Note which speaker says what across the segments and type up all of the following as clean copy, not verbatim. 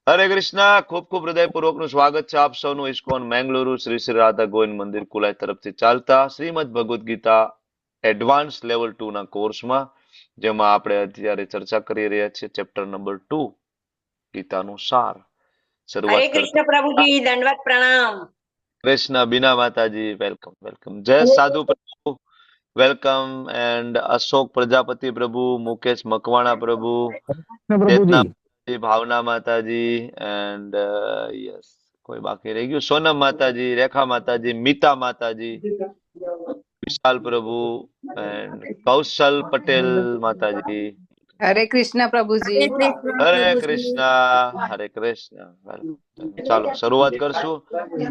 Speaker 1: હરે કૃષ્ણ. ખૂબ ખૂબ હૃદયપૂર્વકનું સ્વાગત છે આપ સૌનું ઇસ્કોન મેંગલુરુ શ્રી શ્રી રાધા ગોવિંદ મંદિર કુલાઈ તરફથી ચાલતા શ્રીમદ ભગવદ્ ગીતા એડવાન્સ લેવલ 2 ના કોર્સમાં, જેમાં આપણે અત્યારે ચર્ચા કરી રહ્યા છીએ ચેપ્ટર નંબર 2, ગીતાનું સાર.
Speaker 2: હરે
Speaker 1: શરૂઆત
Speaker 2: કૃષ્ણ
Speaker 1: કરતા
Speaker 2: પ્રભુજી, દંડવત પ્રણામ.
Speaker 1: કૃષ્ણ બીના માતાજી, વેલકમ વેલકમ. જય સાધુ પ્રભુ, વેલકમ. એન્ડ અશોક પ્રજાપતિ પ્રભુ, મુકેશ મકવાણા પ્રભુ,
Speaker 3: કૃષ્ણ
Speaker 1: ચેતના
Speaker 3: પ્રભુજી.
Speaker 1: માતાજી, ભાવના માતાજી, એન્ડ યસ, કોઈ બાકી રહી ગયું? સોનમ માતાજી, રેખા માતાજી, મીતા માતાજી, વિશાલ પ્રભુ, એન્ડ કૌશલ પટેલ માતાજી.
Speaker 4: હરે કૃષ્ણ પ્રભુજી.
Speaker 2: હરે કૃષ્ણ
Speaker 1: હરે
Speaker 2: પ્રભુજી.
Speaker 1: કૃષ્ણ. હરે કૃષ્ણ. વેલકમ. ચાલો શરૂઆત કરશું.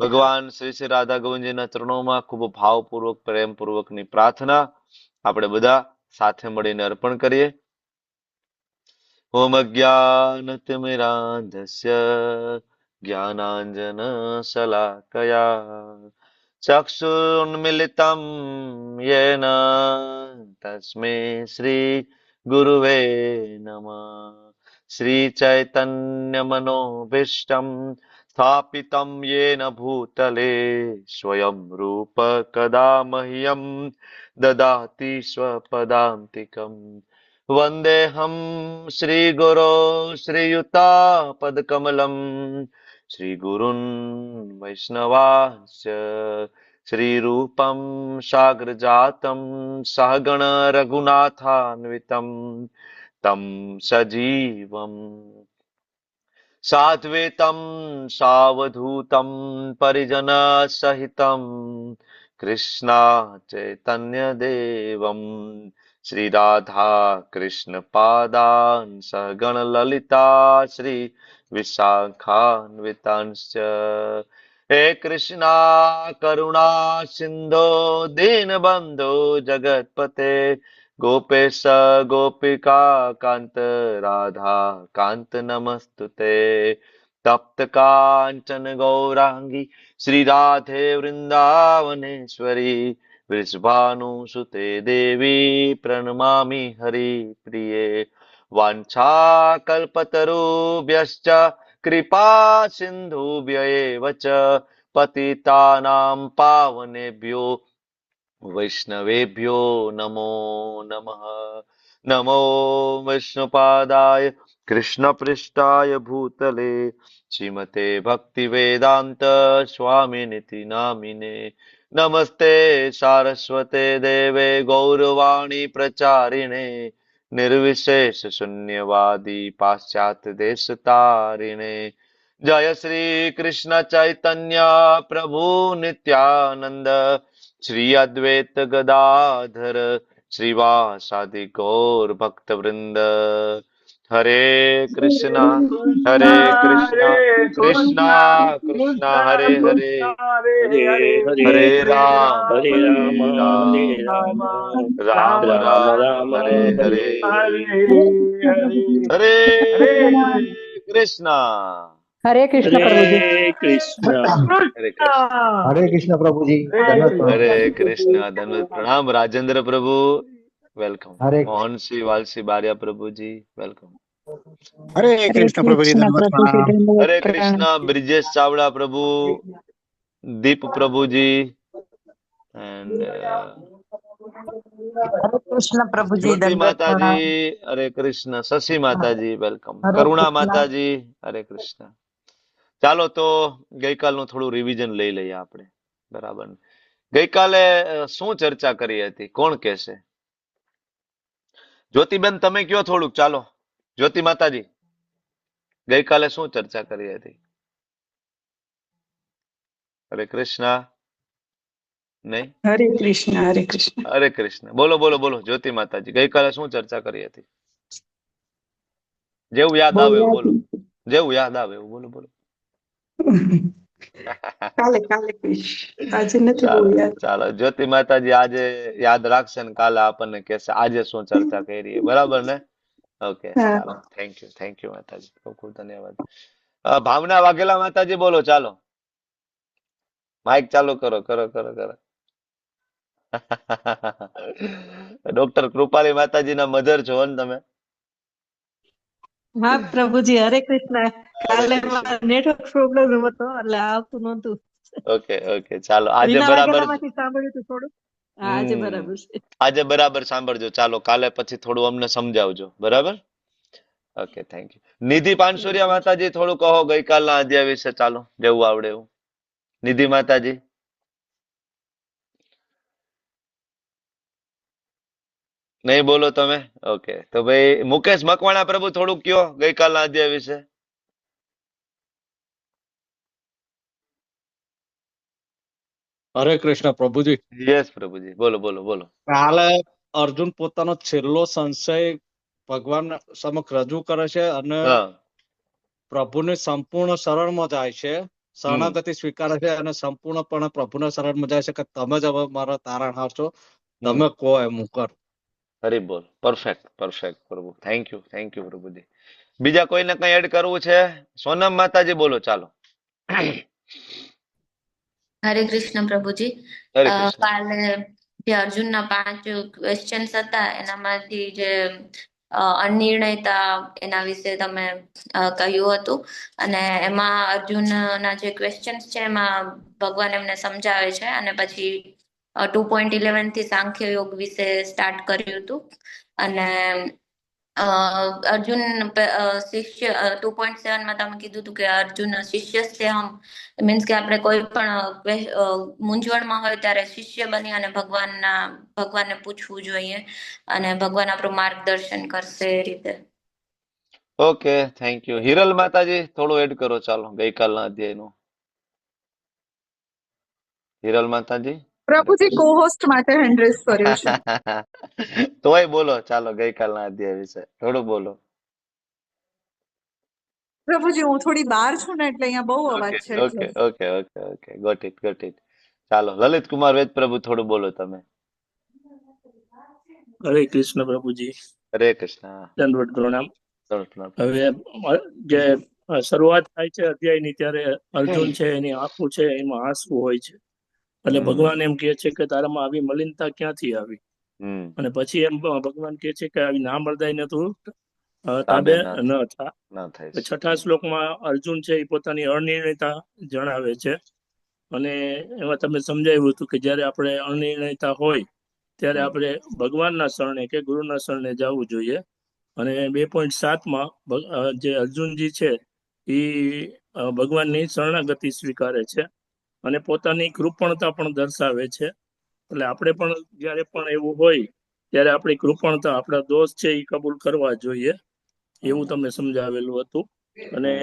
Speaker 1: ભગવાન શ્રી શ્રી રાધા ગોવિંદજીના ચરણોમાં ખૂબ ભાવપૂર્વક પ્રેમપૂર્વકની પ્રાર્થના આપણે બધા સાથે મળીને અર્પણ કરીએ. ઓમ અજ્ઞાનતિમિરાંધસ્ય જ્ઞાનાંજનશલાકયા ચક્ષુર્ન્મિલિतं येन તસ્मै શ્રી ગુરુવે નમઃ. શ્રી ચૈતન્ય મનોભીષ્ટમ સ્થાપિतं येन ભૂતલે સ્વયં રૂપ કદા મહ્યં દદાતિ સ્વપદાન્તિકम्. वन्देऽहं श्रीगुरो श्रीयुतापदकमलं श्रीगुरुन् वैष्णवांश्च श्रीरूपं साग्रजातं सहगण रघुनाथान्वितं तं सजीवम् साद्वैतं सावधूतं परिजनसहितं कृष्णा चैतन्यदेवम् श्री राधा कृष्ण पादान् सहगण ललिता श्री विशाखान्वितांश्च. हे कृष्णा करुणा सिंधो दीनबंधो जगत्पते गोपेश गोपिका कांत राधा कांत नमस्तुते. तप्त कांचन गौरांगी श्री राधे वृंदावनेश्वरी वृषभानुसुते देवी प्रणमामि हरिप्रिये. वाञ्छाकल्पतरुभ्यश्च कृपा सिन्धुभ्य एव च पतितानां पावनेभ्यो वैष्णवेभ्यो नमो नमः. नमो विष्णुपादाय कृष्णपृष्ठाय भूतले श्रीमते भक्तिवेदान्त स्वामिनिति नामिने. नमस्ते सारस्वते देवे गौरवाणी प्रचारिणे निर्विशेष शून्यवादी पाश्चात्य देश तारिणे. जय श्री कृष्ण चैतन्य प्रभु नित्यानंद श्री अद्वैत गदाधर श्रीवासादि गौर भक्त वृंद. हरे कृष्णा कृष्णा कृष्णा हरे हरे
Speaker 5: हरे हरे
Speaker 1: हरे राम
Speaker 5: हरे राम हरे राम
Speaker 1: राम
Speaker 5: राम
Speaker 1: राम
Speaker 5: राम
Speaker 1: हरे हरे
Speaker 5: हरे
Speaker 1: हरे कृष्णा.
Speaker 3: हरे कृष्ण प्रभुजी.
Speaker 5: हरे कृष्ण
Speaker 1: हरे कृष्ण.
Speaker 3: हरे कृष्ण प्रभुजी. धन्यवाद प्रभु.
Speaker 1: हरे कृष्ण. धन्यवाद. प्रणाम राजेंद्र प्रभु, वेलकम.
Speaker 3: हरे
Speaker 1: मोहन सिंह वालसी बारिया प्रभु जी, वेलकम.
Speaker 6: हरे कृष्ण प्रभु जी, धन्यवाद प्रणाम।
Speaker 1: हरे कृष्णा ब्रिजेश चावड़ा प्रभु, दीप प्रभु जी, एंड
Speaker 2: હરે કૃષ્ણ પ્રભુજી,
Speaker 1: ज्योति
Speaker 2: દંડવત
Speaker 1: माता जी,
Speaker 2: પ્રણામ.
Speaker 1: हरे कृष्ण. शशि माता जी, वेलकम.
Speaker 2: હરે
Speaker 1: करुणा
Speaker 2: કૃષ્ણ.
Speaker 1: माता जी, हरे कृष्ण. ચાલો તો ગઈકાલનું થોડું રિવિઝન લઈ લઈએ આપણે, બરાબર ને? ગઈકાલે શું ચર્ચા કરી હતી, કોણ કહેશે? જ્યોતિબેન તમે કયો થોડુંક, ચાલો. જ્યોતિ માતાજી, ગઈકાલે શું ચર્ચા કરી હતી? હરે કૃષ્ણ. નહીં?
Speaker 4: હરે કૃષ્ણ. હરે કૃષ્ણ.
Speaker 1: હરે કૃષ્ણ. બોલો બોલો બોલો જ્યોતિ માતાજી, ગઈકાલે શું ચર્ચા કરી હતી? જેવું યાદ આવે એવું બોલો, જેવું યાદ આવે એવું બોલો બોલો.
Speaker 4: કાલે કાલે કહીશ, આજે નથી બહુ
Speaker 1: ચાલો
Speaker 4: યાદ.
Speaker 1: ચાલો, જ્યોતિ માતાજી આજે યાદ રાખશે ને કાલે આપણને કહેશે આજે શું ચર્ચા કરી, બરાબર ને? ઓકે,
Speaker 4: હા.
Speaker 1: ચાલો. થેન્ક યુ માતાજી, ખૂબ ખૂબ ધન્યવાદ. ભાવના વાઘેલા માતાજી બોલો, ચાલો. માઇક ચાલુ કરો કરો કરો કરો. ડોક્ટર કૃપાલી માતાજીના મધર છો ને તમે?
Speaker 7: હા પ્રભુજી, હરે કૃષ્ણ. કાલે નેટવર્ક પ્રોબ્લેમ હતો એટલે આવતું નહોતું.
Speaker 1: ઓકે ઓકે, ચાલો આજે
Speaker 7: વિના
Speaker 1: બરાબર.
Speaker 7: વાગેલામાંથી સાંભળ્યું હતું થોડું. હા, આજે બરાબર છે.
Speaker 1: આજે બરાબર સાંભળજો. ચાલો કાલે પછી થોડું અમને સમજાવજો. બરાબર. Okay, thank you. Nidhi Pansuriya માતાજી થોડું કહો ગઈકાલના અધ્યાય વિશે. ચાલો, જેવું આવડે એવું. નિધિ માતાજી. નહીં બોલો તમે? ઓકે, તો ભાઈ મુકેશ મકવાણા પ્રભુ થોડુંક કયો ગઈકાલના અધ્યાય વિશે.
Speaker 6: હરે કૃષ્ણ પ્રભુજી.
Speaker 1: યસ પ્રભુજી, બોલો બોલો બોલો.
Speaker 6: કાલે અર્જુન પોતાનો છેલ્લો સંશય ભગવાન સમક્ષ રજૂ કરે છે અને
Speaker 1: હા.
Speaker 6: પ્રભુની સંપૂર્ણ શરણમાં જાય છે, શરણાગતિ સ્વીકારે છે અને સંપૂર્ણપણે પ્રભુના શરણમાં જાય છે કે તમે જ હવે મારા તારણહાર છો, તમે કહો એમ હું કર.
Speaker 1: હરી બોલ. પરફેક્ટ પરફેક્ટ પ્રભુ. થેન્ક યુ પ્રભુજી. બીજા કોઈને કઈ એડ કરવું છે? સોનમ માતાજી બોલો. ચાલો.
Speaker 8: હરે કૃષ્ણ પ્રભુજી.
Speaker 1: હરે કૃષ્ણ.
Speaker 8: કાલે જે અર્જુનના 5 ક્વેશ્ચન્સ હતા એનામાંથી જે અનિર્ણયતા એના વિશે તમે કહ્યું હતું અને એમાં અર્જુનના જે ક્વેશ્ચન્સ છે એમાં ભગવાન એમને સમજાવે છે અને પછી 2.11 થી સાંખ્ય યોગ વિશે સ્ટાર્ટ કર્યું હતું અને અર્જુન શિષ્ય 2.7 માં તમે કીધું હતું કે અર્જુન શિષ્ય છે હમ, મીન્સ કે આપણે કોઈ પણ મૂંઝવણમાં હોય ત્યારે શિષ્ય બની અને ભગવાનને પૂછવું જોઈએ અને ભગવાન આપણું માર્ગદર્શન કરશે એ રીતે.
Speaker 1: Okay, thank you. હિરલ માતાજી થોડું એડ કરો. ચાલો, ગઈકાલના અધ્યાયનું. હિરલ માતાજી.
Speaker 4: પ્રભુજી co-host માટે હેન્ડ રેઝ કર્યું છે.
Speaker 1: તોય બોલો. ચાલો, ગઈકાલના અધ્યાય વિશે થોડું બોલો.
Speaker 4: પ્રભુજી હું થોડી બહાર છું ને એટલે અહીંયા બહુ અવાજ છે
Speaker 1: ઓકે
Speaker 4: એટલે.
Speaker 1: Okay okay okay, got it. ચાલો, લલિત કુમાર વેદ પ્રભુ થોડું બોલો તમે.
Speaker 5: હરે કૃષ્ણ પ્રભુજી.
Speaker 1: હરે કૃષ્ણ.
Speaker 5: દંડવત પ્રણામ.
Speaker 1: પ્રણામ.
Speaker 5: હવે જે શરૂઆત થાય છે અધ્યાયની ત્યારે અર્જુન છે એની આંખો છે એમાં આંસુ હોય છે એટલે ભગવાન એમ કે છે કે તારામાં આવી મલિનતા ક્યાંથી આવી અને પછી એમ ભગવાન કે છે કે આવી ના મળદાય તું તાબે ન થા. છઠ્ઠા શ્લોકમાં અર્જુન છે એ પોતાની અનિર્ણયતા જણાવે છે અને એમાં તમે સમજાવ્યું હતું કે જયારે આપણે અનિર્ણયતા હોય ત્યારે આપણે ભગવાનના શરણે કે ગુરુના શરણે જવું જોઈએ અને 2.7 જે અર્જુનજી છે એ ભગવાનની શરણાગતિ સ્વીકારે છે અને પોતાની કૃપણતા પણ દર્શાવે છે. એટલે આપણે પણ જયારે પણ એવું હોય ત્યારે આપણી કૃપણતા, આપણા દોષ છે એ કબૂલ કરવા જોઈએ એવું તમે સમજાવેલું હતું. અને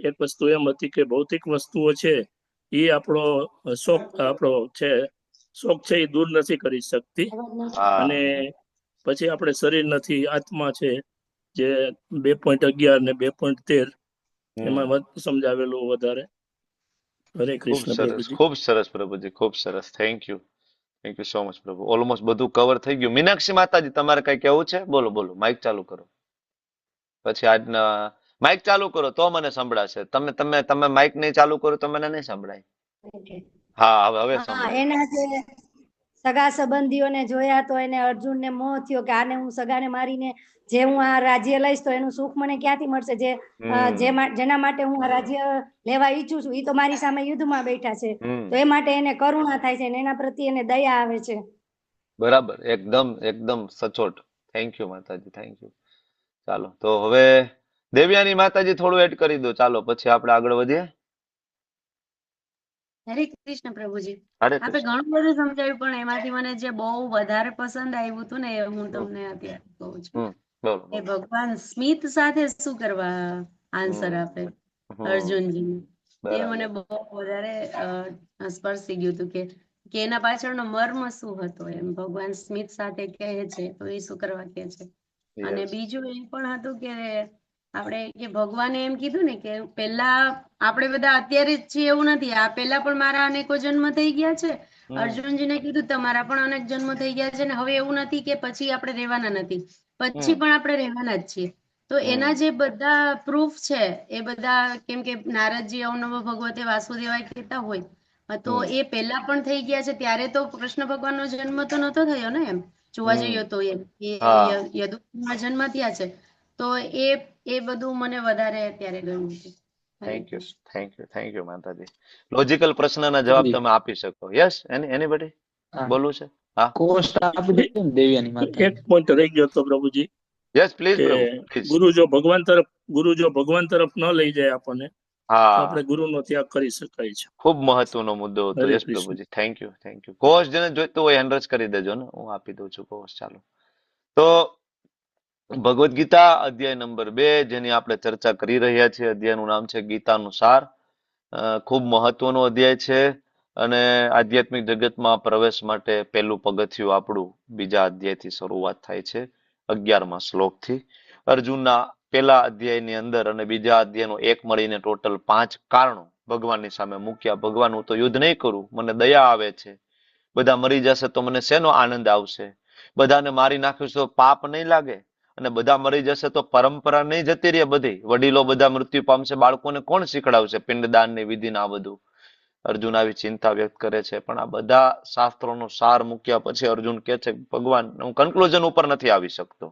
Speaker 5: એક વસ્તુ એમ હતી કે ભૌતિક વસ્તુઓ છે એ આપણો શોખ છે એ દૂર નથી કરી શકતી અને પછી આપણે શરીર નથી, આત્મા છે જે 2.11 ને 2.13 એમાં સમજાવેલું વધારે. હરે કૃષ્ણ પ્રભુજી.
Speaker 1: ખૂબ સરસ પ્રભુજી, ખૂબ સરસ. થેન્ક યુ સો મચ પ્રભુ. ઓલમોસ્ટ બધું કવર થઈ ગયું. મીનાક્ષી માતાજી તમારે કઈ કેવું છે? બોલો બોલો, માઇક ચાલુ કરો. પછી આજના માઇક ચાલુ કરો તો મને સંભળાશે. તમે માઇક નહીં ચાલુ કરો તો મને નહીં સંભળાય. હા, હવે સંભળાય.
Speaker 9: એના જે સગા સંબંધીઓને જોયા તો એને અર્જુનને મોહ થયો કે આને હું સગાને મારીને જે હું આ રાજ્ય લઈશ તો એનું સુખ મને ક્યાંથી મળશે? જેના માટે હું આ રાજ્ય લેવા ઈચ્છું છું એ તો મારી સામે યુદ્ધમાં બેઠા છે, તો એ માટે એને કરુણા થાય છે અને એના પ્રત્યે એને દયા આવે છે.
Speaker 1: બરાબર, એકદમ સચોટ. થેન્ક યુ માતાજી, થેન્ક યુ. ચાલો, તો હવે દેવ્યાની માતાજી થોડું એડ કરી દો. ચાલો, પછી આપણે આગળ વધીએ.
Speaker 2: હરે કૃષ્ણ પ્રભુજી. આપણે ઘણું બધું સમજાવ્યું પણ એમાંથી મને જે બહુ વધારે પસંદ આવ્યું હતું ને એ હું તમને અત્યારે કહું છું. એ ભગવાન સ્મિત સાથે શું કરવા આન્સર આપે અર્જુનજીને, એ મને બહુ વધારે સ્પર્શી ગયું હતું કે એના પાછળનો મર્મ શું હતો એમ. ભગવાન સ્મિત સાથે કહે છે તો એ શું કરવા કહે છે. અને બીજું એ પણ હતું કે આપણે કે ભગવાને એમ કીધું ને કે પેલા આપણે બધા અત્યારે જ છીએ એવું નથી, આ પેલા પણ મારા અનેકો જન્મ થઈ ગયા છે. અર્જુનજીને કીધું તમારા પણ અનેક જન્મ થઈ ગયા છે ને હવે એવું નથી કે પછી આપણે રહેવાના નથી, પછી પણ આપણે રહેવાના જ છીએ. તો એના જે બધા પ્રૂફ છે એ બધા, કેમ કે નારદજી અવનવ ભગવતે વાસુદેવાય કહેતા હોય તો એ પેલા પણ થઈ ગયા છે. ત્યારે તો કૃષ્ણ ભગવાનનો જન્મ તો નતો થયો ને એમ જોવા જઈએ તો, એમ યદુમાં જન્મ થયા છે. તો એ બધું મને વધારે અત્યારે ગમ્યું છે.
Speaker 1: થેન્ક યુ માતાજી. લોજિકલ પ્રશ્નના જવાબ તમે આપી શકો. યસ એનીબડી બોલવું છે? હા,
Speaker 3: કોસ્ટ આપી દે ને દેવ્યાની માતા.
Speaker 5: એક પોઈન્ટ રહી ગયો હતો પ્રભુજી,
Speaker 1: યસ પ્લીઝ
Speaker 5: કે
Speaker 1: પ્રભુ પ્લીઝ.
Speaker 5: ગુરુ જો ભગવાન તરફ ન લઈ જાય આપણને, તો
Speaker 1: હા,
Speaker 5: આપણે ગુરુનો ત્યાગ કરી શકાય છે.
Speaker 1: ખૂબ મહત્વનો મુદ્દો હતો.
Speaker 5: હરે
Speaker 1: યસ
Speaker 5: કૃષ્ણ.
Speaker 1: પ્રભુજી, થેન્ક યુ. કોર્સ જેને જોઈતું હોય હેન્ડ રેઝ કરી દેજો ને, હું આપી દઉં છું કોર્સ. ચાલો, તો ભગવદ્ ગીતા અધ્યાય નંબર 2 જેની આપણે ચર્ચા કરી રહ્યા છીએ, અધ્યાયનું નામ છે ગીતાનું સાર. ખૂબ મહત્વનો અધ્યાય છે અને આધ્યાત્મિક જગતમાં પ્રવેશ માટે પહેલું પગથિયું આપણું બીજા અધ્યાયથી શરૂઆત થાય છે, 11મા શ્લોકથી. અર્જુનના પહેલા અધ્યાયની અંદર અને બીજા અધ્યાયનો એક મળીને ટોટલ 5 કારણો ભગવાનની સામે મૂક્યા. ભગવાન, હું તો યુદ્ધ નહીં કરું, મને દયા આવે છે. બધા મરી જશે તો મને શેનો આનંદ આવશે? બધાને મારી નાખ્યું તો પાપ નહીં લાગે? અને બધા મરી જશે તો પરંપરા નહીં જતી રહે બધી? વડીલો બધા મૃત્યુ પામશે, બાળકોને કોણ શીખડાવશે પિંડદાનની વિધિને આ બધું? અર્જુન આવી ચિંતા વ્યક્ત કરે છે. પણ આ બધા શાસ્ત્રોનો સાર મૂક્યા પછી અર્જુન કહે છે, ભગવાન, હું કન્ક્લુઝન ઉપર નથી આવી શકતો.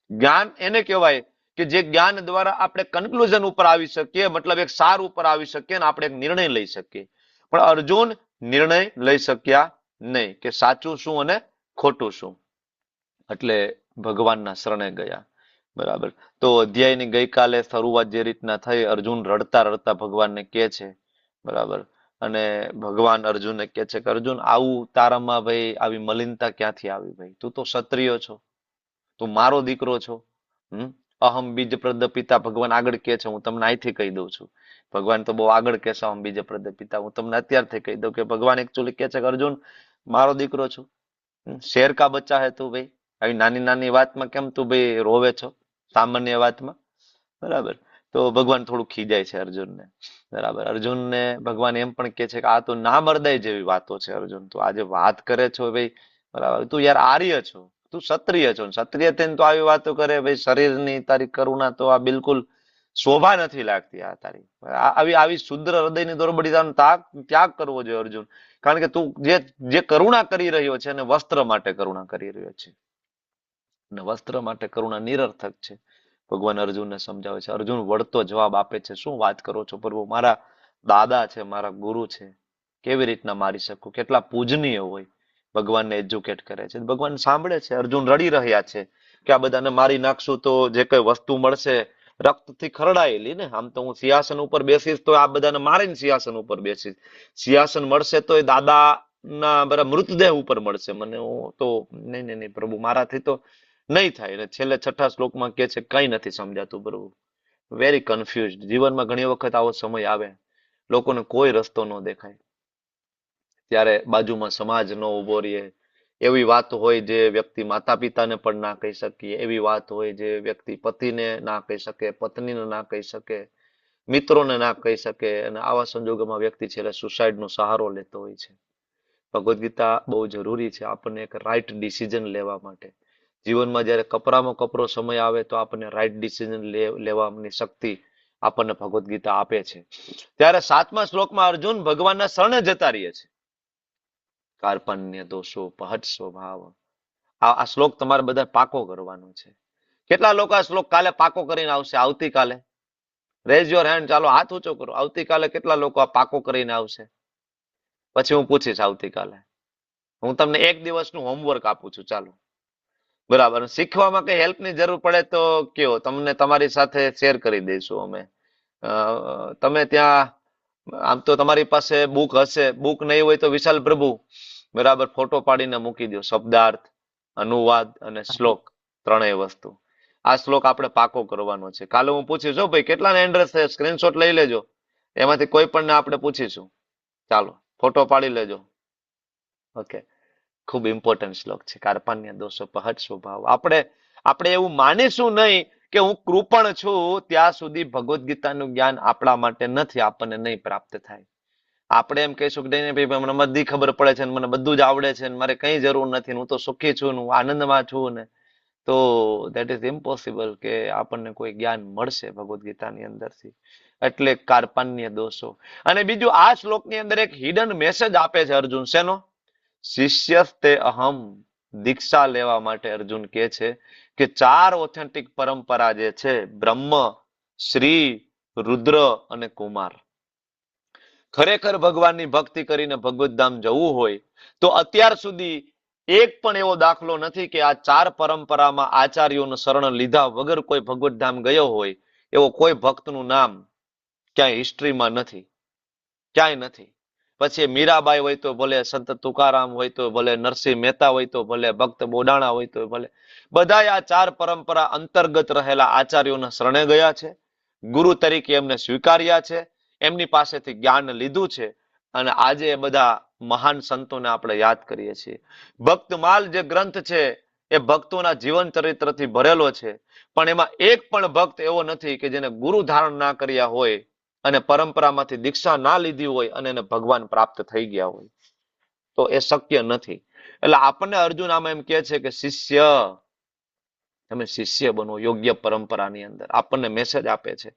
Speaker 1: જ્ઞાન એને કહેવાય કે જે જ્ઞાન દ્વારા આપણે કન્ક્લુઝન ઉપર આવી શકીએ, મતલબ એક સાર ઉપર આવી શકીએ અને આપણે એક નિર્ણય લઈ શકીએ. પણ અર્જુન નિર્ણય લઈ શક્યા નહીં કે સાચું શું અને ખોટું શું. એટલે ભગવાનના શરણે ગયા. બરાબર. તો અધ્યાયની ગઈકાલે શરૂઆત જે રીતના થઈ, અર્જુન રડતા રડતા ભગવાનને કહે છે. બરાબર. અને ભગવાન અર્જુનને કહે છે કે અર્જુન, આવું તારામાં ભાઈ આવી મલિનતા ક્યાંથી આવી? ભાઈ, તું તો ક્ષત્રિય છો, તું મારો દીકરો છો. અહમ બીજ પ્રદ પિતા ભગવાન આગળ કહે છે. હું તમને અહીંથી કહી દઉં છું. ભગવાન તો બહુ આગળ કહેશે, અહમ બીજ પ્રદ પિતા. હું તમને અત્યારથી કહી દઉં કે ભગવાન એકચ્યુઅલી કહે છે કે અર્જુન, મારો દીકરો છું, શેર કા બચ્ચા હે તું. ભાઈ, આવી નાની નાની વાતમાં કેમ તું ભાઈ રોવે છો? સામાન્ય વાતમાં. બરાબર. તો ભગવાન થોડું ખીજાય છે અર્જુનને. બરાબર. અર્જુનને ભગવાન એમ પણ કહે છે કે આ તો ના મરદાય જેવી વાતો છે અર્જુન. તું આજે વાત કરે છો ભાઈ, બરાબર, તું યાર આર્ય છો, તું ક્ષત્રિય છો, ક્ષત્રિય થઈને તો આવી વાતો કરે? ભાઈ, શરીરની તારી કરુણા તો આ બિલકુલ શોભા નથી લાગતી. આ તારી આવી શુદ્ર હૃદયની દોરબડીતાનો ત્યાગ કરવો જોઈએ અર્જુન. કારણ કે તું જે કરુણા કરી રહ્યો છે અને વસ્ત્ર માટે કરુણા કરી રહ્યો છે, અને વસ્ત્ર માટે કરુણા નિરર્થક છે. ભગવાન અર્જુનને સમજાવે છે. અર્જુન વળતો જવાબ આપે છે, શું વાત કરો છો પ્રભુ? મારા દાદા છે, મારા ગુરુ છે, કેવી રીતના મારી શકું? કેટલા પૂજનીય હોય. ભગવાનને એજ્યુકેટ કરે છે. ભગવાન સાંભળે છે. અર્જુન રડી રહ્યા છે કે આ બધાને મારી નાખશું તો જે કઈ વસ્તુ મળશે રક્તથી ખરડાયેલી ને. આમ તો હું સિંહાસન ઉપર બેસીશ તો આ બધાને મારીને સિંહાસન ઉપર બેસીશ. સિંહાસન મળશે તો એ દાદાના બરાબર મૃતદેહ ઉપર મળશે મને. હું તો નહીં પ્રભુ, મારાથી તો નહીં થાય. અને છેલ્લે 6થા શ્લોકમાં કહે છે, કઈ નથી સમજાતું પ્રભુ, વેરી કન્ફ્યુઝડ. જીવનમાં ઘણી વખત આવો સમય આવે, લોકોને કોઈ રસ્તો ન દેખાય, ત્યારે બાજુમાં સમાજ ન ઉભો રહે. એવી વાત હોય જે વ્યક્તિ માતા પિતાને પણ ના કહી શકીએ, એવી વાત હોય જે વ્યક્તિ પતિને ના કહી શકે, પત્નીને ના કહી શકે, મિત્રોને ના કહી શકે. અને આવા સંજોગોમાં વ્યક્તિ છેલ્લે સુસાઇડનો સહારો લેતો હોય છે. ભગવદ્ ગીતા બહુ જરૂરી છે આપણને એક રાઈટ ડિસિઝન લેવા માટે. જીવનમાં જ્યારે કપરામાં કપરો સમય આવે તો આપણને રાઈટ ડિસિઝન લેવાની શક્તિ આપણને ભગવદ્ ગીતા આપે છે. ત્યારે 7મા શ્લોકમાં અર્જુન ભગવાનના શરણે જતા રહીએ છે. કાર્પણ્ય દોષો પહટ સ્વભાવ. આ શ્લોક તમારે બધા પાકો કરવાનો છે. કેટલા લોકો આ શ્લોક કાલે પાકો કરીને આવશે? આવતીકાલે રેઝ યોર હેન્ડ. ચાલો હાથ ઊંચો કરો. આવતીકાલે કેટલા લોકો આ પાકો કરીને આવશે? પછી હું પૂછીશ આવતીકાલે. હું તમને 1 દિવસનું હોમવર્ક આપું છું. ચાલો, બરાબર. શીખવામાં કઈ હેલ્પની જરૂર પડે તો કયો, તમને તમારી સાથે શેર કરી દઈશું અમે. તમે ત્યાં આમ તો તમારી પાસે બુક હશે, બુક નહીં હોય તો વિશાલ પ્રભુ બરાબર ફોટો પાડીને મૂકી દો. શબ્દાર્થ, અનુવાદ અને શ્લોક, ત્રણેય વસ્તુ. આ શ્લોક આપણે પાકો કરવાનો છે. કાલે હું પૂછીશ, ભાઈ કેટલાને એડ્રેસ છે, સ્ક્રીનશોટ લઈ લેજો. એમાંથી કોઈ પણ આપણે પૂછીશું. ચાલો, ફોટો પાડી લેજો. ઓકે. ખૂબ ઇમ્પોર્ટન્ટ શ્લોક છે. કાર્પણ્ય દોષો પહટ સ્વભાવ. આપણે એવું માનીશું નહીં કે હું કૃપણ છું ત્યાં સુધી ભગવદ્ ગીતાનું જ્ઞાન આપણા માટે નથી, આપણને નહીં પ્રાપ્ત થાય. આપણે એમ કહીશું કે નહીં ભાઈ, મને બધી ખબર પડે છે, મને બધું જ આવડે છે, મારે કઈ જરૂર નથી, હું તો સુખી છું, હું આનંદમાં છું ને, તો દેટ ઇઝ ઇમ્પોસિબલ કે આપણને કોઈ જ્ઞાન મળશે ભગવદ્ ગીતાની અંદરથી. એટલે કાર્પણ્ય દોષો. અને બીજું, આ શ્લોકની અંદર એક હિડન મેસેજ આપે છે અર્જુન. શેનો? શિષ્યસ્તે અહમ. દીક્ષા લેવા માટે અર્જુન કહે છે કે 4 ઓથેન્ટિક પરંપરા જે છે, બ્રહ્મ, શ્રી, રુદ્ર અને કુમાર. ખરેખર ભગવાનની ભક્તિ કરીને ભગવતધામ જવું હોય તો અત્યાર સુધી એક પણ એવો દાખલો નથી કે આ 4 પરંપરામાં આચાર્યોનું શરણ લીધા વગર કોઈ ભગવતધામ ગયો હોય એવો કોઈ ભક્તનું નામ ક્યાંય હિસ્ટ્રીમાં નથી, ક્યાંય નથી. પછી મીરાબાઈ હોય તો ભલે, સંત તુકારામ હોય તો ભલે, નરસિંહ મહેતા હોય તો ભલે, ભક્ત બોડાણા હોય તો ભલે, બધા આ 4 પરંપરા અંતર્ગત રહેલા આચાર્યોના શરણે ગયા છે, ગુરુ તરીકે એમને સ્વીકાર્યા છે, એમની પાસેથી જ્ઞાન લીધું છે, અને આજે એ બધા મહાન સંતોને આપણે યાદ કરીએ છીએ. ભક્તમાલ જે ગ્રંથ છે એ ભક્તોના જીવન ચરિત્રથી ભરેલો છે, પણ એમાં એક પણ ભક્ત એવો નથી કે જેને ગુરુ ધારણ ના કર્યા હોય અને પરંપરામાંથી દીક્ષા ના લીધી હોય અને એને ભગવાન પ્રાપ્ત થઈ ગયા હોય. તો એ શક્ય નથી. એટલે આપણને અર્જુન આમાં એમ કહે છે કે શિષ્ય, તમે શિષ્ય બનો યોગ્ય પરંપરાની અંદર, આપણને મેસેજ આપે છે.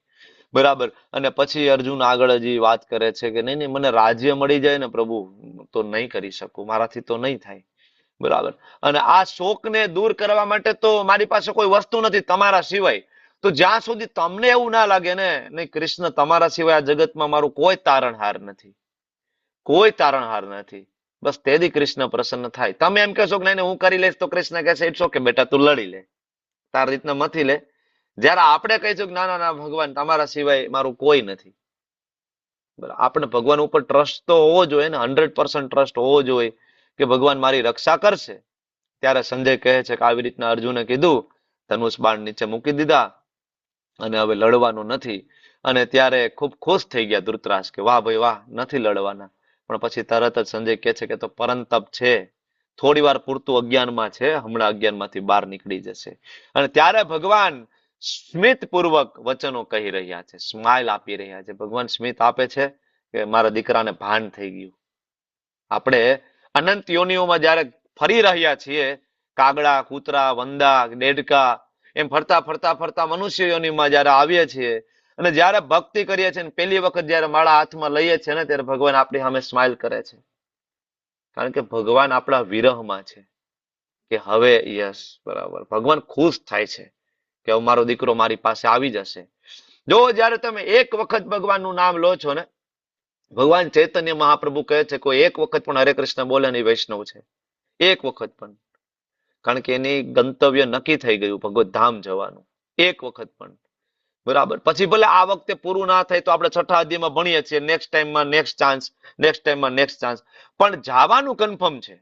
Speaker 1: બરાબર. અને પછી અર્જુન આગળ હજી વાત કરે છે કે નહીં, મને રાજ્ય મળી જાય ને પ્રભુ તો નહીં કરી શકું, મારાથી તો નહીં થાય. બરાબર. અને આ શોકને દૂર કરવા માટે તો મારી પાસે કોઈ વસ્તુ નથી તમારા સિવાય. તો જ્યાં સુધી તમને એવું ના લાગે ને, નહીં કૃષ્ણ તમારા સિવાય આ જગતમાં મારું કોઈ તારણહાર નથી, કોઈ તારણહાર નથી, બસ તેથી કૃષ્ણ પ્રસન્ન થાય. તમે એમ કહેશો કે નહીં હું કરી લઈશ તો કૃષ્ણ કહેશે ઇટ્સ ઓકે બેટા તું લડી લે, તારી રીતના મથી લે. જયારે આપણે કહીશું કે ના ના ના ભગવાન તમારા સિવાય મારું કોઈ નથી, આપણે ભગવાન ઉપર ટ્રસ્ટ તો હોવો જોઈએ ને, 100% ટ્રસ્ટ હોવો જોઈએ કે ભગવાન મારી રક્ષા કરશે. ત્યારે સંજય કહે છે કે આવી રીતના અર્જુને કીધું, ધનુષ બાણ નીચે મૂકી દીધા અને હવે લડવાનું નથી. અને ત્યારે ખૂબ ખુશ થઈ ગયા ધૃતરાજ કે વાહ ભાઈ વાહ, નથી લડવાના. પણ પછી તરત જ સંજય કહે છે કે તો પરંતપ છે, થોડી વાર પૂરતું અજ્ઞાનમાં છે, હમણાં અજ્ઞાનમાંથી બહાર નીકળી જશે. અને ત્યારે ભગવાન સ્મિત પૂર્વક વચનો કહી રહ્યા છે, સ્માઇલ આપી રહ્યા છે. ભગવાન સ્મિત આપે છે કે મારા દીકરાને ભાન થઈ ગયું. આપણે અનંત યોનિઓમાં જયારે ફરી રહ્યા છીએ, કાગડા, કૂતરા, વંદા, ડેડકા, એમ ફરતા ફરતા ફરતા મનુષ્ય યોનિમાં જયારે આવીએ છીએ અને જયારે ભક્તિ કરીએ છીએ, પહેલી વખત જયારે માળા હાથમાં લઈએ છીએ ને, ત્યારે ભગવાન આપણી સામે સ્માઇલ કરે છે. કારણ કે ભગવાન આપણા વિરહમાં છે કે હવે યસ બરાબર, ભગવાન ખુશ થાય છે કે હવે મારો દીકરો મારી પાસે આવી જશે. જો જયારે તમે એક વખત ભગવાનનું નામ લો છો ને, ભગવાન ચૈતન્ય મહાપ્રભુ કહે છે કોઈ એક વખત પણ હરે કૃષ્ણ બોલે ને વૈષ્ણવ છે, એક વખત પણ. કારણ કે એની ગંતવ્ય નક્કી થઈ ગયું ભગવત ધામ જવાનું, એક વખત પણ. બરાબર. પછી ભલે આ વખતે પૂરું ના થાય તો આપણે 6ઠા અધ્યાયમાં ભણીએ છીએ, નેક્સ્ટ ટાઈમમાં નેક્સ્ટ ચાન્સ, નેક્સ્ટ ટાઈમમાં નેક્સ્ટ ચાન્સ, પણ જવાનું કન્ફર્મ છે.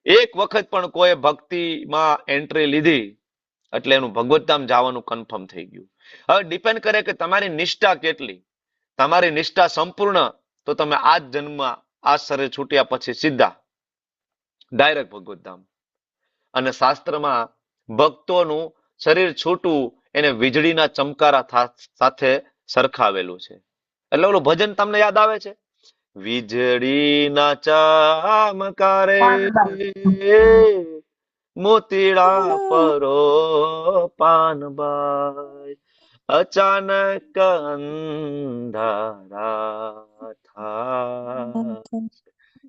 Speaker 1: એક વખત પણ કોઈ ભક્તિમાં એન્ટ્રી લીધી એટલે એનું ભગવતધામ જવાનું કન્ફર્મ થઈ ગયું. હવે ડિપેન્ડ કરે કે તમારી નિષ્ઠા કેટલી. તમારી નિષ્ઠા સંપૂર્ણ તો તમે આ જ જન્મમાં આ શરીર છૂટ્યા પછી સીધા ડાયરેક્ટ ભગવતધામ. અને શાસ્ત્રમાં ભક્તોનું શરીર છૂટવું એને વીજળીના ચમકારા સાથે સરખાવેલું છે. એટલે ઓલું ભજન તમને યાદ આવે છે, વીજળીના ચમકારે મોતીડા પરો પાનબાઈ, અચાનક અંધારા થાય.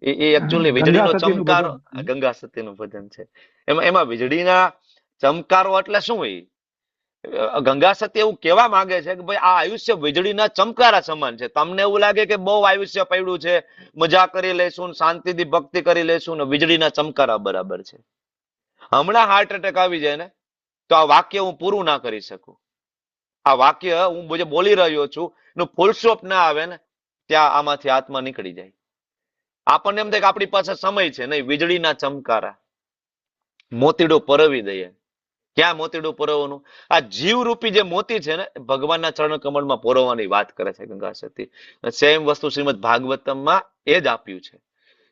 Speaker 1: એ એકચ્યુઅલી વીજળીનો ચમકારો, ગંગા સતીનું ભજન છે. એમાં વીજળીના ચમકારો એટલે શું હોય? ગંગા સતી એવું કહેવા માંગે છે કે ભાઈ આ આયુષ્ય વીજળીના ચમકારા સમાન છે. તમને એવું લાગે કે બહુ આયુષ્ય પડ્યું છે, મજા કરી લેશું, શાંતિથી ભક્તિ કરી લેશું ને વીજળીના ચમકારા બરાબર છે. હમણાં હાર્ટ એટેક આવી જાય ને તો આ વાક્ય હું પૂરું ના કરી શકું. આ વાક્ય હું જે બોલી રહ્યો છું એનું ફૂલ સ્ટોપ ના આવે ને ત્યાં આમાંથી આત્મા નીકળી જાય. આપણને એમ થાય કે આપણી પાસે સમય છે, નહીં, વીજળીના ચમકારા, મોતીડું પરવી દઈએ. ક્યાં મોતીડું પરોવવાનું? આ જીવરૂપી જે મોતી છે ને ભગવાનના ચરણ કમળમાં પરોવવાની વાત કરે છે ગંગા સતી. સેમ વસ્તુ શ્રીમદ ભાગવતમમાં એ જ આપ્યું છે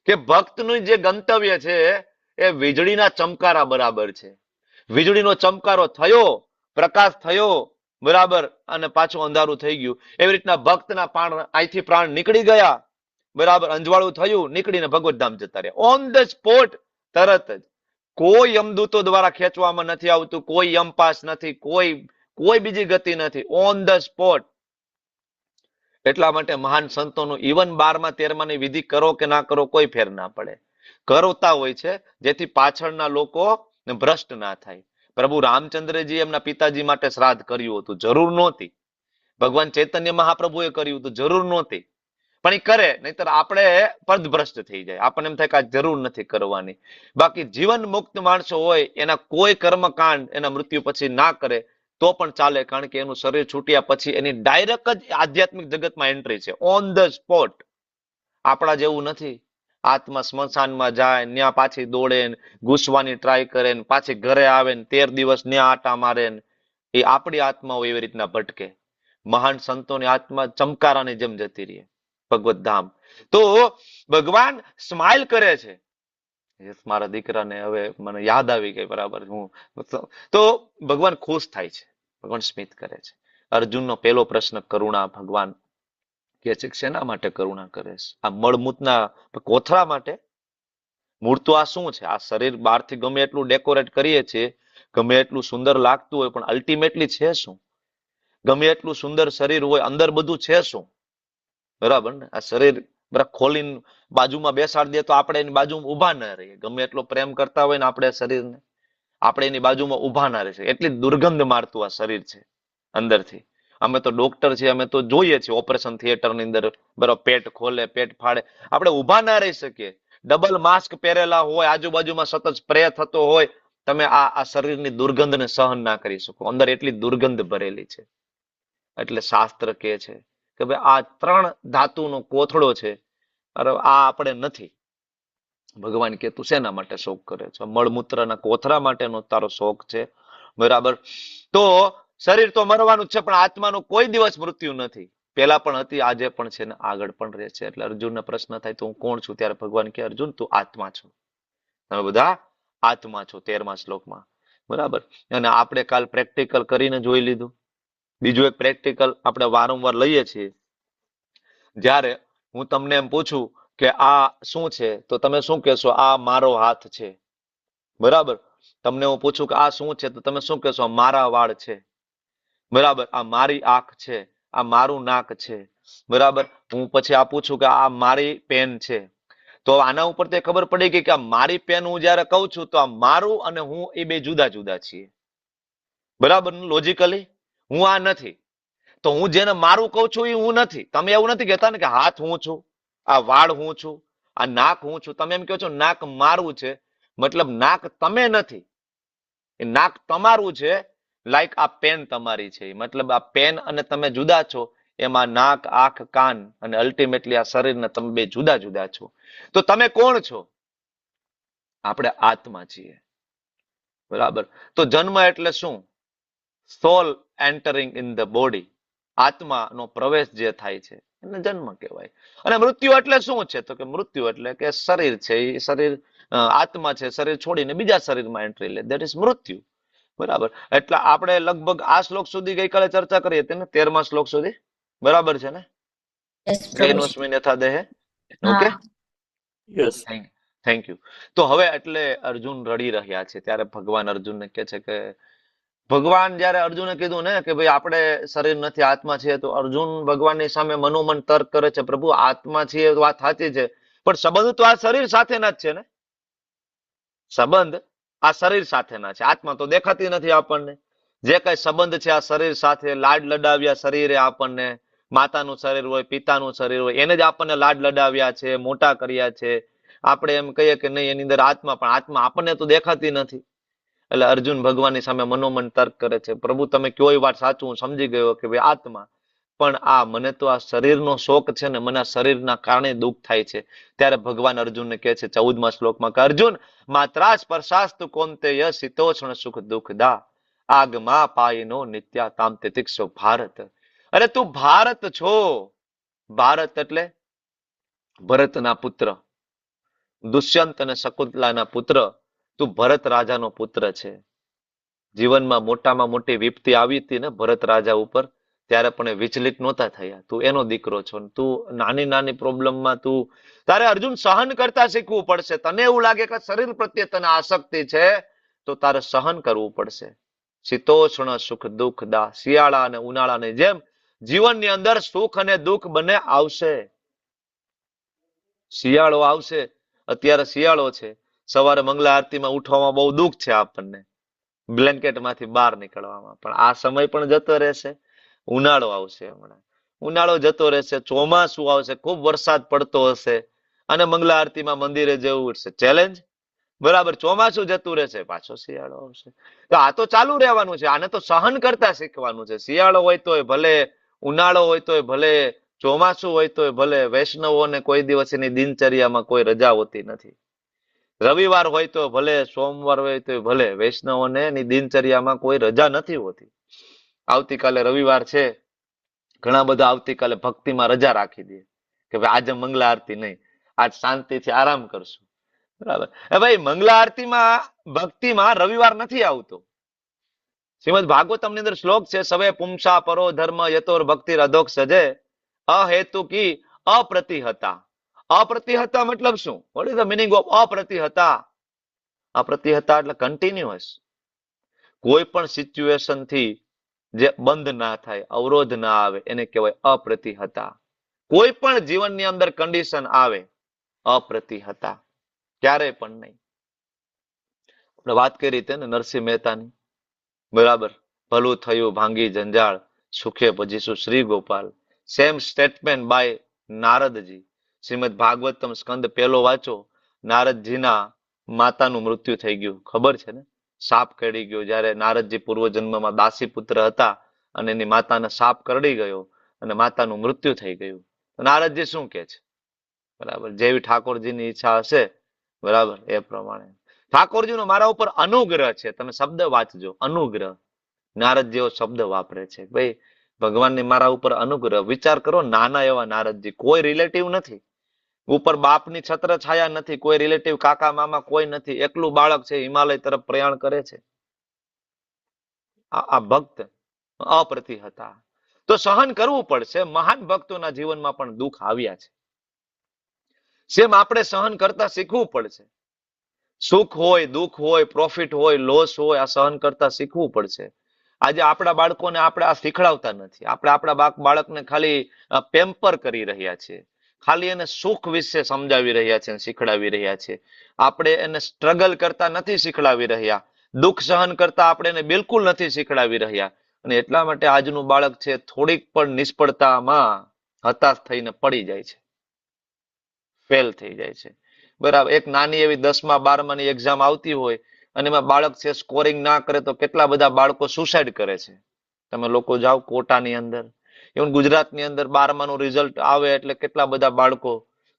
Speaker 1: કે ભક્તનું જે ગંતવ્ય છે એ વીજળીના ચમકારા બરાબર છે. વીજળીનો ચમકારો થયો, પ્રકાશ થયો, બરાબર, અને પાછું અંધારું થઈ ગયું. એવી રીતના ભક્તના અહીંથી પ્રાણ નીકળી ગયા, બરાબર, અંજવાળું થયું, નીકળીને ભગવતધામ જતા રહ્યા ઓન ધ સ્પોટ, તરત જ. કોઈ યમદૂતો દ્વારા ખેંચવામાં નથી આવતું, કોઈ યમપાસ નથી, કોઈ બીજી ગતિ નથી, ઓન ધ સ્પોટ. એટલા માટે મહાન સંતોનું ઇવન 12મા 13માની વિધિ કરો કે ના કરો કોઈ ફેર ના પડે, કરતા હોય છે જેથી પાછળના લોકો ભ્રષ્ટ ના થાય. પ્રભુ રામચંદ્રજી એમના પિતાજી માટે શ્રાદ્ધ કર્યું હતું, જરૂર નહોતી. ભગવાન ચૈતન્ય મહાપ્રભુએ કર્યું હતું, જરૂર નહોતી. પણ એ કરે, નહીતર આપણે પદભ્રષ્ટ થઈ જાય, આપણને એમ થાય કે આ જરૂર નથી કરવાની. બાકી જીવન મુક્ત માણસો હોય એના કોઈ કર્મકાંડ એના મૃત્યુ પછી ના કરે તો પણ ચાલે, કારણ કે એનું શરીર છૂટ્યા પછી એની ડાયરેક્ટ જ આધ્યાત્મિક જગતમાં એન્ટ્રી છે, ઓન ધ સ્પોટ. આપણા જેવું નથી. આત્મા સ્મશાનમાં જાય, ન્યા પાછી દોડે, ઘૂસવાની ટ્રાય કરે, પાછી ઘરે આવે, 13 દિવસ ન્યા આટા મારે. એ આપણી આત્માઓ એવી રીતના ભટકે. મહાન સંતોની આત્મા ચમકારાની જેમ જતી રહે ભગવત ધામ. તો ભગવાન સ્માઇલ કરે છે. મારા દીકરાને હવે મને યાદ આવી ગઈ, બરાબર. તો ભગવાન ખુશ થાય છે, ભગવાન સ્મિત કરે છે. અર્જુનનો પહેલો પ્રશ્ન કરુણા, ભગવાન કે છે શેના માટે કરુણા કરે છે? આ મળમૂતના કોથળા માટે? મૂળ તો આ શું છે? આ શરીર બહારથી ગમે એટલું ડેકોરેટ કરીએ છીએ, ગમે એટલું સુંદર લાગતું હોય, પણ અલ્ટિમેટલી છે શું? ગમે એટલું સુંદર શરીર હોય, અંદર બધું છે શું? બરાબર ને? આ શરીર ખોલીને બાજુમાં બેસાડી દે તો આપણે એની બાજુમાં ઉભા ના રહીએ. ગમે એટલો પ્રેમ કરતા હોય ને આપણે શરીરને, આપણે એની બાજુમાં ઉભા ના રહીએ. એટલી દુર્ગંધ મારતું આ શરીર છે અંદરથી. અમે તો ડોક્ટર છીએ, અમે તો જોઈએ છીએ ઓપરેશન થિયેટરની અંદર, બરાબર, પેટ ખોલે, પેટ ફાડે, આપણે ઉભા ના રહી શકીએ. ડબલ માસ્ક પહેરેલા હોય, આજુબાજુમાં સતત સ્પ્રે થતો હોય, તમે આ શરીરની દુર્ગંધને સહન ના કરી શકો. અંદર એટલી દુર્ગંધ ભરેલી છે. એટલે શાસ્ત્ર કહે છે કે ભાઈ આ 3 ધાતુનો કોથળો છે, અરે આ આપણે નથી. ભગવાન કે તું શેના માટે શોક કરે છે? મળમૂત્રના કોથળા માટેનો તારો શોક છે, બરાબર. તો શરીર તો મરવાનું જ છે, પણ આત્માનું કોઈ દિવસ મૃત્યુ નથી. પહેલા પણ હતી, આજે પણ છે ને આગળ પણ રહે છે. એટલે અર્જુનને પ્રશ્ન થાય તો હું કોણ છું? ત્યારે ભગવાન કે અર્જુન તું આત્મા છો. તમે બધા આત્મા છો, 13મા શ્લોકમાં, બરાબર. અને આપણે કાલ પ્રેક્ટિકલ કરીને જોઈ લીધું. બીજું એક પ્રેક્ટિકલ આપણે વારંવાર લઈએ છીએ. જ્યારે હું તમને એમ પૂછું કે આ શું છે, તો તમે શું કહેશો? આ મારો હાથ છે, બરાબર. તમને હું પૂછું કે આ શું છે, તો તમે શું કહેશો? મારા વાળ છે, બરાબર. આ મારી આંખ છે, આ મારું નાક છે, બરાબર. હું પછી આ પૂછું કે આ મારી પેન છે, તો આના ઉપર તે ખબર પડી ગઈ કે આ મારી પેન હું જયારે કહું છું તો આ મારું અને હું એ બે જુદા જુદા છીએ, બરાબર. લોજિકલી હું આ નથી, તો હું જેને મારું કહું છું એ હું નથી. તમે એવું નથી કહેતા ને કે હાથ હું છું, આ વાળ હું છું, આ નાક હું છું. તમે એમ કહો છો નાક મારું છે, મતલબ નાક તમે નથી, એ નાક તમારું છે. લાઈક આ પેન તમારી છે, મતલબ આ પેન અને તમે જુદા છો. એમાં નાક, આંખ, કાન અને અલ્ટિમેટલી આ શરીરને તમે બે જુદા જુદા છો. તો તમે કોણ છો? આપણે આત્મા છીએ, બરાબર. તો જન્મ એટલે શું? સોલ એન્ટરિંગ ઇન ધ બોડી. આત્માનો પ્રવેશ જે થાય છે એને જન્મ કહેવાય. અને મૃત્યુ એટલે શું છે? તો કે મૃત્યુ એટલે કે શરીર છે, એ શરીર આત્મા છે, શરીર છોડીને બીજા શરીરમાં એન્ટ્રી લે, દેટ ઇઝ મૃત્યુ, બરાબર. એટલે આપણે લગભગ આ શ્લોક સુધી ગઈકાલે ચર્ચા કરી હતી ને, 13મા શ્લોક સુધી, બરાબર છે ને? જૈનોસ્મિન યથા દેહે. Okay, thank you. તો હવે એટલે અર્જુન રડી રહ્યા છે, ત્યારે ભગવાન અર્જુનને કહે છે કે ભગવાન જયારે અર્જુને કીધું ને કે ભાઈ આપણે શરીર નથી, આત્મા છે, તો અર્જુન ભગવાનની સામે મનોમન તર્ક કરે છે, પ્રભુ આત્મા છે વાત સાચી છે, પણ સંબંધ તો આ શરીર સાથેના જ છે ને. સંબંધ આ શરીર સાથેના છે, આત્મા તો દેખાતી નથી આપણને. જે કઈ સંબંધ છે આ શરીર સાથે, લાડ લડાવ્યા શરીરે આપણને, માતાનું શરીર હોય, પિતાનું શરીર હોય, એને જ આપણને લાડ લડાવ્યા છે, મોટા કર્યા છે. આપણે એમ કહીએ કે નહીં એની અંદર આત્મા, પણ આત્મા આપણને તો દેખાતી નથી. એટલે અર્જુન ભગવાનની સામે મનોમન તર્ક કરે છે, પ્રભુ તમે કયો એ વાત સાચું, હું સમજી ગયો કે ભાઈ આત્મા, પણ આ મને તો આ શરીરનો શોક છે ને, મને આ શરીરના કારણે દુઃખ થાય છે. ત્યારે ભગવાન અર્જુનને કહે છે 14મા શ્લોકમાં કે અર્જુન માત્રા સ્પર્શાસ્તુ કૌંતેય શીતોષ્ણ સુખ દુઃખદા આગમા પાયનો નિત્યા તામ તિતિક્ષો ભારત. અરે તું ભારત છો. ભારત એટલે ભરતના પુત્ર, દુષ્યંત અને શકુંતલાના પુત્ર. તું ભરત રાજાનો પુત્ર છે. જીવનમાં મોટામાં મોટી વિપત્તિ આવી હતી ને ભરત રાજા ઉપર, ત્યારે પણ વિચલિત નહોતા થયા. તું એનો દીકરો છો. તું નાની નાની પ્રોબ્લેમમાં તારે અર્જુન સહન કરતા શીખવું પડશે. તને એવું લાગે કે શરીર પ્રત્યે તને આસક્તિ છે, તો તારે સહન કરવું પડશે. શીતોષ્ણ સુખ દુઃખ દા. શિયાળા અને ઉનાળાની જેમ જીવનની અંદર સુખ અને દુઃખ બંને આવશે. શિયાળો આવશે, અત્યારે શિયાળો છે, સવારે મંગલા આરતીમાં ઉઠવામાં બહુ દુઃખ છે આપણને, બ્લેન્કેટમાંથી બહાર નીકળવામાં. પણ આ સમય પણ જતો રહેશે. ઉનાળો આવશે હમણાં, ઉનાળો જતો રહેશે, ચોમાસું આવશે, ખૂબ વરસાદ પડતો હશે અને મંગલા આરતીમાં મંદિરે જવું છે ચેલેન્જ. બરાબર, ચોમાસું જતું રહેશે, પાછો શિયાળો આવશે. તો આ તો ચાલુ રહેવાનું છે. આને તો સહન કરતા શીખવાનું છે. શિયાળો હોય તોય ભલે, ઉનાળો હોય તોય ભલે, ચોમાસું હોય તોય ભલે. વૈષ્ણવોને કોઈ દિવસ એની દિનચર્યામાં કોઈ રજા હોતી નથી. રવિવાર હોય તો ભલે, સોમવાર હોય તો ભલે, વૈષ્ણવોને એની દિનચર્યામાં કોઈ રજા નથી હોતી. આવતીકાલે રવિવાર છે, ઘણા બધા આવતીકાલે ભક્તિમાં રજા રાખી દે કે ભાઈ આજે મંગલા આરતી નહીં, આજ શાંતિથી આરામ કરશું. બરાબર. ભાઈ મંગલા આરતીમાં ભક્તિમાં રવિવાર નથી આવતો. શ્રીમદ ભાગવતમ ની અંદર શ્લોક છે, સવે પુંસા પરો ધર્મ યતોર ભક્તિ અધોક સજે અહેતુકી અપ્રતિહતા. અપ્રતિહતા મતલબ શું? What is the meaning of અપ્રતિહતા? અપ્રતિહતા એટલે કન્ટિન્યુઅસ. કોઈ પણ સિચ્યુએશન થી જે બંધ ના થાય, અવરોધ ના આવે, એને કહેવાય અપ્રતિહતા. કોઈ પણ જીવનની અંદર કન્ડિશન આવે, અપ્રતિહતા, ક્યારેય પણ નહીં. આપણે વાત કરી હતી ને નરસિંહ મહેતાની, બરાબર, ભલું થયું ભાંગી જંજાળ, સુખે ભજીશું Shri Gopal. Same statement by Naradji. Shrimad Bhagavatam સ્કંદ પહેલો વાંચો, નારદજીના માતાનું મૃત્યુ થઈ ગયું, ખબર છે ને? સાપ કરડી ગયો. જયારે નારદજી પૂર્વજન્મમાં દાસી પુત્ર હતા અને એની માતાને સાપ કરડી ગયો અને માતાનું મૃત્યુ થઈ ગયું. નારદજી શું કે છે? બરાબર, જેવી ઠાકોરજીની ઈચ્છા હશે, બરાબર, એ પ્રમાણે. ઠાકોરજીનો મારા ઉપર અનુગ્રહ છે. તમે શબ્દ વાંચજો, અનુગ્રહ. નારદ જેવો શબ્દ વાપરે છે, ભાઈ ભગવાનની મારા ઉપર અનુગ્રહ. વિચાર કરો, નાના એવા નારદજી, કોઈ રિલેટિવ નથી, ઉપર બાપની છત્ર છાયા નથી, કોઈ રિલેટિવ કાકા મામા કોઈ નથી, એકલું બાળક છે, હિમાલય તરફ પ્રયાણ કરે છે. આ ભક્ત અપ્રતિહતા. તો સહન કરવું પડશે. મહાન ભક્તોના જીવનમાં પણ દુઃખ આવ્યા છે. સેમ આપણે સહન કરતા શીખવું પડશે. સુખ હોય, દુઃખ હોય, પ્રોફિટ હોય, લોસ હોય, આ સહન કરતા શીખવું પડશે. આજે આપણા બાળકોને આપણે આ શીખડાવતા નથી. આપણે આપણા બાળકને ખાલી પેમ્પર કરી રહ્યા છીએ, ખાલી એને સુખ વિશે સમજાવી રહ્યા છે, શીખડાવી રહ્યા છે. આપણે એને સ્ટ્રગલ કરતા નથી શીખડાવી રહ્યા, દુઃખ સહન કરતા આપણે એને બિલકુલ નથી શીખડાવી રહ્યા. અને એટલા માટે આજનું બાળક છે, થોડીક પણ નિષ્ફળતામાં હતાશ થઈને પડી જાય છે, ફેલ થઈ જાય છે. બરાબર, એક નાની એવી 10મા 12માની એક્ઝામ આવતી હોય અને એમાં બાળક છે સ્કોરિંગ ના કરે તો કેટલા બધા બાળકો સુસાઇડ કરે છે. તમે લોકો જાઓ કોટાની અંદર, even ગુજરાતની અંદર 12માનું રિઝલ્ટ આવે એટલે કેટલા બધા બાળકો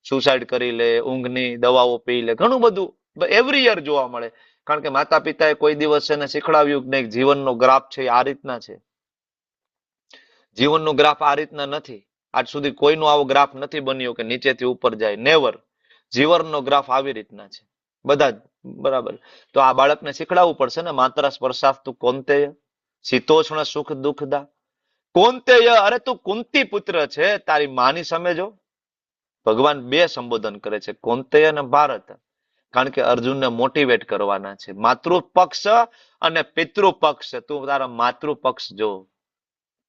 Speaker 1: સુસાઇડ કરી લે, ઊંઘની દવાઓ પી લે, ઘણું બધું એવરી યર જોવા મળે. કારણ કે માતા પિતાએ કોઈ દિવસ એને શીખડાવ્યું કે નહીં, જીવનનો ગ્રાફ છે આ રીતના છે. જીવનનો ગ્રાફ આ રીતના નથી. આજ સુધી કોઈનો આવો ગ્રાફ નથી બન્યો કે નીચેથી ઉપર જાય, નેવર. જીવનનો ગ્રાફ આવી રીતના છે બધા જ. બરાબર, તો આ બાળકને શીખડાવવું પડશે ને. માત્ર સ્પર્શાસ્તુ કૌંતેય શીતોષ્ણ સુખ દુઃખદા. કૌંતેય, અરે તું કુંતી પુત્ર છે, તારી માની સામે જો. ભગવાન 2 સંબોધન કરે છે, કૌંતેય અને ભારત. કારણ કે અર્જુનને મોટિવેટ કરવાના છે. માતૃપક્ષ અને પિતૃપક્ષ. તું તારા માતૃપક્ષ જો,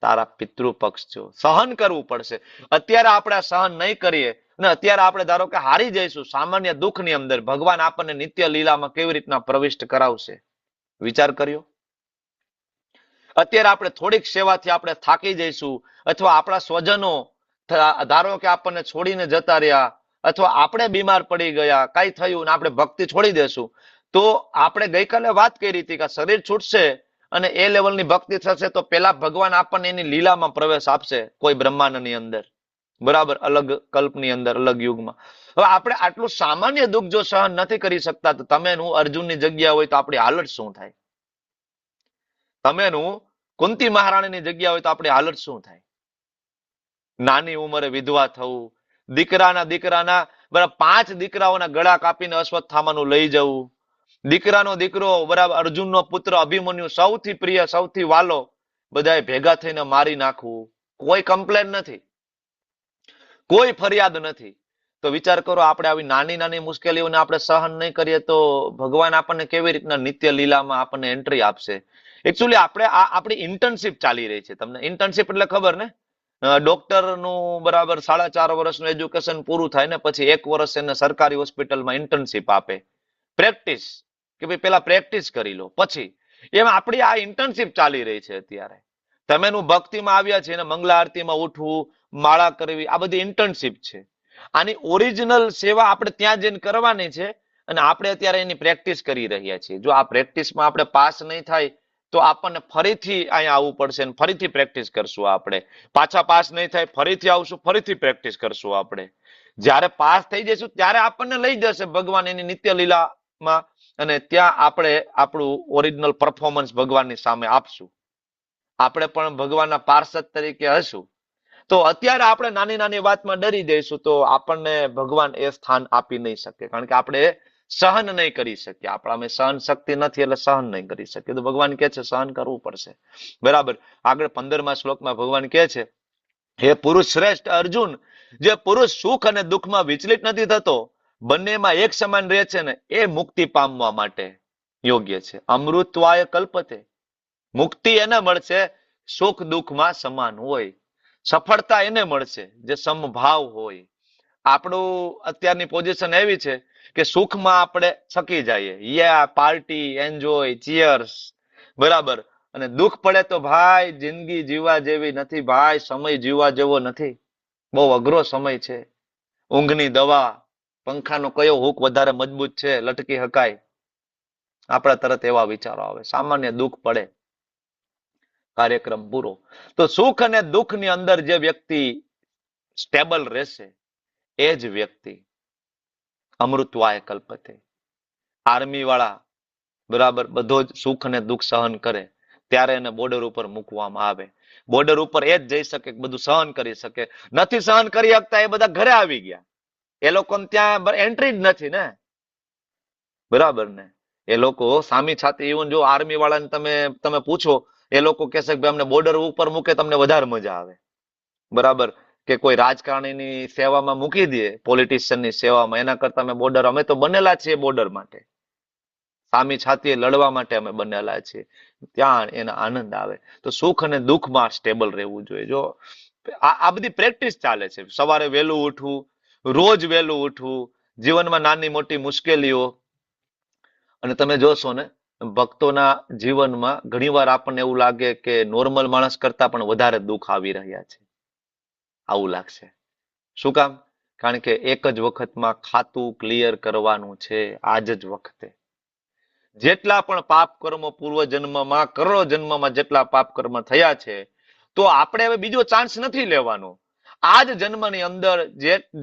Speaker 1: તારા પિતૃપક્ષ જો. સહન કરવું પડશે. અત્યારે આપણે સહન નહીં કરીએ અને અત્યારે આપણે ધારો કે હારી જઈશું સામાન્ય દુઃખની અંદર, ભગવાન આપણને નિત્ય લીલામાં કેવી રીતના પ્રવિષ્ટ કરાવશે, વિચાર કર્યો? અત્યારે આપણે થોડીક સેવાથી આપણે થાકી જઈશું, અથવા આપણા સ્વજનો ધારો કે આપણને છોડીને જતા રહ્યા, અથવા આપણે બીમાર પડી ગયા, કઈ થયું ને આપણે ભક્તિ છોડી દેશું, તો આપણે ગઈકાલે વાત કરી હતી કે શરીર છૂટશે અને એ લેવલની ભક્તિ થશે તો પેલા ભગવાન આપણને એની લીલામાં પ્રવેશ આપશે, કોઈ બ્રહ્માંડની અંદર, બરાબર, અલગ કલ્પની અંદર, અલગ યુગમાં. હવે આપણે આટલું સામાન્ય દુઃખ જો સહન નથી કરી શકતા તો તમે હું અર્જુનની જગ્યા હોય તો આપણી હાલત શું થાય? તમે હું કુંતી મહારાણીની જગ્યા હોય તો આપણી હાલત શું થાય? નાની ઉંમરે વિધવા થવું, દીકરાના બરાબર 5 દીકરાઓના ગળા કાપીને અશ્વત્થામાનું લઈ જવું, દીકરાનો દીકરો બરાબર અર્જુનનો પુત્ર અભિમન્યુ સૌથી પ્રિય, સૌથી વાલો, બધાએ ભેગા થઈને મારી નાખવું, કોઈ કમ્પ્લેન નથી, કોઈ ફરિયાદ નથી. તો વિચાર કરો, આપણે આવી નાની નાની મુશ્કેલીઓને આપણે સહન નહીં કરીએ તો ભગવાન આપણને કેવી રીતના નિત્ય લીલામાં આપણને એન્ટ્રી આપશે? એકચ્યુઅલી આપણે આપણી ઇન્ટર્નશીપ ચાલી રહી છે. તમને ઇન્ટર્નશીપ એટલે ખબર ને? ડોક્ટરનું બરાબર 4.5 વર્ષનું એજ્યુકેશન પૂરું થાય ને પછી 1 વર્ષ એને સરકારી હોસ્પિટલમાં ઇન્ટર્નશીપ આપે, પ્રેક્ટિસ, કે ભાઈ પેલા પ્રેક્ટિસ કરી લો, પછી એમ આપણી આ ઇન્ટર્નશીપ ચાલી રહી છે અત્યારે. તમેનું ભક્તિમાં આવ્યા છે ને મંગલા આરતીમાં ઉઠવું, માળા કરવી, આ બધી ઇન્ટર્નશીપ છે. આની ઓરિજિનલ સેવા આપણે ત્યાં જઈને કરવાની છે અને આપણે અત્યારે એની પ્રેક્ટિસ કરી રહ્યા છીએ. જો આ પ્રેક્ટિસમાં આપણે પાસ નહીં થાય તો આપણને ફરીથી અહીંયા આવવું પડશે અને ફરીથી પ્રેક્ટિસ કરશું આપણે. પાછા પાસ નહીં થાય ફરીથી આવશું, ફરીથી પ્રેક્ટિસ કરશું આપણે. જ્યારે પાસ થઈ જઈશું ત્યારે આપણને લઈ જશે ભગવાન એની નિત્ય લીલામાં અને ત્યાં આપણે આપણું ઓરિજિનલ પરફોર્મન્સ ભગવાનની સામે આપશું. આપણે પણ ભગવાનના પાર્ષદ તરીકે હશું. તો અત્યારે આપણે નાની નાની વાતમાં ડરી જઈશું તો આપણને ભગવાન એ સ્થાન આપી નહીં શકે, કારણ કે આપણે સહન નહીં કરી શકીએ. આપણામાં સહન શક્તિ નથી એટલે સહન નહીં કરી શકીએ. તો ભગવાન કહે છે સહન કરવું પડશે. બરાબર. આગળ 15મા શ્લોકમાં ભગવાન કહે છે, હે પુરુષ શ્રેષ્ઠ અર્જુન, જે પુરુષ સુખ અને દુઃખમાં વિચલિત નથી થતો, બંનેમાં એક સમાન રહે છે ને, એ મુક્તિ પામવા માટે યોગ્ય છે. અમૃતવાય કલ્પતે, મુક્તિ એને મળશે સુખ દુઃખમાં સમાન હોય. સફળતા એને મળશે જે સમભાવ હોય. આપણું અત્યારની પોઝિશન એવી છે કે સુખમાં આપણે છકી જઈએ, યા પાર્ટી, એન્જોય, ચીયર્સ, બરાબર. અને દુઃખ પડે તો ભાઈ જિંદગી જીવવા જેવી નથી ભાઈ, સમય જીવવા જેવો નથી, બહુ અઘરો સમય છે. ઊંઘની દવા, પંખાનો કયો હુક વધારે મજબૂત છે, લટકી હકાય, આપણા તરત એવા વિચારો આવે. સામાન્ય દુઃખ પડે, કાર્યક્રમ પૂરો. તો સુખ અને દુઃખની અંદર જે વ્યક્તિ સ્ટેબલ રહેશે એ જ વ્યક્તિ અમૃતવાય કલ્પતે. આર્મી વાળા બરાબર બધો જ સુખ અને દુઃખ સહન કરે ત્યારે એને બોર્ડર ઉપર મૂકવામાં આવે. બોર્ડર ઉપર એ જ જઈ શકે, બધું સહન કરી શકે. નથી સહન કરી શકતા એ બધા ઘરે આવી ગયા. એ લોકોને ત્યાં એન્ટ્રી જ નથી ને, બરાબર ને. એ લોકો સામી છાતી, ઇવન જો આર્મી વાળાને તમે પૂછો, એ લોકો કહેશે કે અમને બોર્ડર ઉપર મૂકે તમને વધારે મજા આવે, બરાબર. કે કોઈ રાજકારણીની સેવામાં મૂકી દે, પોલિટિશિયનની સેવામાં, એના કરતા અમે તો બનેલા છીએ બોર્ડર માટે, સામી છાતીએ લડવા માટે અમે બનેલા છીએ. ત્યાં એના આનંદ આવે. તો સુખ અને દુઃખમાં સ્ટેબલ રહેવું જોઈએ. જો આ બધી પ્રેક્ટિસ ચાલે છે. સવારે વહેલું ઉઠવું, રોજ વહેલું ઉઠવું, જીવનમાં નાની મોટી મુશ્કેલીઓ. અને તમે જોશો ને ભક્તોના જીવનમાં ઘણીવાર આપણને એવું લાગે કે નોર્મલ માણસ કરતા પણ વધારે દુઃખ આવી રહ્યા છે, આવું લાગશે. શું કામ? કારણ કે એક જ વખતમાં ખાતું ક્લિયર કરવાનું છે. આજ જ વખતે જેટલા પણ પાપ કર્મો પૂર્વજન્મમાં, કરોડો જન્મમાં જેટલા પાપ કર્મ થયા છે, તો આપણે હવે બીજો ચાન્સ નથી લેવાનો. આ જ જન્મની અંદર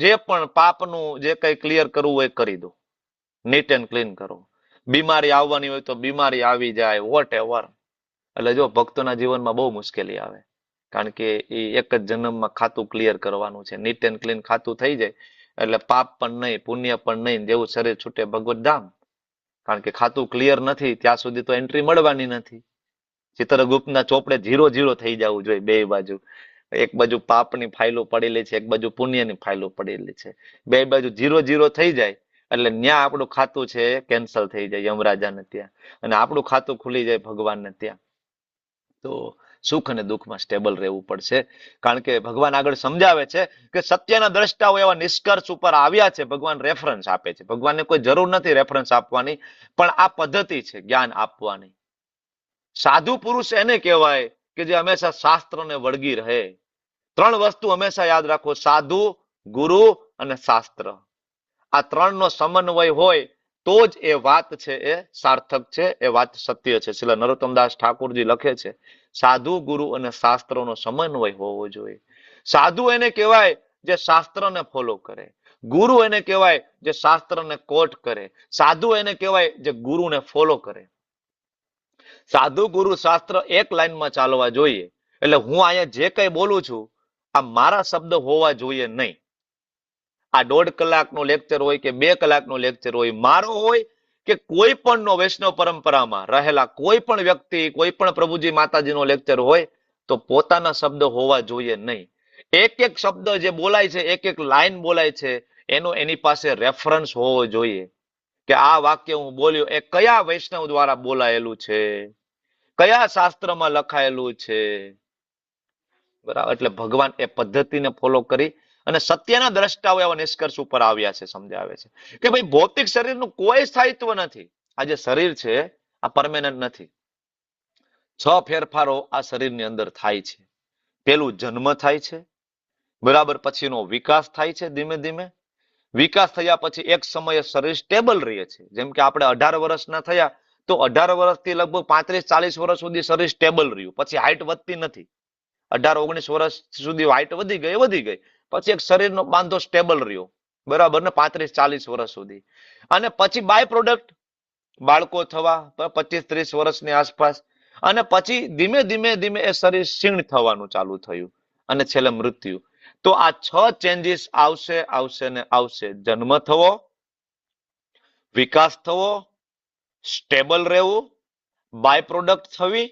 Speaker 1: જે પણ પાપનું જે કઈ ક્લિયર કરવું હોય કરી દો, નીટ એન્ડ ક્લીન કરો. બીમારી આવવાની હોય તો બીમારી આવી જાય, વોટ એવર. એટલે જો ભક્તોના જીવનમાં બહુ મુશ્કેલી આવે, કારણ કે એ એક જ જન્મમાં ખાતું ક્લિયર કરવાનું છે. નીટ એન્ડ ક્લીન ખાતું થઈ જાય એટલે પાપ પણ નહીં, પુણ્ય પણ નહીં, જેવું શરીર છૂટે ભગવત ધામ. કારણ કે ખાતું ક્લિયર નથી ત્યાં સુધી તો એન્ટ્રી મળવાની નથી. ચિત્રગુપ્તના ચોપડે 0-0 થઈ જવું જોઈએ બે બાજુ. એક બાજુ પાપની ફાઇલો પડેલી છે, એક બાજુ પુણ્યની ફાઇલો પડેલી છે. બે બાજુ 0-0 થઈ જાય એટલે ન્યા આપણું ખાતું છે કેન્સલ થઈ જાય યમરાજાને ત્યાં, અને આપણું ખાતું ખુલી જાય ભગવાનને ત્યાં. તો સુખ અને દુઃખમાં સ્ટેબલ રહેવું પડશે. કારણ કે ભગવાન આગળ સમજાવે છે કે સત્યના દ્રષ્ટાઓ એવા નિષ્કર્ષ ઉપર આવ્યા છે. ભગવાન રેફરન્સ આપે છે. ભગવાનને કોઈ જરૂર નથી રેફરન્સ આપવાની, પણ આ પદ્ધતિ છે જ્ઞાન આપવાની. સાધુ પુરુષ એને કહેવાય કે જે હંમેશા શાસ્ત્રને વળગી રહે. 3 વસ્તુ હંમેશા યાદ રાખો, સાધુ, ગુરુ અને શાસ્ત્ર. આ 3નો સમન્વય હોય તો જ એ વાત છે એ સાર્થક છે, એ વાત સત્ય છે. શ્રી નરોત્તમદાસ ઠાકોરજી લખે છે, સાધુ, ગુરુ અને શાસ્ત્રોનો સમન્વય હોવો જોઈએ. સાધુ એને કહેવાય જે શાસ્ત્રને ફોલો કરે, ગુરુ એને કહેવાય જે શાસ્ત્રને કોટ કરે, સાધુ એને કહેવાય જે ગુરુને ફોલો કરે. સાધુ, ગુરુ, શાસ્ત્ર એક લાઈનમાં ચાલવા જોઈએ. એટલે હું અહીંયા જે કઈ બોલું છું આ મારા શબ્દ હોવા જોઈએ નહીં. આ 1.5 કલાકનો લેક્ચર હોય કે 2 કલાકનો લેક્ચર હોય, મારો હોય કે કોઈ પણ નો વૈષ્ણવ પરંપરામાં રહેલા કોઈ પણ વ્યક્તિ, કોઈ પણ પ્રભુજી માતાજીનો લેક્ચર હોય, તો પોતાના શબ્દ હોવા જોઈએ નહીં. એક એક શબ્દ જે બોલાય છે, એક એક લાઈન બોલાય છે, એની પાસે રેફરન્સ હોવો જોઈએ કે આ વાક્ય હું બોલ્યો એ કયા વૈષ્ણવ દ્વારા બોલાયેલું છે, કયા શાસ્ત્રમાં લખાયેલું છે, બરાબર. એટલે ભગવાન એ પદ્ધતિને ફોલો કરી અને સત્યના દ્રષ્ટાઓ એવા નિષ્કર્ષ ઉપર આવ્યા છે, સમજાવે છે કે ભાઈ ભૌતિક શરીરનું કોઈ સ્થાયિત્વ નથી. આ જે શરીર છે આ પરમેનન્ટ નથી. 6 ફેરફારો આ શરીરની અંદર થાય છે. પેલું જન્મ થાય છે, બરાબર, પછીનો વિકાસ થાય છે ધીમે ધીમે. વિકાસ થયા પછી એક સમયે શરીર સ્ટેબલ રહે છે. જેમ કે આપણે 18 વર્ષના થયા તો 18 વર્ષથી લગભગ 35-40 વર્ષ સુધી શરીર સ્ટેબલ રહ્યું, પછી હાઈટ વધતી નથી. 18-19 વર્ષ સુધી હાઈટ વધી ગઈ, પછી એક શરીરનો બાંધો સ્ટેબલ રહ્યો, બરાબર ને, 35-40 વર્ષ સુધી. અને પછી બાય પ્રોડક્ટ બાળકો થવા 25-30 વર્ષની આસપાસ, અને પછી ધીમે ધીમે એ શરીર ક્ષીણ થવાનું ચાલુ થયું, અને છેલ્લે મૃત્યુ. તો આ 6 ચેન્જીસ આવશે. જન્મ થવો, વિકાસ થવો, સ્ટેબલ રહેવું, બાય પ્રોડક્ટ થવી,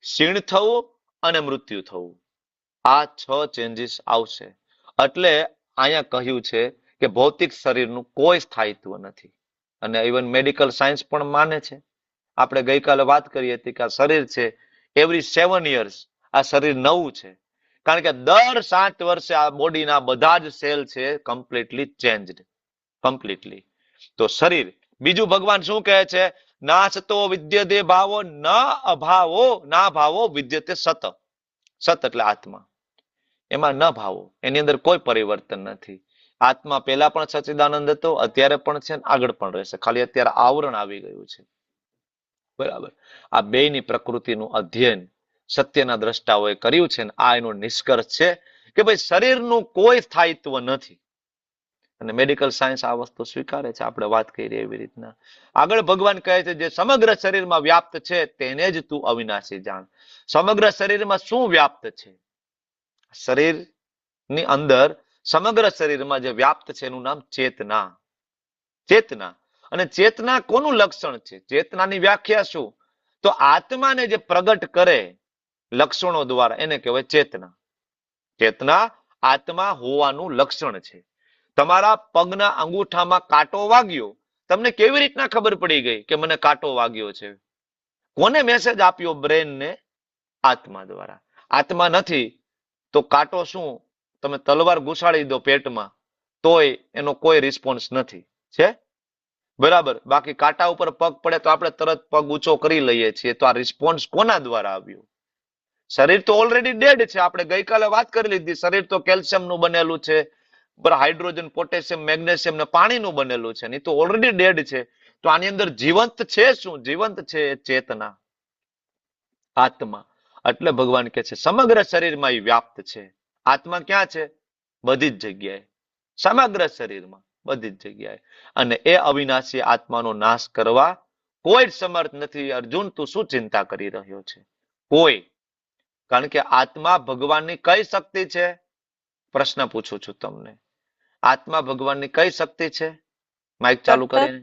Speaker 1: ક્ષીણ થવું અને મૃત્યુ થવું. આ 6 ચેન્જીસ આવશે. એટલે અહીંયા કહ્યું છે કે ભૌતિક શરીરનું કોઈ સ્થાયિત્વ નથી. અને ઇવન મેડિકલ સાયન્સ પણ માને છે. આપણે ગઈકાલે વાત કરી હતી કે આ શરીર છે એવરી 7 years આ શરીર નવું છે. કારણ કે દર 7 વર્ષે આ બોડીના બધા જ સેલ છે કમ્પ્લીટલી ચેન્જડ, કમ્પ્લીટલી. તો શરીર, બીજું ભગવાન શું કહે છે? નાસતો વિદ્યતે ભાવો ન અભાવો ના ભાવો વિદ્યતે સત. સત એટલે આત્મા, એમાં ન ભાવો, એની અંદર કોઈ પરિવર્તન નથી. આત્મા પહેલા પણ સચ્ચિદાનંદ હતો, અત્યારે પણ છે, આગળ પણ રહેશે. ખાલી અત્યારે આવરણ આવી ગયું છે, બરાબર. આ બેયની પ્રકૃતિનું અધ્યયન સત્યના દ્રષ્ટાઓએ કર્યું છે, આ એનો નિષ્કર્ષ છે કે ભાઈ શરીરનું કોઈ સ્થાયિત્વ નથી. અને મેડિકલ સાયન્સ આ વસ્તુ સ્વીકારે છે, આપણે વાત કરી એવી રીતના. આગળ ભગવાન કહે છે જે સમગ્ર શરીરમાં વ્યાપ્ત છે તેને જ તું અવિનાશી જાણ. સમગ્ર શરીરમાં શું વ્યાપ્ત છે? શરીરની અંદર સમગ્ર શરીરમાં જે વ્યાપ્ત છે એનું નામ ચેતના. ચેતના. અને ચેતના કોનું લક્ષણ છે? ચેતનાની વ્યાખ્યા શું? તો આત્માને જે પ્રગટ કરે લક્ષણો દ્વારા એને કહેવાય ચેતના. ચેતના આત્મા હોવાનું લક્ષણ છે. તમારા પગના અંગૂઠામાં કાંટો વાગ્યો, તમને કેવી રીતના ખબર પડી ગઈ કે મને કાંટો વાગ્યો છે? કોને મેસેજ આપ્યો? બ્રેનને, આત્મા દ્વારા. આત્મા નથી તો કાંટો શું, તમે તલવાર ઘુસાડી દો પેટમાં તોય એનો કોઈ રિસ્પોન્સ નથી, છે બરાબર. બાકી કાંટા ઉપર પગ પડે તો આપણે તરત પગ ઊંચો કરી લઈએ છીએ. તો આ રિસ્પોન્સ કોના દ્વારા આવ્યો? શરીર તો ઓલરેડી ડેડ છે. આપણે ગઈકાલે વાત કરી લીધી, શરીર તો કેલ્શિયમનું બનેલું છે, હાઇડ્રોજન, પોટેશિયમ, મેગ્નેશિયમ ને પાણીનું બનેલું છે. નહીં તો ઓલરેડી ડેડ છે. તો આની અંદર જીવંત છે શું? જીવંત છે ચેતના, આત્મા. એટલે ભગવાન કહે છે સમગ્ર શરીરમાં એ વ્યાપ્ત છે. આત્મા ક્યાં છે? બધી જ જગ્યાએ, સમગ્ર શરીરમાં, બધી જ જગ્યાએ. અને એ અવિનાશી આત્માનો નાશ કરવા કોઈ જ સમર્થ નથી. અર્જુન, તું શું ચિંતા કરી રહ્યો છે? કોઈ. કારણ કે આત્મા ભગવાનની કઈ શક્તિ છે? પ્રશ્ન પૂછું છું તમને. આત્મા ભગવાનની કઈ શક્તિ છે? માઇક ચાલુ કરીને.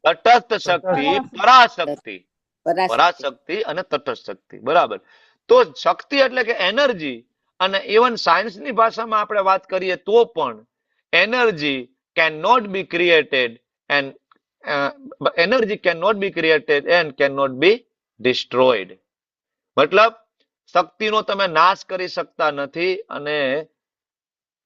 Speaker 1: તટસ્થ શક્તિ, પરાશક્તિ. પરાશક્તિ અને તટસ્થ શક્તિ, બરાબર. તો શક્તિ એટલે કે એનર્જી. અને ઇવન સાયન્સની ભાષામાં આપણે વાત કરીએ તો પણ energy can not be created and energy can not be created and can not be destroyed. મતલબ શક્તિનો તમે નાશ કરી શકતા નથી અને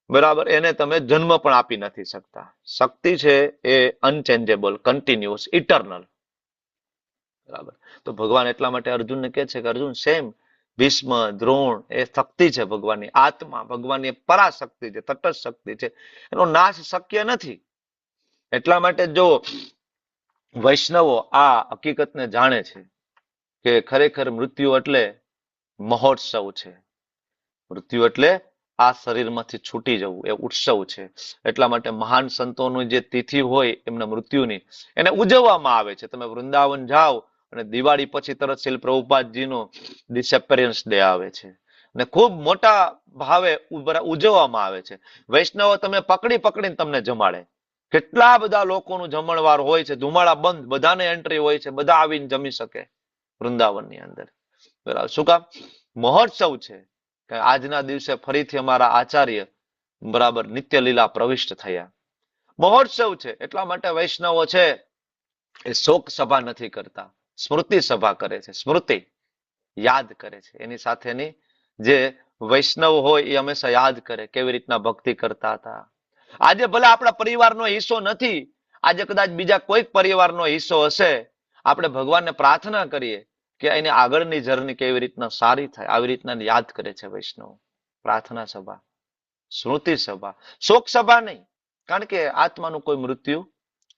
Speaker 1: બરાબર એને તમે જન્મ પણ આપી નથી શકતા. શક્તિ છે એ અનચેન્જેબલ, કન્ટિન્યુઅસ, ઇટરનલ, બરાબર. તો ભગવાન એટલા માટે અર્જુનને કહે છે કે અર્જુન, સેમ ભીષ્મ, દ્રોણ એ શક્તિ છે ભગવાનની. આત્મા ભગવાનની પરાશક્તિ છે, તટસ્થ શક્તિ છે, એનો નાશ શક્ય નથી. એટલા માટે જો વૈષ્ણવો આ હકીકતને જાણે છે કે ખરેખર મૃત્યુ એટલે મહોત્સવ છે, મૃત્યુ એટલે આ શરીરમાંથી છૂટી જવું, એ ઉત્સવ છે. એટલા માટે મહાન સંતોની જે તિથિ હોય એમના મૃત્યુની, એને ઉજવવામાં આવે છે. તમે વૃંદાવન જાઓ અને દિવાળી પછી તરત શ્રીલ પ્રભુપાદજીનો ડિસએપેરન્સ ડે આવે છે અને ખૂબ મોટા ભાવે ઉજવવામાં આવે છે. વૈષ્ણવો તમે પકડી પકડીને તમને જમાડે. કેટલા બધા લોકોનું જમણવાર હોય છે, ધુમાડા બંધ, બધાને એન્ટ્રી હોય છે, બધા આવીને જમી શકે વૃંદાવનની અંદર, બરાબર. શું કામ? મહોત્સવ છે. આજના દિવસે ફરીથી અમારા આચાર્ય બરાબર નિત્ય લીલા પ્રવિષ્ટ થયા. મહોત્સવ છે. એટલા માટે વૈષ્ણવો છે એ શોક સભા નથી કરતા, સ્મૃતિ સભા કરે છે. સ્મૃતિ યાદ કરે છે. એની સાથેની જે વૈષ્ણવ હોય એ હંમેશા યાદ કરે કેવી રીતના ભક્તિ કરતા હતા. આજે ભલે આપણા પરિવારનો હિસ્સો નથી, આજે કદાચ બીજા કોઈક પરિવારનો હિસ્સો હશે, આપણે ભગવાનને પ્રાર્થના કરીએ કે એની આગળની જર્ની કેવી રીતના સારી થાય, આવી રીતના યાદ કરે છે વૈષ્ણવ. પ્રાર્થના સભા, સ્મૃતિ સભા, શોક સભા નહીં, કારણ કે આત્માનું કોઈ મૃત્યુ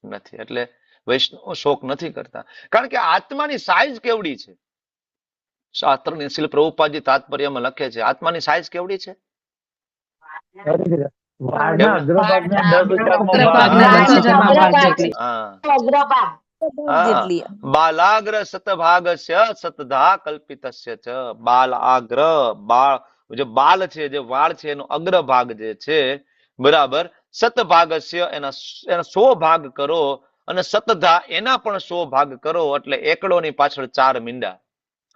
Speaker 1: નથી. એટલે વૈષ્ણવ શોક નથી કરતા, કારણ કે આત્માની સાઈઝ કેવડી છે. શાસ્ત્રની શીલ પ્રભુપાદજી તાત્પર્યમાં લખે છે, આત્માની સાઈઝ કેવડી છે? બાલાગ્ર સતભાગસ્ય સતધા કલ્પિતસ્ય ચ. બાલાગ્ર, બાળ જે બાલ છે, જે વાળ છે, એનો અગ્રભાગ જે છે, બરાબર, સતભાગસ્ય એના 100 ભાગ કરો, અને સતધા એના પણ 100 ભાગ કરો, એટલે એકડોની પાછળ 4 મીંડા,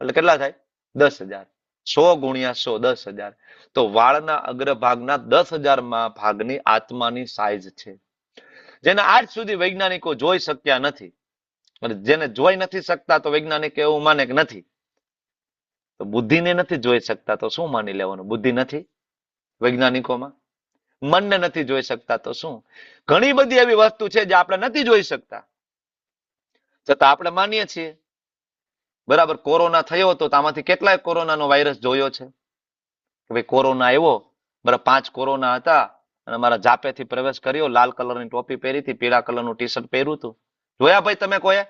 Speaker 1: એટલે કેટલા થાય? 10,000. 100 ગુણ્યા 100, 10,000. તો વાળના અગ્રભાગના 10,000માં ભાગની આત્માની સાઈઝ છે, જેને આજ સુધી વૈજ્ઞાનિકો જોઈ શક્યા નથી. જેને જોઈ નથી શકતા તો વૈજ્ઞાનિક એવું માને કે નથી. તો બુદ્ધિને નથી જોઈ શકતા તો શું માની લેવાનું? બુદ્ધિ નથી વૈજ્ઞાનિકોમાં. મનને નથી જોઈ શકતા તો શું? ઘણી બધી એવી વસ્તુ છે જે આપણે નથી જોઈ શકતા, છતાં આપણે માનીએ છીએ. બરાબર, કોરોના થયો તો આમાંથી કેટલાય કોરોનાનો વાયરસ જોયો છે કે ભાઈ કોરોના આવ્યો, બરાબર, 5 કોરોના હતા, અને મારા જાપેથી પ્રવેશ કર્યો, લાલ કલરની ટોપી પહેરી હતી, પીળા કલરનું ટી શર્ટ પહેર્યું હતું. જોયા ભાઈ તમે કોઈ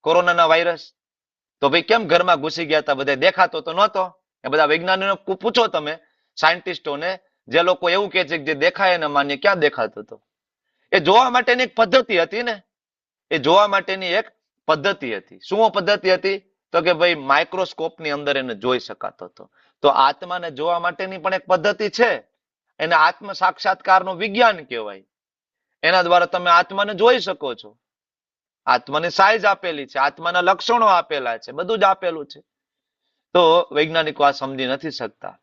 Speaker 1: કોરોનાના વાયરસ? તો ભાઈ કેમ ઘરમાં ઘૂસી ગયા હતા? બધા દેખાતો તો નહોતો. એ બધા વૈજ્ઞાનિકોને પૂછો તમે, સાયન્ટિસ્ટોને, જે લોકો એવું કે છે કે જે દેખાય એને માન્ય, ક્યાં દેખાતો હતો? એ જોવા માટેની એક પદ્ધતિ હતી ને, એ જોવા માટેની એક પદ્ધતિ હતી. શું પદ્ધતિ હતી? તો કે ભાઈ માઇક્રોસ્કોપની અંદર એને જોઈ શકાતો હતો. તો આત્માને જોવા માટેની પણ એક પદ્ધતિ છે, એને આત્મ સાક્ષાત્કારનું વિજ્ઞાન કહેવાય. એના દ્વારા તમે આત્માને જોઈ શકો છો. આત્માની સાઈઝ આપેલી છે, આત્માના લક્ષણો આપેલા છે, બધું જ આપેલું છે. તો વૈજ્ઞાનિકો આ સમજી નથી શકતા.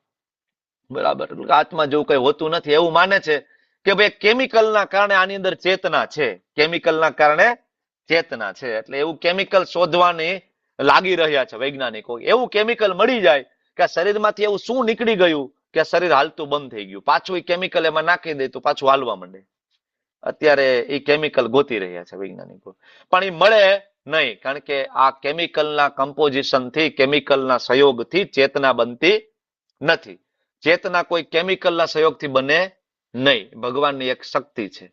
Speaker 1: બરાબર, આત્મા જેવું કઈ હોતું નથી એવું માને છે કે ભાઈ કેમિકલના કારણે આની અંદર ચેતના છે, કેમિકલના કારણે ચેતના છે. એટલે એવું કેમિકલ શોધવાની લાગી રહ્યા છે વૈજ્ઞાનિકો. એવું કેમિકલ મળી જાય કે આ શરીરમાંથી એવું શું નીકળી ગયું કે આ શરીર હાલતું બંધ થઈ ગયું, પાછું એ કેમિકલ એમાં નાખી દે તો પાછું હાલવા માંડે. અત્યારે એ કેમિકલ ગોતી રહ્યા છે વૈજ્ઞાનિકો, પણ એ મળે નહીં, કારણ કે આ કેમિકલના કમ્પોઝિશનથી, કેમિકલના સહયોગથી ચેતના બનતી નથી. ચેતના કોઈ કેમિકલના સહયોગથી બને નહીં. ભગવાનની એક શક્તિ છે,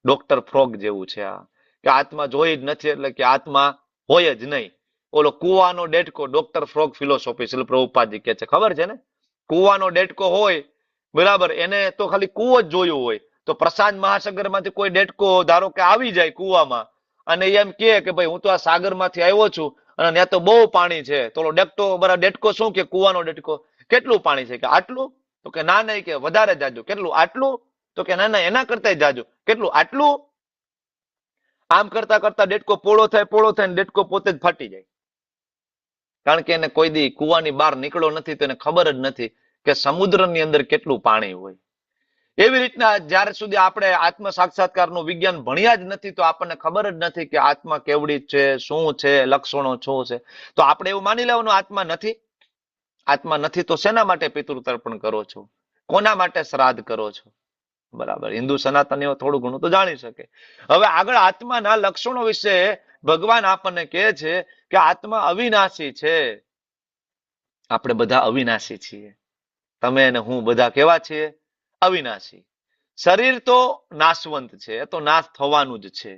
Speaker 1: ડોક્ટર ફ્રોગ જેવું છે આ, કે આત્મા જોઈ જ નથી એટલે કે આત્મા હોય જ નહીં. ઓલો કુવાનો ડેટકો, ડોક્ટર ફ્રોગ ફિલોસોફી શ્રીલ પ્રભુપાદજી કે છે, ખબર છે ને? કુવાનો ડેટકો હોય, બરાબર, એને તો ખાલી કુવો જ જોયું હોય. તો પ્રશાંત મહાસાગરમાંથી કોઈ ડેટકો ધારો કે આવી જાય કુવામાં, અને એમ કે ભાઈ હું તો આ સાગરમાંથી આવ્યો છું અને ત્યાં તો બહુ પાણી છે. તો ડેટકો શું કે, કુવાનો ડેટકો, કેટલું પાણી છે? કે આટલું. તો કે ના નહીં, કે વધારે જાજુ. કેટલું? આટલું. તો કે ના એના કરતા જાજુ. કેટલું? આટલું. આમ કરતા કરતા ડેટકો પોળો થાય, ડેટકો પોતે જ ફાટી જાય, કારણ કે એને કોઈ દી કુવાની બહાર નીકળો નથી, તો એને ખબર જ નથી કે સમુદ્રની અંદર કેટલું પાણી હોય. એવી રીતના જ્યાર સુધી આપણે આત્મ સાક્ષાત્કારનું વિજ્ઞાન ભણ્યા જ નથી, તો આપણને ખબર જ નથી કે આત્મા કેવડી છે, શું છે, લક્ષણો શું છે. તો આપણે એવું માની લેવાનું આત્મા નથી. આત્મા નથી તો શેના માટે પિતૃ તર્પણ કરો છો? કોના માટે શ્રાદ્ધ કરો છો? બરાબર, હિન્દુ સનાતનીઓ થોડું ઘણું તો જાણી શકે. હવે આગળ આત્માના લક્ષણો વિશે ભગવાન આપણને કહે છે કે આત્મા અવિનાશી છે. આપણે બધા અવિનાશી છીએ. તમે અને હું બધા કેવા છીએ? અવિનાશી. શરીર તો નાશવંત છે, એ તો નાશ થવાનું જ છે.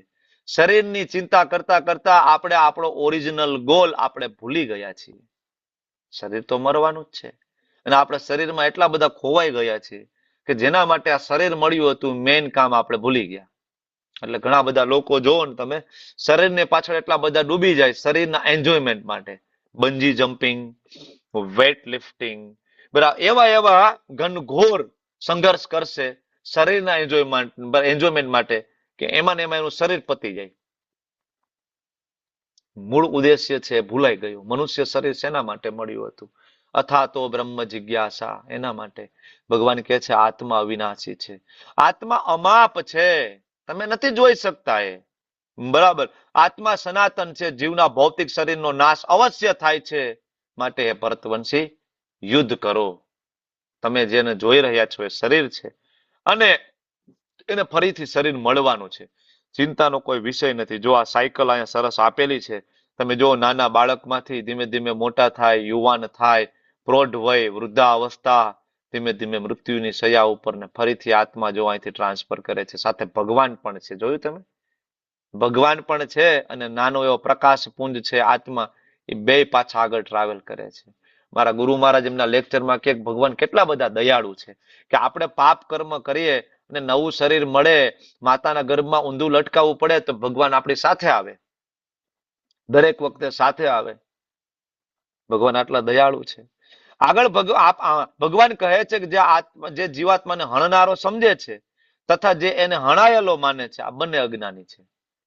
Speaker 1: શરીરની ચિંતા કરતા કરતા આપણે આપણો ઓરિજિનલ ગોલ આપણે ભૂલી ગયા છીએ. શરીર તો મરવાનું જ છે, અને આપણે શરીરમાં એટલા બધા ખોવાઈ ગયા છીએ કે જેના માટે આ શરીર મળ્યું હતું, મેઇન કામ આપણે ભૂલી ગયા. એટલે ઘણા બધા લોકો જોવો ને તમે, શરીરને પાછળ એટલા બધા ડૂબી જાય શરીરના એન્જોયમેન્ટ માટે. બંજી જમ્પિંગ, વેટ લિફ્ટિંગ, બરાબર, એવા ઘનઘોર સંઘર્ષ કરશે શરીરના એન્જોયમેન્ટ માટે કે એમાં ને એમાં એનું શરીર પતી જાય. મૂળ ઉદ્દેશ્ય છે ભૂલાઈ ગયું. મનુષ્ય શરીર શેના માટે મળ્યું હતું? અથા તો બ્રહ્મ જિજ્ઞાસા, એના માટે. ભગવાન કહે છે આત્મા અવિનાશી છે, આત્મા અમાપ છે, તમે નથી જોઈ શકતા એ. બરાબર, આત્મા સનાતન છે, જીવના ભૌતિક શરીરનો નાશ અવશ્ય થાય છે. માટે હે ભરતવંશી, યુદ્ધ કરો. તમે જેને જોઈ રહ્યા છો એ શરીર છે, અને એને ફરીથી શરીર મળવાનું છે. ચિંતાનો કોઈ વિષય નથી. જો આ સાયકલ અહીંયા સરસ આપેલી છે, તમે જો નાના બાળકમાંથી ધીમે ધીમે મોટા થાય, યુવાન થાય, પ્રૌઢ વય, વૃદ્ધાવસ્થા, ધીમે ધીમે મૃત્યુની શૈયા ઉપર ને ફરીથી આત્મા જો અહીંથી ટ્રાન્સફર કરે છે. સાથે ભગવાન પણ છે, જોયું તમે? ભગવાન પણ છે અને નાનો એવો પ્રકાશ પુંજ છે આત્મા, એ બે પાછા આગળ ટ્રાવેલ કરે છે. મારા ગુરુ મહારાજ એમના લેક્ચરમાં કે ભગવાન કેટલા બધા દયાળુ છે કે આપણે પાપ કર્મ કરીએ અને નવું શરીર મળે, માતાના ગર્ભમાં ઊંધું લટકાવવું પડે તો ભગવાન આપણી સાથે આવે, દરેક વખતે સાથે આવે. ભગવાન આટલા દયાળુ છે. આગળ ભગવાન કહે છે કે જે જીવાત્માને હણનારો સમજે છે તથા જે એને હણાયેલો માને છે, આ બંને અજ્ઞાની છે.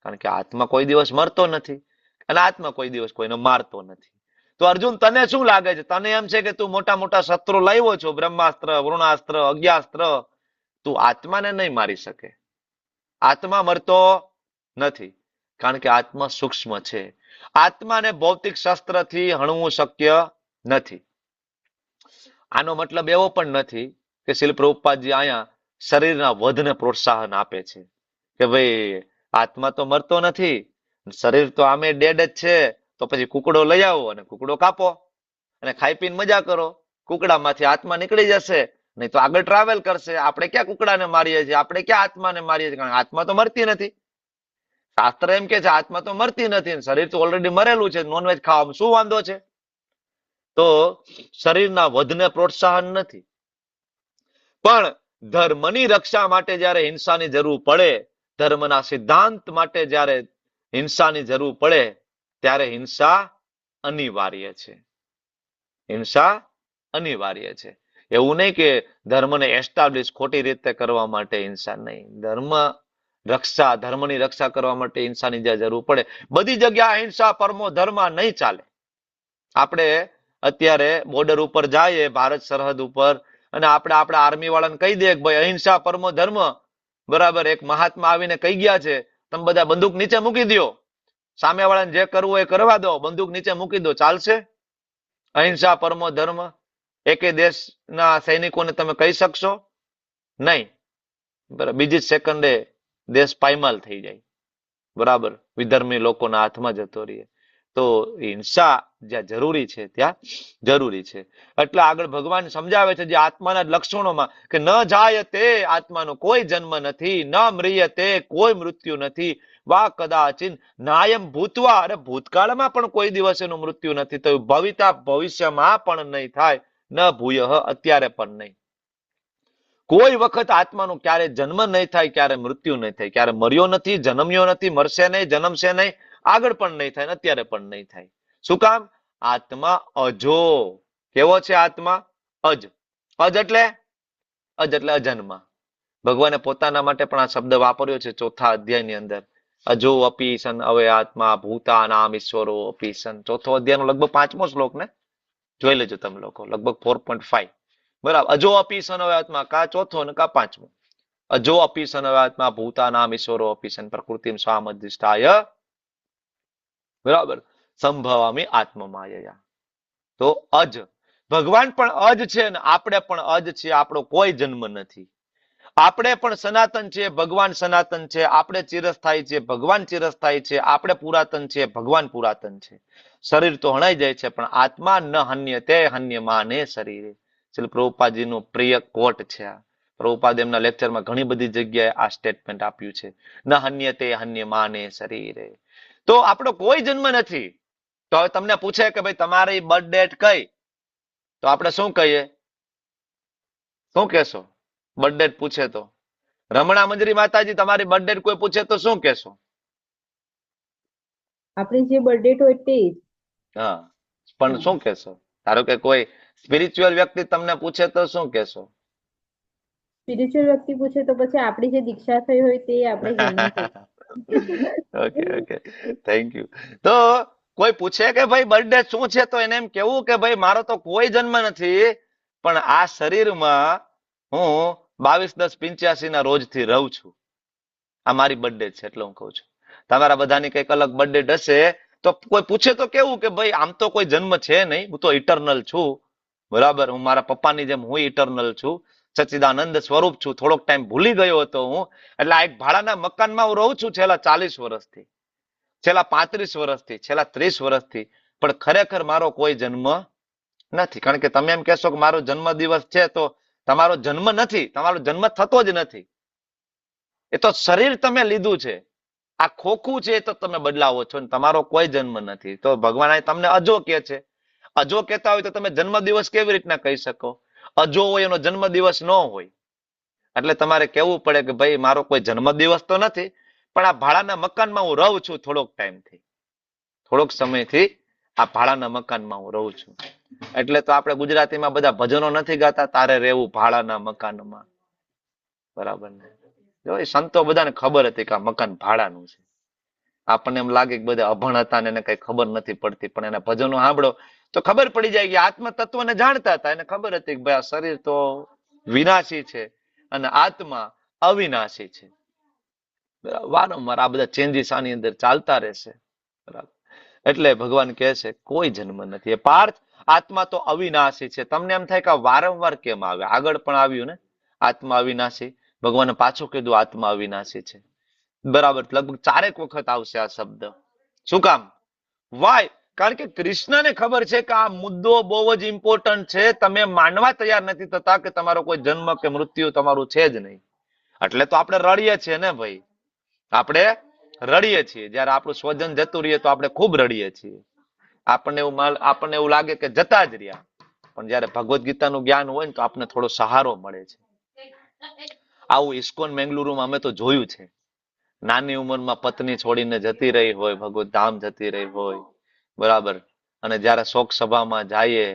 Speaker 1: કારણ કે આત્મા કોઈ દિવસ મરતો નથી અને આત્મા કોઈ દિવસ કોઈને મારતો નથી. તો અર્જુન, તને શું લાગે છે? તને એમ છે કે તું મોટા મોટા શસ્ત્રો લાવ્યો છો, બ્રહ્માસ્ત્ર, વરુણાસ્ત્ર, અજ્ઞાસ્ત્ર, તું આત્માને નહીં મારી શકે. આત્મા મરતો નથી, કારણ કે આત્મા સૂક્ષ્મ છે. આત્માને ભૌતિક શસ્ત્રથી હણવું શક્ય નથી. આનો મતલબ એવો પણ નથી કે શ્રીલ પ્રભુપાદજી અહીંયા શરીરના વધને પ્રોત્સાહન આપે છે કે ભાઈ આત્મા તો મરતો નથી, શરીર તો આમે ડેડ જ છે, તો પછી કુકડો લઈ આવો અને કુકડો કાપો અને ખાઈ પીને મજા કરો. કુકડામાંથી આત્મા નીકળી જશે, નહીં તો આગળ ટ્રાવેલ કરશે. આપણે ક્યાં કુકડાને મારીએ છીએ? આપણે ક્યાં આત્માને મારીએ છીએ? કારણ આત્મા તો મરતી નથી. શાસ્ત્ર એમ કે છે આત્મા તો મરતી નથી, શરીર તો ઓલરેડી મરેલું છે. નોનવેજ ખાવામાં શું વાંધો છે? તો શરીરના વધને પ્રોત્સાહન નથી. પણ ધર્મની રક્ષા માટે જ્યારે હિંસાની જરૂર પડે, ધર્મના સિદ્ધાંત માટે જ્યારે હિંસાની જરૂર પડે, ત્યારે હિંસા અનિવાર્ય છે. હિંસા અનિવાર્ય છે. એવું નહીં કે ધર્મને એસ્ટાબ્લિશ ખોટી રીતે કરવા માટે હિંસા નહીં. ધર્મની રક્ષા કરવા માટે હિંસાની જ્યાં જરૂર પડે, બધી જગ્યા અહિંસા પરમો ધર્મ નહીં ચાલે. આપણે અત્યારે બોર્ડર ઉપર જઈએ, ભારત સરહદ ઉપર, અને આપણે આપણા આર્મી વાળાને કહી દઈએ કે ભાઈ અહિંસા પરમો ધર્મ, બરાબર, એક મહાત્મા આવીને કહી ગયા છે, તમે બધા બંદૂક નીચે મૂકી દો, સામે વાળાને જે કરવું એ કરવા દો, બંદૂક નીચે મૂકી દો, ચાલશે? અહિંસા પરમો ધર્મ એકે દેશના સૈનિકોને તમે કહી શકશો? નહીં. બરાબર, બીજી જ સેકન્ડે દેશ પાયમાલ થઈ જાય, બરાબર, વિધર્મી લોકોના હાથમાં જતો રહીએ. તો હિંસા જ્યાં જરૂરી છે ત્યાં જરૂરી છે. એટલે આગળ ભગવાન સમજાવે છે જે આત્માના લક્ષણોમાં કે ન જાય તે આત્માનો કોઈ જન્મ નથી, ન મ્રિય તે કોઈ મૃત્યુ નથી, વા કદાચિન નાયમ ભૂતવા, અરે ભૂતકાળમાં પણ કોઈ દિવસ એનું મૃત્યુ નથી થયું, ભવિતા ભવિષ્યમાં પણ નહીં થાય, ન ભૂયઃ અત્યારે પણ નહીં. કોઈ વખત આત્માનો ક્યારે જન્મ નહીં થાય, ક્યારે મૃત્યુ નહીં થાય, ક્યારે મર્યો નથી, જન્મ્યો નથી, મરશે નહીં, જન્મશે નહીં, આગળ પણ નહીં થાય, અત્યારે પણ નહીં થાય. શું કામ? આત્મા અજો. કેવો છે આત્મા? અજ. અજ એટલે અજન્મા. ભગવાને પોતાના માટે પણ આ શબ્દ વાપર્યો છે 4થા અધ્યાયની અંદર. અજો અપી સન અવે આત્મા ભૂતા નામ ઈશ્વરો અપી સન. 4થો અધ્યાયનો લગભગ 5મો શ્લોક ને જોઈ લેજો તમે લોકો, લગભગ 4.5. બરાબર. અજો અપી સન અવે આત્મા, કા 4થો ને કા 5મો. અજો અપી સન અવે આત્મા ભૂતા નામ ઈશ્વરો અપી સન પ્રકૃતિમ સ્વામધિષ્ઠાય, બરાબર, સંભવામી આત્મમાયયા. તો અજ, ભગવાન પણ અજ છે ને આપણે પણ અજ છીએ. આપણો કોઈ જન્મ નથી. આપણે પણ સનાતન છીએ, ભગવાન સનાતન છે. આપણે ચિરસ્થાયી છીએ, ભગવાન ચિરસ્થાયી છે. આપણે પુરાતન છીએ, ભગવાન પુરાતન છે. શરીર તો હણાઈ જાય છે, પણ આત્મા ન હન્યતે હન્યમાને શરીરે. શ્રી પ્રભુપાદજીનું પ્રિય કોટ છે આ. પ્રભુપાદ એમના લેક્ચરમાં ઘણી બધી જગ્યાએ આ સ્ટેટમેન્ટ આપ્યું છે, ન હન્યતે હન્યમાને શરીરે. તો આપણો કોઈ જન્મ નથી. તો હવે તમને પૂછે કે ભાઈ તમારી બર્થ ડેટ કઈ, તો આપણે શું કહીએ? શું કહેશો? બર્થ ડેટ પૂછે તો રમણા મંજરી માતાજી તમારી બર્થ ડેટ કોઈ પૂછે તો શું કહેશો?
Speaker 7: આપણી જે બર્થ ડેટ હોય તે જ.
Speaker 1: હા, પણ શું કહેશો? ધારો કે કોઈ સ્પિરિચ્યુઅલ વ્યક્તિ તમને પૂછે તો શું કહેશો?
Speaker 7: સ્પિરિચ્યુઅલ વ્યક્તિ પૂછે તો પછી આપણી જે દીક્ષા થઈ હોય તે આપણે
Speaker 1: ઓકે ઓકે, થેન્ક યુ. તો કોઈ પૂછે કે ભાઈ બર્થડે શું છે, તો એને એમ કેવું કે ભાઈ મારો તો કોઈ જન્મ નથી, પણ આ શરીરમાં હું 22/10/85 ના રોજથી રહું છું. આ મારી બર્થડે છે એટલે હું કહું છું. તમારા બધાની કઈક અલગ બર્થડે હશે, તો કોઈ પૂછે તો કેવું કે ભાઈ આમ તો કોઈ જન્મ છે નહીં, હું તો ઇટરનલ છું, બરાબર, હું મારા પપ્પાની જેમ હું ઇટરનલ છું, સચ્ચિદાનંદ સ્વરૂપ છું. થોડોક ટાઈમ ભૂલી ગયો હતો હું, એટલે આ એક ભાડાના મકાનમાં હું રહું છું છેલ્લા 40 વર્ષથી. છેલ્લા 35 વર્ષથી, છેલ્લા 30 વર્ષથી, પણ ખરેખર મારો કોઈ જન્મ નથી. કારણ કે તમે એમ કહેશો કે મારો જન્મ દિવસ છે, તો તમારો જન્મ નથી, તમારો જન્મ થતો જ નથી. એ તો શરીર તમે લીધું છે, આ ખોખું છે એ તો તમે બદલાવો છો, તમારો કોઈ જન્મ નથી. તો ભગવાન તમને અજો કે છે. અજો કહેતા હોય તો તમે જન્મ દિવસ કેવી રીતના કહી શકો? અજો હોય એનો જન્મ દિવસ ન હોય. એટલે તમારે કહેવું પડે કે ભાઈ મારો કોઈ જન્મ દિવસ તો નથી, પણ આ ભાડાના મકાનમાં હું રહું છું થોડોક ટાઈમથી, થોડોક સમયથી આ ભાડાના મકાનમાં હું રહું છું. એટલે તો આપણે ગુજરાતીમાં બધા ભજનો નથી ગાતા, તારે રહેવું ભાડાના મકાનમાં. બરાબર ને? જો એ સંતો બધાને ખબર હતી કે આ મકાન ભાડાનું છે. આપણને એમ લાગે કે બધા અભણ હતા ને એને કઈ ખબર નથી પડતી, પણ એના ભજનો સાંભળો તો ખબર પડી જાય કે આત્મ તત્વને જાણતા હતા. એને ખબર હતી કે ભાઈ આ શરીર તો વિનાશી છે અને આત્મા અવિનાશી છે. વારંવાર આ બધા ચેન્જીસ આની અંદર ચાલતા રહેશે. બરાબર. એટલે ભગવાન કહે છે કોઈ જન્મ નથી. એ પાર્થ, આત્મા તો અવિનાશી છે. તમને એમ થાય કે વારંવાર કેમ આવે? આગળ પણ આવ્યું ને, આત્મા અવિનાશી. ભગવાને પાછું કીધું આત્મા અવિનાશી છે. બરાબર, લગભગ 4 વખત આવશે આ શબ્દ. શું કામ? વાય? કારણ કે કૃષ્ણને ખબર છે કે આ મુદ્દો બહુ જ ઇમ્પોર્ટન્ટ છે. તમે માનવા તૈયાર નથી થતા કે તમારો કોઈ જન્મ કે મૃત્યુ તમારું છે જ નહીં. એટલે તો આપણે રડીએ છીએ ને ભાઈ, આપણે રડીએ છીએ. જયારે આપણું સ્વજન જતું રહીએ તો આપણે ખૂબ રડીએ છીએ. આપણને એવું લાગે કે જતા જ રહ્યા. પણ જયારે ભગવદ્ ગીતાનું જ્ઞાન હોય ને તો આપણને થોડો સહારો મળે છે. આવું ઇસ્કોન મેંગલુરુમાં અમે તો જોયું છે. નાની ઉંમરમાં પત્ની છોડીને જતી રહી હોય, ભગવત ધામ જતી રહી હોય, બરાબર, અને જયારે શોક સભામાં જઈએ,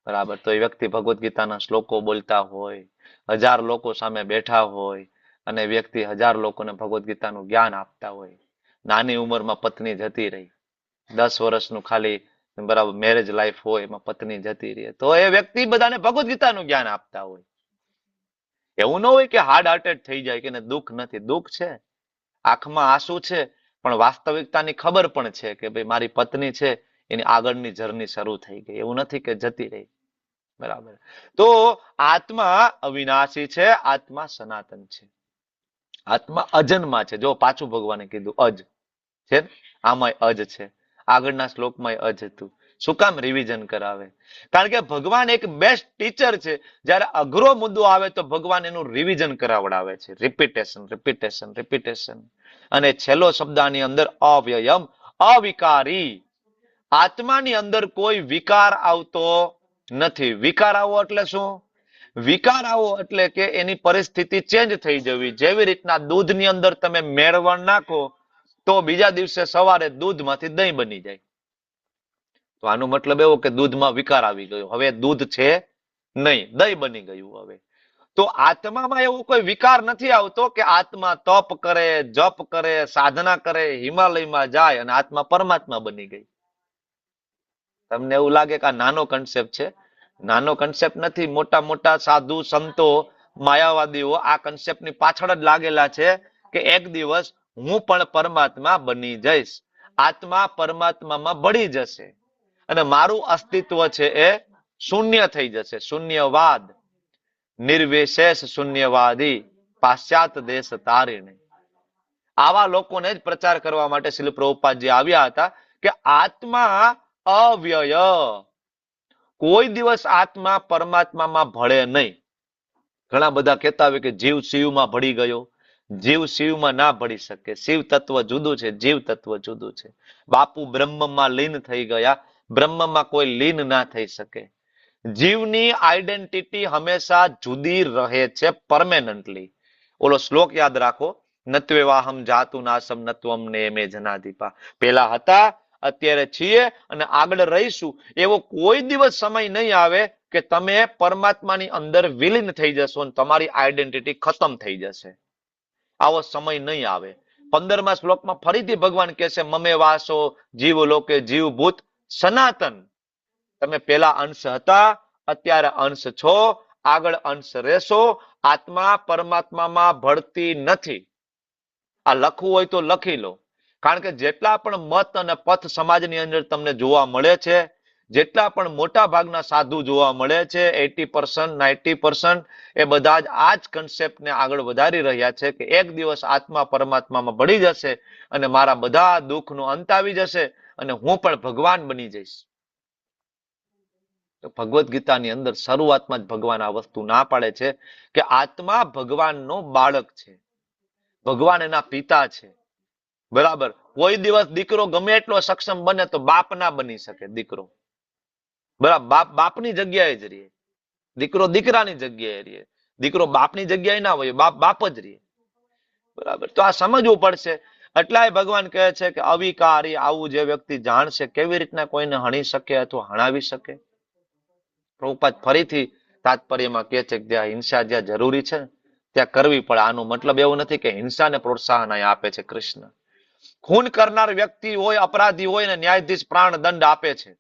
Speaker 1: બરાબર, તો એ વ્યક્તિ ભગવદ્ ગીતાના શ્લોકો બોલતા હોય, 1000 લોકો સામે બેઠા હોય અને વ્યક્તિ 1000 લોકોને ભગવદ્ ગીતાનું જ્ઞાન આપતા હોય. નાની ઉંમરમાં પત્ની જતી રહી, 10 વર્ષનું ખાલી બરાબર મેરેજ લાઈફ હોય, એમાં પત્ની જતી રહી, તો એ વ્યક્તિ બધાને ભગવદ્ ગીતાનું જ્ઞાન આપતા હોય. એવું ન હોય કે હાર્ડ હાર્ટેડ થઈ જાય કે દુઃખ નથી. દુઃખ છે, આંખમાં આંસુ છે, પણ વાસ્તવિકતાની ખબર પણ છે કે ભાઈ મારી પત્ની છે, એની આગળની જર્ની શરૂ થઈ ગઈ. એવું નથી કે જતી રહી. બરાબર. તો આત્મા અવિનાશી છે, આત્મા સનાતન છે, આત્મા અજન્મા છે. જો પાછું ભગવાને કીધું અજ છે, આમાંય અજ છે. આગળના શ્લોકમાં અજ હતું. શું કામ? રિવિઝન કરાવે. કારણ કે ભગવાન એક બેસ્ટ ટીચર છે. જયારે અઘરો મુદ્દો આવે તો ભગવાન એનું રિવિઝન કરાવડાવે છે. Repetition, repetition, repetition. અને છેલ્લો શબ્દ આની અંદર અવ્યયમ, અવિકારી. આત્માની અંદર કોઈ વિકાર આવતો નથી. વિકાર આવો એટલે શું? વિકાર આવો એટલે કે એની પરિસ્થિતિ ચેન્જ થઈ જવી. જેવી રીતના દૂધની અંદર તમે મેળવણ નાખો તો બીજા દિવસે સવારે દૂધમાંથી દહીં બની જાય. તો આનો મતલબ એવો કે દૂધમાં વિકાર આવી ગયો, હવે દૂધ છે નહીં, દહીં બની ગયું. હવે તો આત્મામાં એવો કોઈ વિકાર નથી આવતો કે આત્મા તપ કરે, જપ કરે, સાધના કરે, હિમાલયમાં જાય અને આત્મા પરમાત્મા બની ગઈ. તમને એવું લાગે કે આ નાનો કન્સેપ્ટ છે? નાનો કન્સેપ્ટ નથી. મોટા મોટા સાધુ સંતો, માયાવાદીઓ આ કન્સેપ્ટની પાછળ જ લાગેલા છે કે એક દિવસ હું પણ પરમાત્મા બની જઈશ, આત્મા પરમાત્મામાં ભળી જશે અને મારું અસ્તિત્વ છે એ શૂન્ય થઈ જશે. શૂન્યવાદ, નિર્વિશેષ શૂન્યવાદી, પાશ્ચાત દેશ તારીને. આવા લોકોને જ પ્રચાર કરવા માટે શ્રીલ પ્રભુપાદજી આવ્યા હતા કે આત્મા અવ્યય, કોઈ દિવસ આત્મા પરમાત્મામાં ભળે નહીં. ઘણા બધા કહેતા હોય કે જીવ શિવમાં ભળી ગયો. જીવ શિવમાં ના ભળી શકે. શિવ તત્વ જુદું છે, જીવ તત્વ જુદું છે. બાપુ બ્રહ્મમાં લીન થઈ ગયા, બ્રહ્મમાં કોઈ લીન ના થઈ શકે. જીવની આઈડેન્ટિટી હંમેશા જુદી રહે છે, પરમેનન્ટલી. ઓલો શ્લોક યાદ રાખો, નત્વેવાહમ જાતુ નાસમ નત્વમ ને મે જનાધિપા. પેલા હતા, અત્યારે છીએ અને આગળ રહીશું. એવો કોઈ દિવસ સમય નહીં આવે કે તમે પરમાત્માની અંદર વિલીન થઈ જશો અને તમારી આઈડેન્ટિટી ખતમ થઈ જશે. આવો સમય નહીં આવે. 15મા શ્લોકમાં ફરીથી ભગવાન કહે છે મમે વાસો જીવ લોકે જીવભૂત સનાતન. તમે પેલા અંશ હતા, અત્યારે અંશ છો, આગળ અંશ રહેશો. આત્મા પરમાત્મામાં ભળતી નથી. આ લખવું હોય તો લખી લો. કારણ કે જેટલા પણ મત અને પથ સમાજની અંદર તમને જોવા મળે છે, જેટલા પણ મોટા ભાગના સાધુ જોવા મળે છે 80% 90% એ બધા જ આ જ કન્સેપ્ટને આગળ વધારી રહ્યા છે કે એક દિવસ આત્મા પરમાત્મામાં ભળી જશે અને મારા બધા દુઃખનો અંત આવી જશે અને હું પણ ભગવાન બની જઈશ. ભગવદ્ ગીતાની અંદર શરૂઆતમાં જ ભગવાન આ વસ્તુ ના પાડે છે કે આત્મા ભગવાનનો બાળક છે, ભગવાન એના પિતા છે. બરાબર. કોઈ દિવસ દીકરો ગમે એટલો સક્ષમ બને તો બાપ ના બની શકે. દીકરો બરાબર બાપની જગ્યાએ જ રહે, દીકરો દીકરાની જગ્યાએ રહે, દીકરો બાપની જગ્યાએ ના હોય, બાપ બાપ જ રહે. બરાબર. તો આ સમજવું પડશે. એટલાય ભગવાન કહે છે કે અવિકારી આવું જે વ્યક્તિ જાણશે કેવી રીતના કોઈને હણી શકે અથવા હણાવી શકે. પ્રભુપાદ ફરીથી તાત્પર્યમાં કહે છે કે જ્યાં હિંસા જ્યાં જરૂરી છે ત્યાં કરવી પડે. આનો મતલબ એવું નથી કે હિંસાને પ્રોત્સાહન આપે છે કૃષ્ણ. ખૂન કરનાર વ્યક્તિ હોય, અપરાધી હોય ને ન્યાયાધીશ પ્રાણ દંડ આપે છે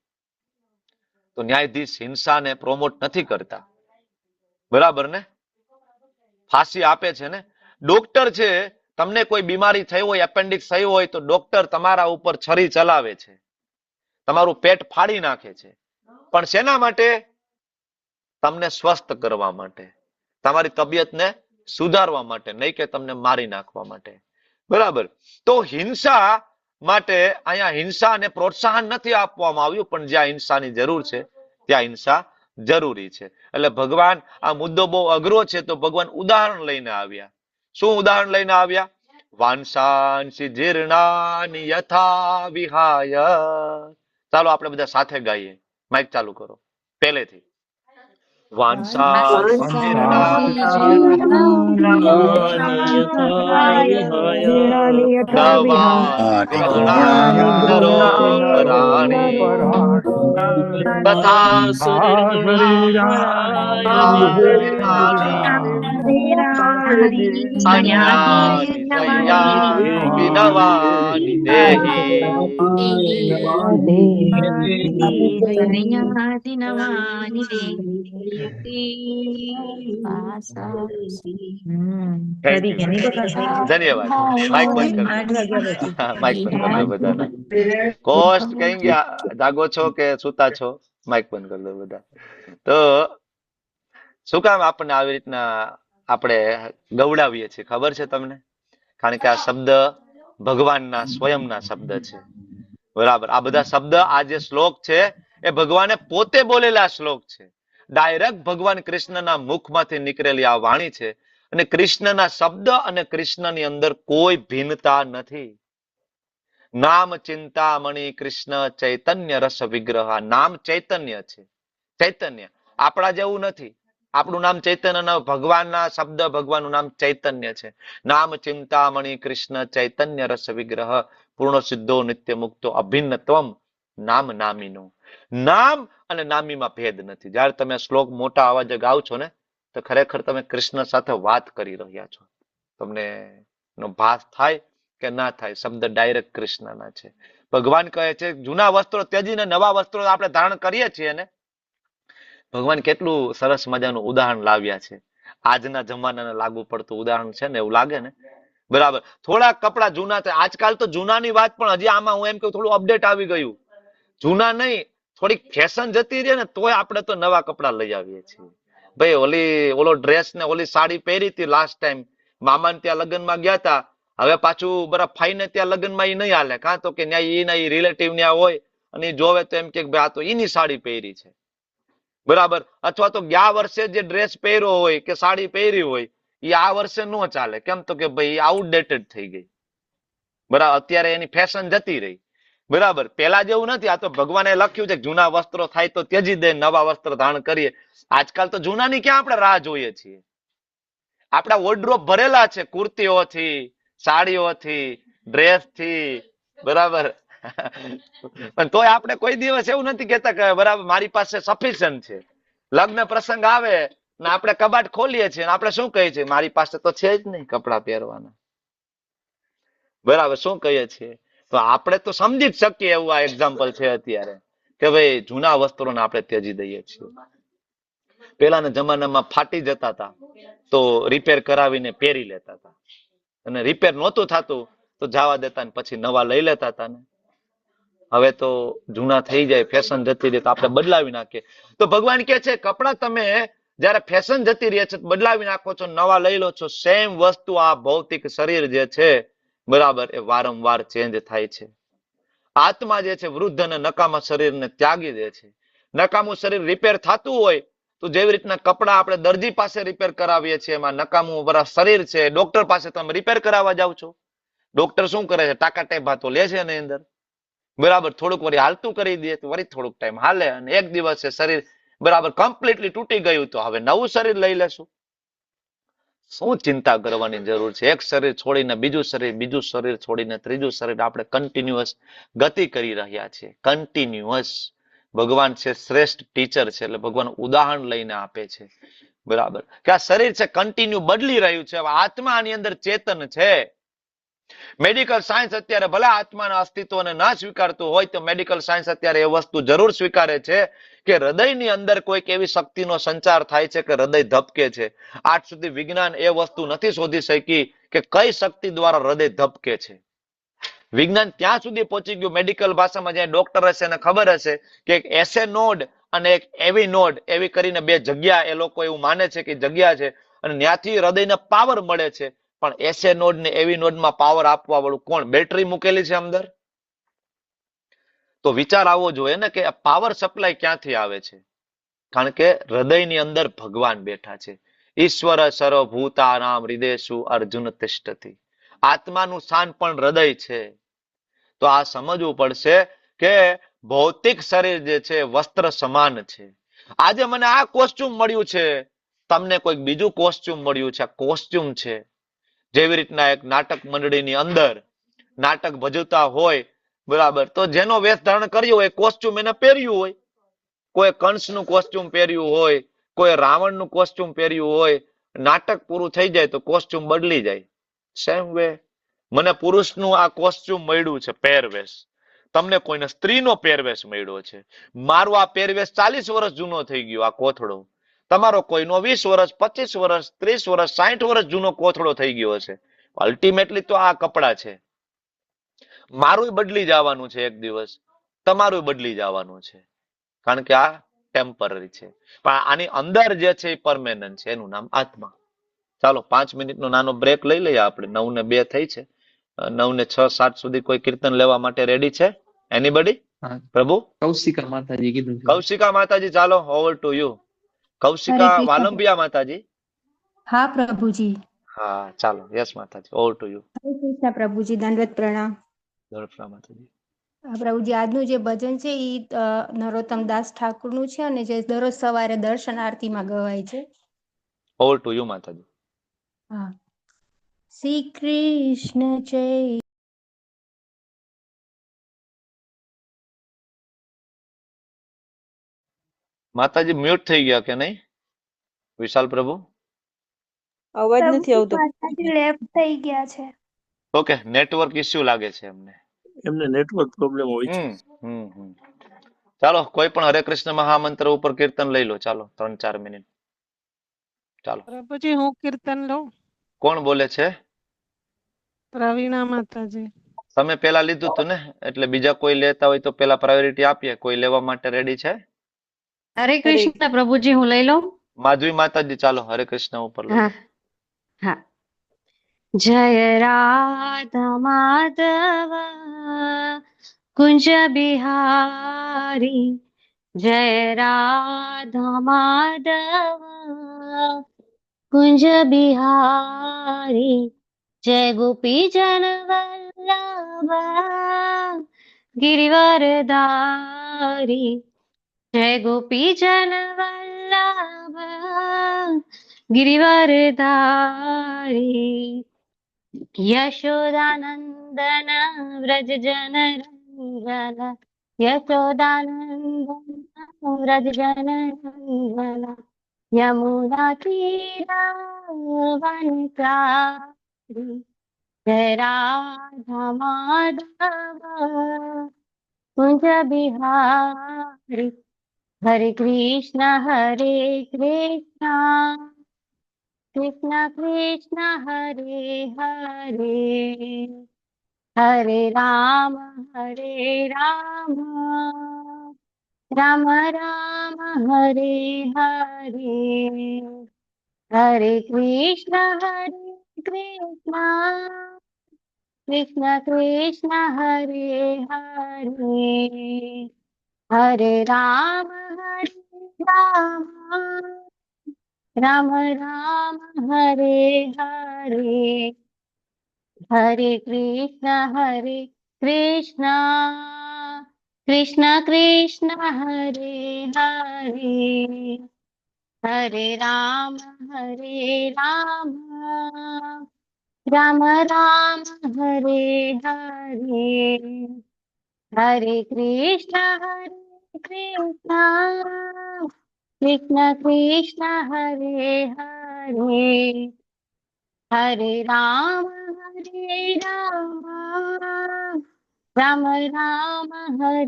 Speaker 1: તો ન્યાયાધીશ હિંસાને પ્રોમોટ નથી કરતા. બરાબર ને? ફાંસી આપે છે ને. ડોક્ટર છે, તમને કોઈ બીમારી થઈ હોય, એપેન્ડિક્સ થઈ હોય તો ડોક્ટર તમારા ઉપર છરી ચલાવે છે, તમારું પેટ ફાડી નાખે છે. પણ શેના માટે? તમને સ્વસ્થ કરવા માટે, તમારી તબિયતને સુધારવા માટે, નહીં કે તમને મારી નાખવા માટે. બરાબર. તો હિંસા માટે અહીંયા હિંસાને પ્રોત્સાહન નથી આપવામાં આવ્યું, પણ જ્યાં હિંસાની જરૂર છે ત્યાં હિંસા જરૂરી છે. એટલે ભગવાન આ મુદ્દો બહુ અઘરો છે તો ભગવાન ઉદાહરણ લઈને આવ્યા. શું ઉદાહરણ લઈને આવ્યા? વાંસાંસી જીર્ણાની યથા વિહાય. ચાલો આપણે બધા સાથે ગાઈએ. માઇક ચાલુ કરો પહેલેથી. વાંસાંસી જીર્ણાની વિનવાની દેહી. ધન્યવાદ. માઇક બંધ કરી માઇક બંધ કરી દો બધાના. કોસ્ટ કઈ ગયા? જાગો છો કે સુતા છો? માઇક બંધ કરી દો બધા. તો શું કામ આપણને આવી રીતના આપણે ગવડાવીએ છીએ ખબર છે તમને? કારણ કે આ શબ્દ ભગવાનના સ્વયંના શબ્દ છે. બરાબર. આ બધા શબ્દ આ જે શ્લોક છે એ ભગવાને પોતે બોલેલા શ્લોક છે. ડાયરેક્ટ ભગવાન કૃષ્ણના મુખમાંથી નીકળેલી આ વાણી છે અને કૃષ્ણના શબ્દ અને કૃષ્ણની અંદર કોઈ ભિન્નતા નથી. નામ ચિંતામણી કૃષ્ણ ચૈતન્ય રસ વિગ્રહ. નામ ચૈતન્ય છે. ચૈતન્ય આપણા જેવું નથી. આપણું નામ ચૈતન્ય, ભગવાનના શબ્દ ભગવાનનું નામ ચૈતન્ય છે. નામ ચિંતામણી કૃષ્ણ ચૈતન્ય રસ વિગ્રહ પૂર્ણ સિદ્ધો નિત્ય મુક્તો અભિન્નત્વમ નામ નામીનો. નામ અને નામીમાં ભેદ નથી. જયારે તમે શ્લોક મોટા અવાજે ગાવ છો ને તો ખરેખર તમે કૃષ્ણ સાથે વાત કરી રહ્યા છો. તમને નો ભાસ થાય કે ના થાય, શબ્દ ડાયરેક્ટ કૃષ્ણના છે. ભગવાન કહે છે જૂના વસ્ત્રો ત્યજીને નવા વસ્ત્રો આપણે ધારણ કરીએ છીએ ને. ભગવાન કેટલું સરસ મજાનું ઉદાહરણ લાવ્યા છે. આજના જમાનાને લાગુ પડતું ઉદાહરણ છે ને એવું લાગે ને. બરાબર. થોડાક કપડા જૂના થાય. આજકાલ તો જૂનાની વાત પણ હજી આમાં હું એમ કહું થોડું અપડેટ આવી ગયું. જૂના નહીં, થોડીક ફેશન જતી રહે ને તોય આપણે તો નવા કપડા લઈ આવીએ છીએ. ભાઈ ઓલો ડ્રેસ ને ઓલી સાડી પહેરી હતી લાસ્ટ ટાઈમ મામાને ત્યાં લગ્નમાં ગયા હતા, હવે પાછું બરાબર ફાઈને ત્યાં લગ્નમાં એ નહીં હાલે. કાં તો કે એના રિલેટિવ ત્યાં હોય અને એ જોવે તો એમ કે ભાઈ આ તો એની સાડી પહેરી છે. બરાબર. અથવા તો ગયા વર્ષે જે ડ્રેસ પહેર્યો હોય કે સાડી પહેરી હોય એ આ વર્ષે ન ચાલે. કેમ તો કે ભાઈ આઉટડેટેડ થઈ ગઈ. બરાબર. અત્યારે એની ફેશન જતી રહી. બરાબર. પેલા જેવું નથી. આ તો ભગવાને લખ્યું છે જૂના વસ્ત્રો થાય તો ત્યજી દે, નવા વસ્ત્ર ધારણ કરીએ. આજકાલ તો જૂનાની ક્યાં આપણે રાહ જોઈએ છીએ? આપણા વોર્ડરોબ ભરેલા છે કુર્તીઓથી, સાડીઓથી, ડ્રેસથી. બરાબર. પણ તોય આપણે કોઈ દિવસ એવું નથી કહેતા કે બરાબર મારી પાસે સફિશિયન્ટ છે. લગ્ન પ્રસંગ આવે ને આપણે કબાટ ખોલીએ છીએ આપણે શું કહીએ છીએ? મારી પાસે તો છે જ નહીં કપડા પહેરવાના. બરાબર. શું કહીએ છીએ? તો આપણે તો સમજી જ શકીએ એવું આ એક્ઝામ્પલ છે અત્યારે કે ભાઈ જૂના વસ્ત્રોને આપણે ત્યજી દઈએ છીએ. પેલાના જમાનામાં ફાટી જતા હતા તો રિપેર કરાવીને પહેરી લેતા હતા, અને રિપેર નહોતું થતું તો જવા દેતા ને પછી નવા લઈ લેતા હતા ને. હવે તો જૂના થઈ જાય, ફેશન જતી રહે તો આપણે બદલાવી નાખીએ. તો ભગવાન કે છે કપડા તમે જયારે ફેશન જતી રહે છે બદલાવી નાખો છો, નવા લઈ લો છો, સેમ વસ્તુ આ ભૌતિક શરીર જે છે બરાબર એ વારંવાર ચેન્જ થાય છે. આત્મા જે છે વૃદ્ધ અને નકામા શરીરને ત્યાગી દે છે. નકામું શરીર રિપેર થતું હોય તો જેવી રીતના કપડા આપણે દરજી પાસે રિપેર કરાવીએ છીએ, એમાં નકામું બરા શરીર છે ડોક્ટર પાસે તમે રિપેર કરાવવા જાવ છો. ડોક્ટર શું કરે છે? ટાકા ટેબા તો લે છે એની અંદર, બરાબર થોડુંક વળી હાલતું કરી દે તો વળી થોડુંક ટાઈમ હાલે, અને એક દિવસે શરીર બરાબર કમ્પ્લીટલી તૂટી ગયું તો હવે નવું શરીર લઈ લેશું. શું ચિંતા કરવાની જરૂર છે? એક શરીર છોડીને બીજું શરીર, બીજું શરીર છોડીને ત્રીજું શરીર, આપણે કન્ટિન્યુઅસ ગતિ કરી રહ્યા છીએ, કન્ટિન્યુઅસ. ભગવાન છે શ્રેષ્ઠ ટીચર છે, એટલે ભગવાન ઉદાહરણ લઈને આપે છે બરાબર કે આ શરીર છે કન્ટિન્યુ બદલી રહ્યું છે. આત્મા આની અંદર ચેતન છે. મેડિકલ સાયન્સ અત્યારે ભલે આત્માના અસ્તિત્વને ના સ્વીકારતું હોય તો મેડિકલ સાયન્સ અત્યારે એ વસ્તુ જરૂર સ્વીકારે છે કે હૃદયની અંદર કોઈક એવી શક્તિનો સંચાર થાય છે કે હૃદય ધબકે છે. આજ સુધી વિજ્ઞાન એ વસ્તુ નથી શોધી શકી કે કઈ શક્તિ દ્વારા હૃદય ધબકે છે. વિજ્ઞાન ત્યાં સુધી પહોંચી ગયું મેડિકલ ભાષામાં, જ્યાં ડોક્ટર હશે એને ખબર હશે કે એક એસે નોડ અને એક એવી નોડ એવી કરીને બે જગ્યા એ લોકો એવું માને છે કે જગ્યા છે અને ત્યાંથી હૃદયને પાવર મળે છે. પણ એસે નોડ ને એવી નોડમાં પાવર આપવા વાળું કોણ? બેટરી મૂકેલી છે અંદર. તો વિચાર આવવો જોઈએ ને કે પાવર સપ્લાય ક્યાંથી આવે છે? કારણ કે હૃદયની અંદર ભગવાન બેઠા છે. ઈશ્વર સર્વભૂતાનામ હૃદયેષુ અર્જુન તિષ્ઠતિ. આત્માનું સ્થાન પણ હૃદય છે. તો આ સમજવું પડશે કે ભૌતિક શરીર જે છે વસ્ત્ર સમાન છે. આજે મને આ કોસ્ટ્યુમ મળ્યું છે, તમને કોઈક બીજું કોસ્ટ્યુમ મળ્યું છે. આ કોસ્ટ્યુમ છે. જેવી રીતના એક નાટક મંડળીની અંદર નાટક ભજવતા હોય બરાબર, તો જેનો વેશ ધારણ કર્યો હોય કોસ્ટ્યુમ એને પહેર્યું હોય. કોઈ કંસનું કોસ્ટ્યુમ પહેર્યું હોય, કોઈ રાવણનું કોસ્ટ્યુમ પહેર્યું હોય. નાટક પૂરું થઈ જાય તો કોસ્ટ્યુમ બદલી જાય. સેમ વે મને પુરુષનું આ કોસ્ટ્યુમ મળ્યું છે પહેરવેશ, તમને કોઈને સ્ત્રીનો પહેરવેશ મળ્યો છે. મારો આ પહેરવેશ 40 વર્ષ જૂનો થઈ ગયો, આ કોથળો. તમારો કોઈનો 20 વર્ષ, 25 વર્ષ, 30 વર્ષ, 60 વર્ષ જૂનો કોથળો થઈ ગયો છે. અલ્ટિમેટલી તો આ કપડા છે. મારું બદલી જવાનું છે એક દિવસ, તમારું બદલી જવાનું છે, કારણ કે આ ટેમ્પરરી છે. પણ આની અંદર જે છે એ પરમેનન્ટ છે, એનું નામ આત્મા. ચાલો 5 મિનિટનો નાનો બ્રેક લઈ લઈએ આપણે. 9 ને 2 થઈ છે. 9 ને 6, 7 સુધી કોઈ કીર્તન લેવા માટે રેડી છે? એનીબડી? પ્રભુ
Speaker 3: કૌશિકા માતાજી કીધું છે.
Speaker 1: કૌશિકા માતાજી, ચાલો ઓવર ટુ યુ. કૌશિકા વાલંબિયા માતાજી.
Speaker 10: હા પ્રભુજી.
Speaker 1: હા ચાલો, યસ માતાજી, ઓવર ટુ યુ.
Speaker 10: હરે કૃષ્ણ પ્રભુજી, દંડવત પ્રણામ.
Speaker 1: દળફ્રા માતાજી.
Speaker 10: પ્રભુજી, આજનું જે ભજન છે એ નરોત્તમ દાસ ઠાકુરનું છે અને જે દરરોજ સવારે દર્શન આરતીમાં ગવાય છે.
Speaker 1: ઓવર ટુ યુ માતાજી.
Speaker 10: હા. શ્રી કૃષ્ણ જય.
Speaker 1: માતાજી મ્યુટ થઈ ગયા કે નહીં? વિશાલ પ્રભુ
Speaker 7: અવાજ નથી આવતો.
Speaker 10: લેફ્ટ થઈ ગયા છે.
Speaker 1: ઓકે, નેટવર્ક ઇસ્યુ લાગે છે એમને.
Speaker 5: એમને નેટવર્ક પ્રોબ્લેમ હોય છે.
Speaker 1: ચાલો, કોઈ પણ હરે કૃષ્ણ મહામંત્ર ઉપર કીર્તન લઈ લો. ચાલો 3-4 મિનિટ. ચાલો
Speaker 11: પ્રભુજી, હું કીર્તન લઉં?
Speaker 1: કોણ બોલે છે?
Speaker 11: પ્રવીણા માતાજી.
Speaker 1: તમે પેલા લીધું હતું ને, એટલે બીજા કોઈ લેતા હોય તો પેલા પ્રાયોરિટી આપીએ. કોઈ લેવા માટે રેડી છે?
Speaker 12: હરે કૃષ્ણ પ્રભુજી, હું લઈ લઉં?
Speaker 1: માધવી માતાજી, ચાલો હરે કૃષ્ણ ઉપર લઈ.
Speaker 12: હા. જય રાધા માધવ કુંજ બિહારી, જય રાધા માધવ કુંજ બિહારી, જય ગોપી જન વલ્લભ ગિરિવરધારી, જય ગોપી જન વલ્લભ ગિરિવરધારી, યશોદાનંદન વ્રજ જન રંજન, યશોદાનંદન વ્રજ જન રંજન, યમુના તીરવનચારી, જય રાધા માધવ કુંજ બિહારી, હરે કૃષ્ણ કૃષ્ણ કૃષ્ણ હરે હરે, હરે રામ રામ રામ હરે હરે, હરે કૃષ્ણ કૃષ્ણ કૃષ્ણ હરે હરે, હરે રામ રામ રામ હરે હરે, હરે કૃષ્ણ કૃષ્ણ કૃષ્ણ હરે હરે, હરે રામ રામ રામ હરે હરે, હરે કૃષ્ણ કૃષ્ણ કૃષ્ણ હરે હરે, હરે રામ રામ રામ હરે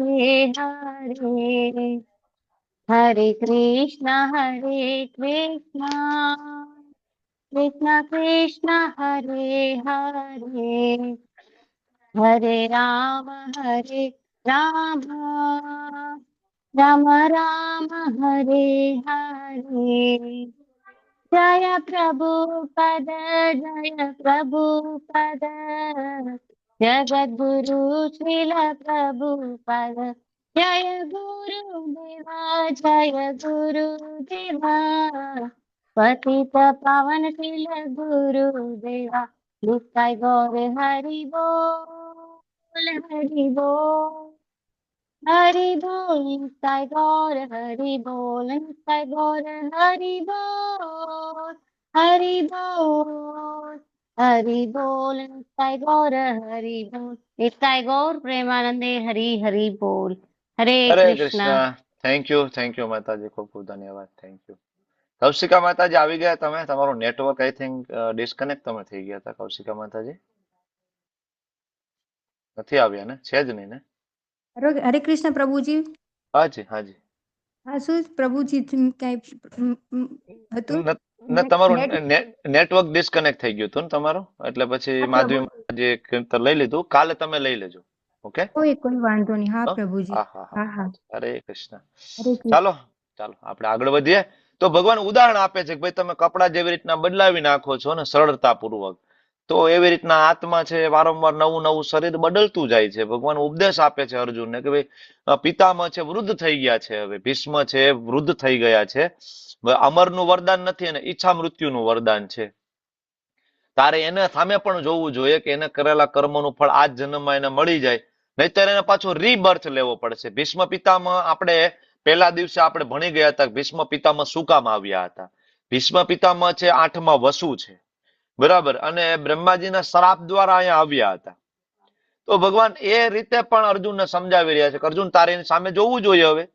Speaker 12: હરે, હરે કૃષ્ણ કૃષ્ણ કૃષ્ણ હરે હરે, હરે રામ રામ રામ હરે હરે, જય પ્રભુપદ જગદ્ગુરુ શ્રીલ પ્રભુપદ, જય ગુરુદેવા પતિત પાવન શીલ ગુરુદેવા, નિતાય ગૌર હરિ બોલ હરિ બોલ, હરિ બોલ નિતાય ગૌર હરિ બોલ, નિતાય ગૌર હરિ બોલ, હરિ બોલ હરિ બોલ, નિતાય ગૌર હરિ બોલ, નિતાય ગૌર પ્રેમાનંદે હરિ હરિ બોલ. હરે
Speaker 1: હરે
Speaker 12: કૃષ્ણ.
Speaker 1: કૃષ્ણ. થેન્ક યુ માતાજી, ખૂબ ખૂબ ધન્યવાદ. Thank you. કૌશિકા માતાજી આવી ગયા તમે? તમારું નેટવર્ક આઈ થિંક ડિસ્કનેક્ટ તમે થઈ ગયા હતા. કૌશિકા માતાજી નથી આવ્યા ને? છે જ નહીં ને?
Speaker 10: હરે કૃષ્ણ પ્રભુજી.
Speaker 1: હાજી હાજી.
Speaker 10: હા, શું પ્રભુજી કઈ હતું?
Speaker 1: તમારું નેટવર્ક ડિસ્કનેક્ટ થઈ ગયું હતું ને તમારું, એટલે પછી માધવી જે કીર્તન લઈ લીધું. કાલે તમે લઈ લેજો. ઓકે,
Speaker 10: કોઈ વાંધો નહીં. હા પ્રભુજી. હા હા.
Speaker 1: હરે કૃષ્ણ. ચાલો ચાલો આપણે આગળ વધીએ. તો ભગવાન ઉદાહરણ આપે છે કે ભાઈ તમે કપડા જેવી રીતના બદલાવી નાખો છો ને સરળતા પૂર્વક, તો એવી રીતના આત્મા છે વારંવાર નવું નવું શરીર બદલતું જાય છે. ભગવાન ઉપદેશ આપે છે અર્જુનને કે ભાઈ પિતામહ છે વૃદ્ધ થઈ ગયા છે, હવે ભીષ્મ છે વૃદ્ધ થઈ ગયા છે, અમરનું વરદાન નથી અને ઈચ્છા મૃત્યુનું વરદાન છે. તારે એને સામે પણ જોવું જોઈએ કે એને કરેલા કર્મોનું ફળ આ જ જન્મમાં એને મળી જાય, નહીતર એને પાછો રીબર્થ લેવો પડશે. ભીષ્મ પિતામહ આપણે પહેલા દિવસે આપણે ભણી ગયા હતા ભીષ્મ પિતામહ શું કામ આવ્યા હતા. ભીષ્મ પિતામહ છે 8મા વસુ છે, બરાબર, અને બ્રહ્માજીના શ્રાપ દ્વારા અહીંયા આવ્યા હતા. તો ભગવાન એ રીતે પણ અર્જુનને સમજાવી રહ્યા છે કે અર્જુન તારે એની સામે જોવું જોઈએ હવે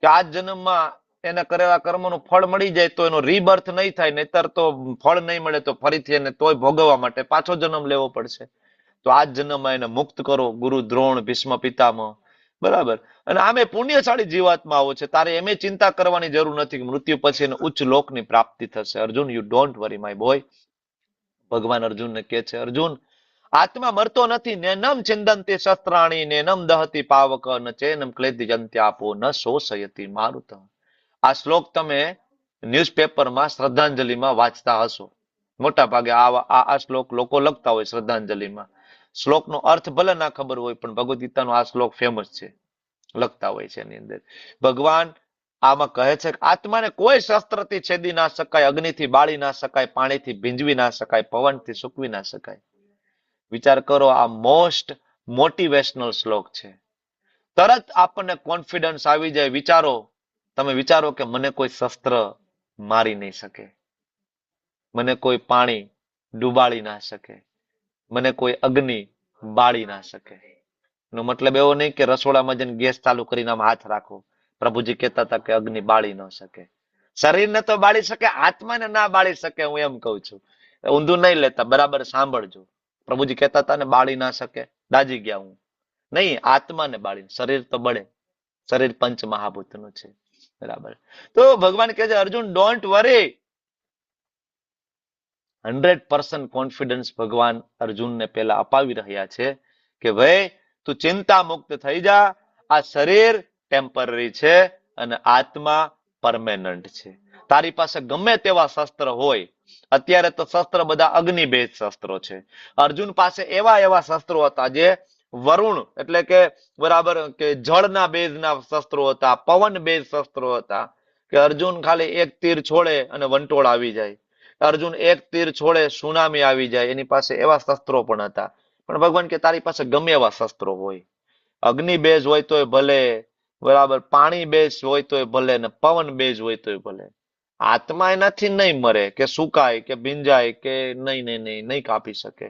Speaker 1: કે આ જન્મમાં એને કરેલા કર્મોનું ફળ મળી જાય તો એનો રીબર્થ નહીં થાય, નહીતર તો ફળ નહીં મળે તો ફરીથી એને તોય ભોગવવા માટે પાછો જન્મ લેવો પડશે. તો આ જન્મમાં એને મુક્ત કરો. ગુરુ દ્રોણ, ભીષ્મ પિતામહ, બરાબર. અને આમે પુણ્યશાળી જીવાત્માઓ છે, તારે એમ ચિંતા કરવાની જરૂર નથી કે મૃત્યુ પછી એને ઉચ્ચ લોકની પ્રાપ્તિ થશે. Arjun, you don't worry my boy. ભગવાન અર્જુનને કહે છે, અર્જુન આત્મા મરતો નથી. નેનમ છિંદંતી શસ્ત્રાણી નેનમ દહતી પાવક ન ચેનમ ક્લેદ્યંત્યાપો ન શોષયતી મારુત. આ શ્લોક તમે ન્યૂઝપેપરમાં શ્રદ્ધાંજલિમાં વાંચતા હશો. મોટા ભાગે આ શ્લોક લોકો લખતા હોય શ્રદ્ધાંજલિમાં. શ્લોકનો અર્થ ભલે ના ખબર હોય પણ ભગવદ ગીતાનો આ શ્લોક ફેમસ છે, લખતા હોય છે. એની અંદર ભગવાન આમાં કહે છે કે આત્માને કોઈ શસ્ત્રથી છેદી ના શકાય, અગ્નિથી બાળી ના શકાય, પાણીથી ભીંજવી ના શકાય, પવનથી સૂકવી ના શકાય. વિચાર કરો, આ મોસ્ટ મોટિવેશનલ શ્લોક છે. તરત આપણને કોન્ફિડન્સ આવી જાય. વિચારો, તમે વિચારો કે મને કોઈ શસ્ત્ર મારી નહીં શકે, મને કોઈ પાણી ડુબાડી ના શકે, મને કોઈ અગ્નિ બાળી ના શકે. એનો મતલબ એવો નહીં કે રસોડામાં જઈને ગેસ ચાલુ કરીને આમ હાથ રાખો. પ્રભુજી કહેતા હતા કે અગ્નિ બાળી ન શકે. શરીરને તો બાળી શકે, આત્માને ના બાળી શકે. હું એમ કઉ છું, ઊંધું નહીં લેતા, બરાબર સાંભળજો. પ્રભુજી કહેતા હતા ને બાળી ના શકે, દાજી ગયા હું. નહીં, આત્માને બાળી, શરીર તો બળે. શરીર પંચ મહાભૂતનું છે, બરાબર. તો ભગવાન કહે છે અર્જુન ડોન્ટ વરી. 100% કોન્ફિડન્સ ભગવાન અર્જુનને પહેલા અપાવી રહ્યા છે કે ભાઈ તું ચિંતા મુક્ત થઈ જા, આ શરીર ટેમ્પરરી છે અને આત્મા પરમેનન્ટ છે. તારી પાસે ગમે તેવા શસ્ત્ર હોય, અત્યારે તો શસ્ત્ર બધા અગ્નિભેદ શસ્ત્રો છે. અર્જુન પાસે એવા એવા શસ્ત્રો હતા જે વરુણ એટલે કે બરાબર કે જળના બેઝના શસ્ત્રો હતા, પવન બેઝ શસ્ત્રો હતા, કે અર્જુન ખાલી એક તીર છોડે અને વંટોળ આવી જાય, અર્જુન એક તીર છોડે સુનામી આવી જાય. એની પાસે એવા શસ્ત્રો પણ હતા. પણ ભગવાન કે તારી પાસે ગમે એવા શસ્ત્રો હોય, અગ્નિ બેઝ હોય તોય ભલે, બરાબર પાણી બેઝ હોય તોય ભલે, ને પવન બેઝ હોય તોય ભલે, આત્મા એનાથી નહીં મરે કે સુકાય કે ભીંજાય કે નહીં કાપી શકે.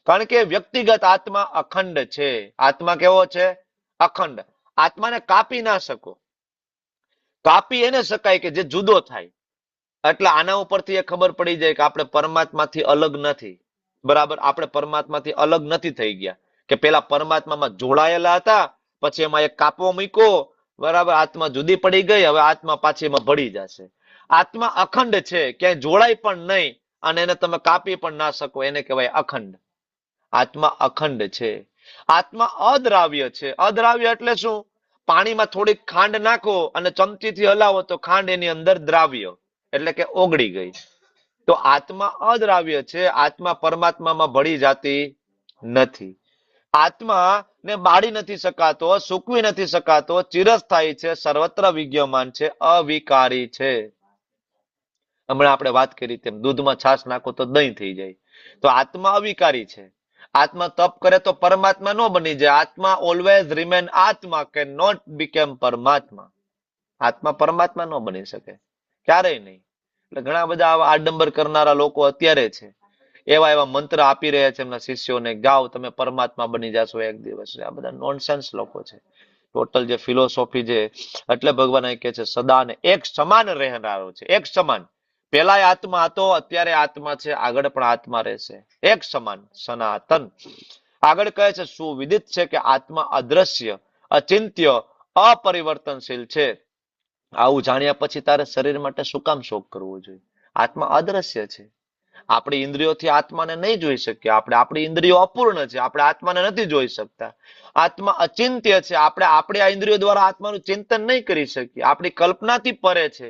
Speaker 1: કારણ કે વ્યક્તિગત આત્મા અખંડ છે. આત્મા કેવો છે? અખંડ. આત્માને કાપી ના શકો. કાપી એને શકાય કે જે જુદો થાય. એટલે આના ઉપરથી એ ખબર પડી જાય કે આપણે પરમાત્માથી અલગ નથી. બરાબર, આપણે પરમાત્માથી અલગ નથી થઈ ગયા, કે પેલા પરમાત્મામાં જોડાયેલા હતા, પછી એમાં એક કાપો મૂક્યો, બરાબર, આત્મા જુદી પડી ગઈ, હવે આત્મા પાછી એમાં ભળી જશે. આત્મા અખંડ છે, ક્યાંય જોડાય પણ નહીં, અને એને તમે કાપી પણ ના શકો, એને કહેવાય અખંડ. આત્મા અખંડ છે. આત્મા અદ્રાવ્ય છે. અદ્રાવ્ય એટલે શું? પાણીમાં થોડીક ખાંડ નાખો અને ચમચીથી હલાવો તો ખાંડ એની અંદર દ્રાવ્ય એટલે કે ઓગળી ગઈ. તો આત્મા અદ્રાવ્ય છે. આત્મા પરમાત્મામાં ભળી જાતી નથી. આત્મા ને બાળી નથી શકાતો, સૂકવી નથી શકાતો, ચિરસ્થાયી છે, સર્વત્ર વિદ્યમાન છે, અવિકારી છે. હમણાં આપણે વાત કરી તેમ દૂધમાં છાશ નાખો તો દહીં થઈ જાય. તો આત્મા અવિકારી છે. આત્મા તપ કરે તો પરમાત્મા ન બની જાય. આત્મા ઓલવેઝ રિમેન આત્મા, કેન નોટ બીકેમ પરમાત્મા. આત્મા પરમાત્મા ન બની શકે, ક્યારેય નહીં. એટલે ઘણા બધા આવા આડંબર કરનારા લોકો અત્યારે છે, એવા એવા મંત્ર આપી રહ્યા છે એમના શિષ્યોને, ગાઓ તમે પરમાત્મા બની જશો એક દિવસ. આ બધા નોનસેન્સ લોકો છે. ટોટલ જે ફિલોસોફી છે, એટલે ભગવાન અહીં કહે છે સદા ને એક સમાન રહેનારો છે. એક સમાન. પેલા આત્મા હતો, અત્યારે આત્મા છે, આગળ પણ આત્મા રહેશે. એક સમાન, સનાતન. આગળ કહે છે સુવિદિત છે કે આત્મા અદ્રશ્ય, અચિંત્ય, અપરિવર્તનશીલ છે. આવું જાણ્યા પછી તારે શરીર માટે શું કામ શોક કરવો જોઈએ? આત્મા અદ્રશ્ય છે. આપણી ઇન્દ્રિયોથી આત્માને નહીં જોઈ શકીએ. આપણી ઇન્દ્રિયો અપૂર્ણ છે, આપણે આત્માને નથી જોઈ શકતા. આત્મા અચિંત્ય છે. આપણી આ ઇન્દ્રિયો દ્વારા આત્માનું ચિંતન નહીં કરી શકીએ. આપણી કલ્પનાથી પરે છે.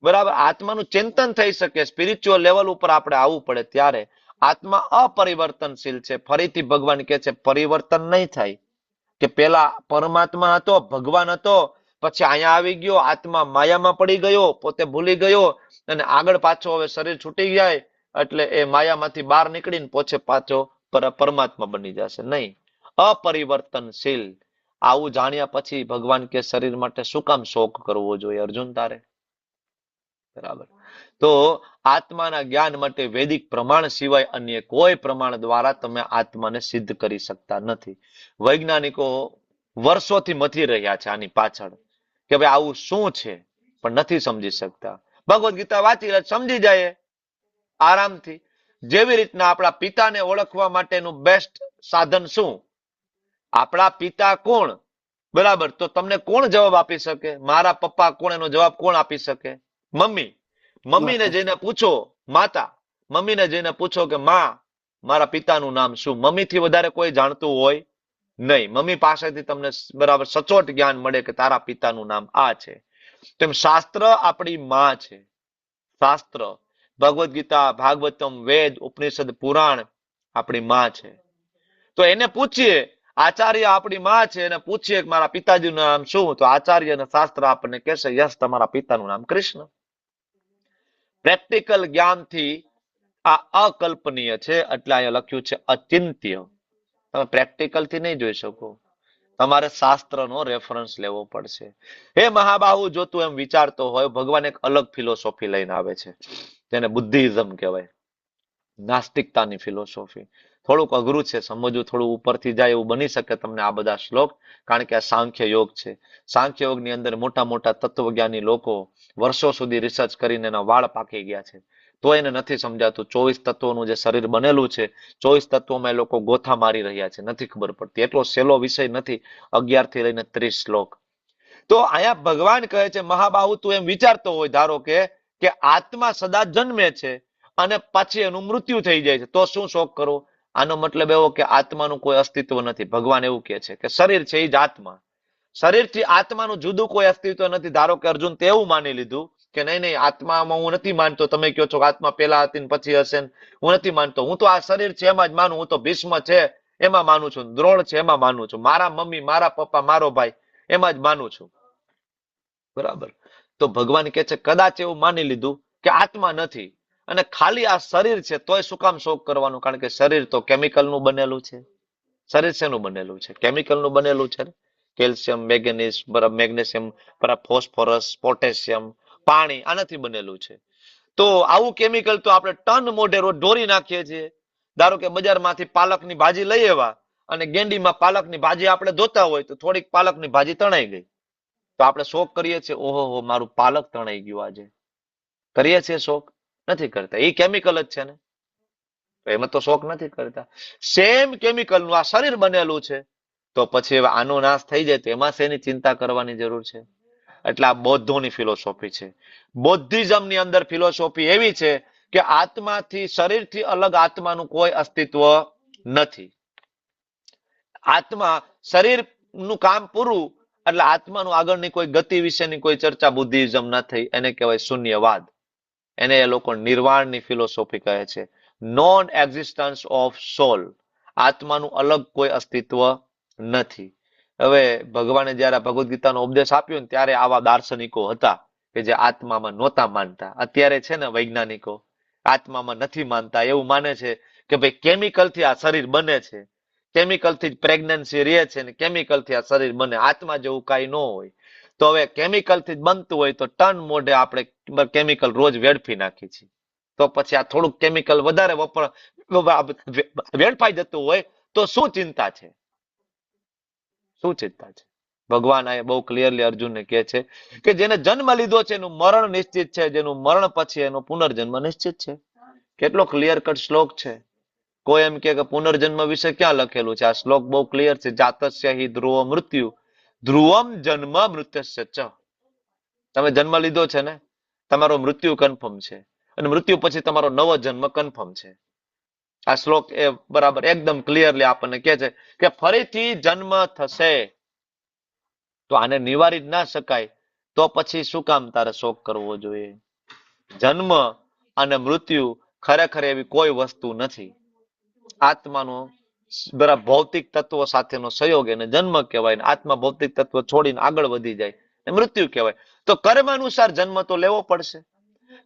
Speaker 1: બરાબર, આત્માનું ચિંતન થઈ શકે, સ્પિરિચ્યુઅલ લેવલ ઉપર આપણે આવવું પડે ત્યારે. આત્મા અપરિવર્તનશીલ છે. ફરીથી ભગવાન કહે છે પરિવર્તન નહીં થાય, કે પેલા પરમાત્મા હતો, ભગવાન હતો, પછી અહીંયા આવી ગયો, આત્મા માયામાં પડી ગયો, પોતે ભૂલી ગયો, અને આગળ પાછો હવે શરીર છૂટી જાય એટલે એ માયામાંથી બહાર નીકળીને પોછે પાછો પરમાત્મા બની જશે. નહીં, અપરિવર્તનશીલ. આવું જાણ્યા પછી ભગવાન કે શરીર માટે શું કામ શોક કરવો જોઈએ અર્જુન તારે? બરાબર. તો આત્માના જ્ઞાન માટે વૈદિક પ્રમાણ સિવાય અન્ય કોઈ પ્રમાણ દ્વારા તમે આત્માને સિદ્ધ કરી શકતા નથી. વૈજ્ઞાનિકો વર્ષોથી મથી રહ્યા છે આની પાછળ, કે ભાઈ આવું શું છે, પણ નથી સમજી શકતા. ભગવદ્ ગીતા વાંચી સમજી જાય આરામથી. જેવી રીતના આપણા પિતાને ઓળખવા માટેનું બેસ્ટ સાધન શું? આપણા પિતા કોણ? બરાબર, તો તમને કોણ જવાબ આપી શકે? મારા પપ્પા કોણ, એનો જવાબ કોણ આપી શકે? મમ્મી. મમ્મીને જઈને પૂછો, માતા, મમ્મીને જઈને પૂછો કે માં મારા પિતાનું નામ શું? મમ્મીથી વધારે કોઈ જાણતું હોય નહીં. મમ્મી પાસેથી તમને બરાબર સચોટ જ્ઞાન મળે કે તારા પિતાનું નામ આ છે. તેમ શાસ્ત્ર આપણી માં છે. શાસ્ત્ર, ભગવદ્ ગીતા, ભાગવતમ, વેદ, ઉપનિષદ, પુરાણ આપણી માં છે. તો એને પૂછીએ, આચાર્ય આપણી માં છે, એને પૂછીએ કે મારા પિતાજીનું નામ શું? તો આચાર્ય અને શાસ્ત્ર આપણને કહેશે યસ, તમારા પિતાનું નામ કૃષ્ણ. પ્રેક્ટિકલ જ્ઞાનથી આ અકલ્પનીય છે, એટલે અહીંયા લખ્યું છે અચિંત્ય. તમે પ્રેક્ટિકલ થી નહીં જોઈ શકો, તમારે શાસ્ત્રનો રેફરન્સ લેવો પડશે. હે મહાબાહુ, જો તું એમ વિચારતો હોય, ભગવાન એક અલગ ફિલોસોફી લઈને આવે છે, તેને બુદ્ધિઝમ કહેવાય, નાસ્તિકતાની ફિલોસોફી. થોડુંક અઘરું છે સમજવું, થોડું ઉપરથી જાય એવું બની શકે તમને આ બધા શ્લોક, કારણ કે આ સાંખ્ય યોગ છે. સાંખ્ય યોગની અંદર મોટા મોટા તત્વજ્ઞાની લોકો વર્ષો સુધી રિસર્ચ કરીને એના વાળ પાકી ગયા છે, તો એને નથી સમજાતું 24 તત્વોનું જે શરીર બનેલું છે, 24 તત્વોમાં એ લોકો ગોથા મારી રહ્યા છે, નથી ખબર પડતી. એટલો સહેલો વિષય નથી, 11 થી લઈને 30 શ્લોક. તો અહીંયા ભગવાન કહે છે મહાબાહુ, તું એમ વિચારતો હોય ધારો કે આત્મા સદા જન્મે છે અને પછી એનું મૃત્યુ થઈ જાય છે, તો શું શોક કરો? આનો મતલબ એવો કે આત્માનું કોઈ અસ્તિત્વ નથી. ભગવાન એવું કહે છે કે શરીર છે એ જ આત્મા, શરીરથી આત્માનું જુદું કોઈ અસ્તિત્વ નથી. ધારો કે અર્જુન તે એવું માની લીધું કે નહીં નહીં, આત્મામાં હું નથી માનતો, તમે કહો છો કે આત્મા પેલા હતી ને પછી હશે, હું નથી માનતો, હું તો આ શરીર છે એમાં જ માનું, હું તો ભીષ્મ છે એમાં માનું છું, દ્રોણ છે એમાં માનું છું, મારા મમ્મી, મારા પપ્પા, મારો ભાઈ એમાં જ માનું છું. બરાબર? તો ભગવાન કહે છે કદાચ એવું માની લીધું કે આત્મા નથી અને ખાલી આ શરીર છે, તોય શું કામ શોક કરવાનું? કારણ કે શરીર તો કેમિકલ નું બનેલું છે. શરીર શેનું બનેલું છે? કેમિકલ નું બનેલું છે. કેલ્શિયમ, મેગ્નેઝ, મેગ્નેશિયમ, ફોસ્ફરસ, પોટેશિયમ, પાણી, આનાથી બનેલું છે. તો આવું કેમિકલ તો આપણે ટન મોઢે રોજ ઢોરી નાખીએ છીએ. ધારો કે બજારમાંથી પાલકની ભાજી લઈ આવ્યા અને ગેંડીમાં પાલકની ભાજી આપણે ધોતા હોય તો થોડીક પાલકની ભાજી તણાઈ ગઈ, તો આપણે શોક કરીએ છીએ, ઓહો મારું પાલક તણાઈ ગયું આજે. કરીએ છીએ શોક? નથી કરતા. એ કેમિકલ જ છે ને, એમાં તો શોક નથી કરતા. સેમ કેમિકલ નું આ શરીર બનેલું છે, તો પછી હવે આનો નાશ થઈ જાય તો એમાં શેની ચિંતા કરવાની જરૂર છે? એટલે આ બૌદ્ધોની ફિલોસોફી છે. બૌદ્ધિઝમ ની અંદર ફિલોસોફી એવી છે કે આત્માથી, શરીરથી અલગ આત્માનું કોઈ અસ્તિત્વ નથી. આત્મા, શરીરનું કામ પૂરું એટલે આત્માનું આગળની કોઈ ગતિ વિશેની કોઈ ચર્ચા બુદ્ધિઝમ ના થઈ, એને કહેવાય શૂન્યવાદ. એને એ લોકો નિર્વાણની ફિલોસોફી કહે છે. નોન એક્ઝિસ્ટન્સ ઓફ સોલ, આત્માનું અલગ કોઈ અસ્તિત્વ નથી. હવે ભગવાને જયારે ભગવદ ગીતાનો ઉપદેશ આપ્યો ને ત્યારે આવા દાર્શનિકો હતા કે જે આત્મામાં નહોતા માનતા. અત્યારે છે ને વૈજ્ઞાનિકો આત્મામાં નથી માનતા, એવું માને છે કે ભાઈ કેમિકલથી આ શરીર બને છે, કેમિકલથી જ પ્રેગ્નન્સી રહે છે ને કેમિકલથી આ શરીર બને, આત્મા જેવું કાંઈ ન હોય. તો હવે કેમિકલથી જ બનતું હોય તો ટન મોઢે આપણે કેમિકલ રોજ વેડફી નાખી છીએ, તો પછી આ થોડુંક કેમિકલ વધારે વેડફાઈ જતું હોય તો શું ચિંતા છે? શું ચિંતા છે? ભગવાન આ બહુ ક્લિયરલી અર્જુનને કહે છે કે જેને જન્મ લીધો છે એનું મરણ નિશ્ચિત છે, જેનું મરણ પછી એનો પુનર્જન્મ નિશ્ચિત છે. કેટલો ક્લિયર કટ શ્લોક છે. કોઈ એમ કે પુનર્જન્મ વિશે ક્યાં લખેલું છે? આ શ્લોક બહુ ક્લિયર છે. જાતસ્ય હિ ધ્રુવ મૃત્યુ ધ્રુવમ જન્મ મૃત્યસ્ય ચ. તમે જન્મ લીધો છે ને, તમારો મૃત્યુ કન્ફર્મ છે અને મૃત્યુ પછી તમારો નવો જન્મ કન્ફર્મ છે. આ શ્લોક એ બરાબર એકદમ ક્લિયરલી આપણને કહે છે કે ફરીથી જન્મ થશે. તો આને નિવારી જ ના શકાય તો પછી શું કામ તારે શોક કરવો જોઈએ? જન્મ અને મૃત્યુ ખરેખર એવી કોઈ વસ્તુ નથી. આત્માનો બરાબર ભૌતિક તત્વો સાથેનો સહયોગ એને જન્મ કહેવાય, ને આત્મા ભૌતિક તત્વ છોડીને આગળ વધી જાય એ મૃત્યુ કહેવાય. તો કર્મ અનુસાર જન્મ તો લેવો પડશે.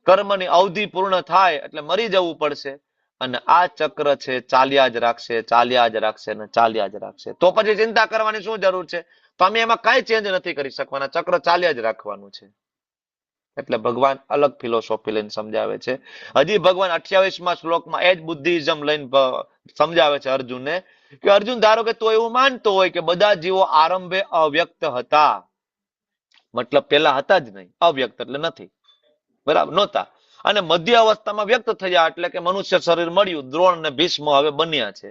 Speaker 1: કર્મની અવધિ પૂર્ણ થાય એટલે મરી જવું પડશે. અને આ ચક્ર છે ચાલ્યા જ રાખશે, ચાલ્યા જ રાખશે ને ચાલ્યા જ રાખશે. તો પછી ચિંતા કરવાની શું જરૂર છે? તો અમે એમાં કઈ ચેન્જ નથી કરી શકવાના, ચક્ર ચાલ્યા જ રાખવાનું છે. એટલે ભગવાન અલગ ફિલોસોફી લઈને સમજાવે છે. હજી ભગવાન 28મા શ્લોકમાં એ જ બુદ્ધિઝમ લઈને સમજાવે છે અર્જુનને કે અર્જુન, ધારો કે તું એવું માનતો હોય કે બધા જીવો આરંભે અવ્યક્ત હતા, મતલબ પેલા હતા જ નહીં, અવ્યક્ત એટલે નથી, બરાબર, નહોતા, અને મધ્ય અવસ્થામાં વ્યક્ત થયા એટલે કે મનુષ્ય શરીર મળ્યું, દ્રોણ ને ભીષ્મ હવે બન્યા છે,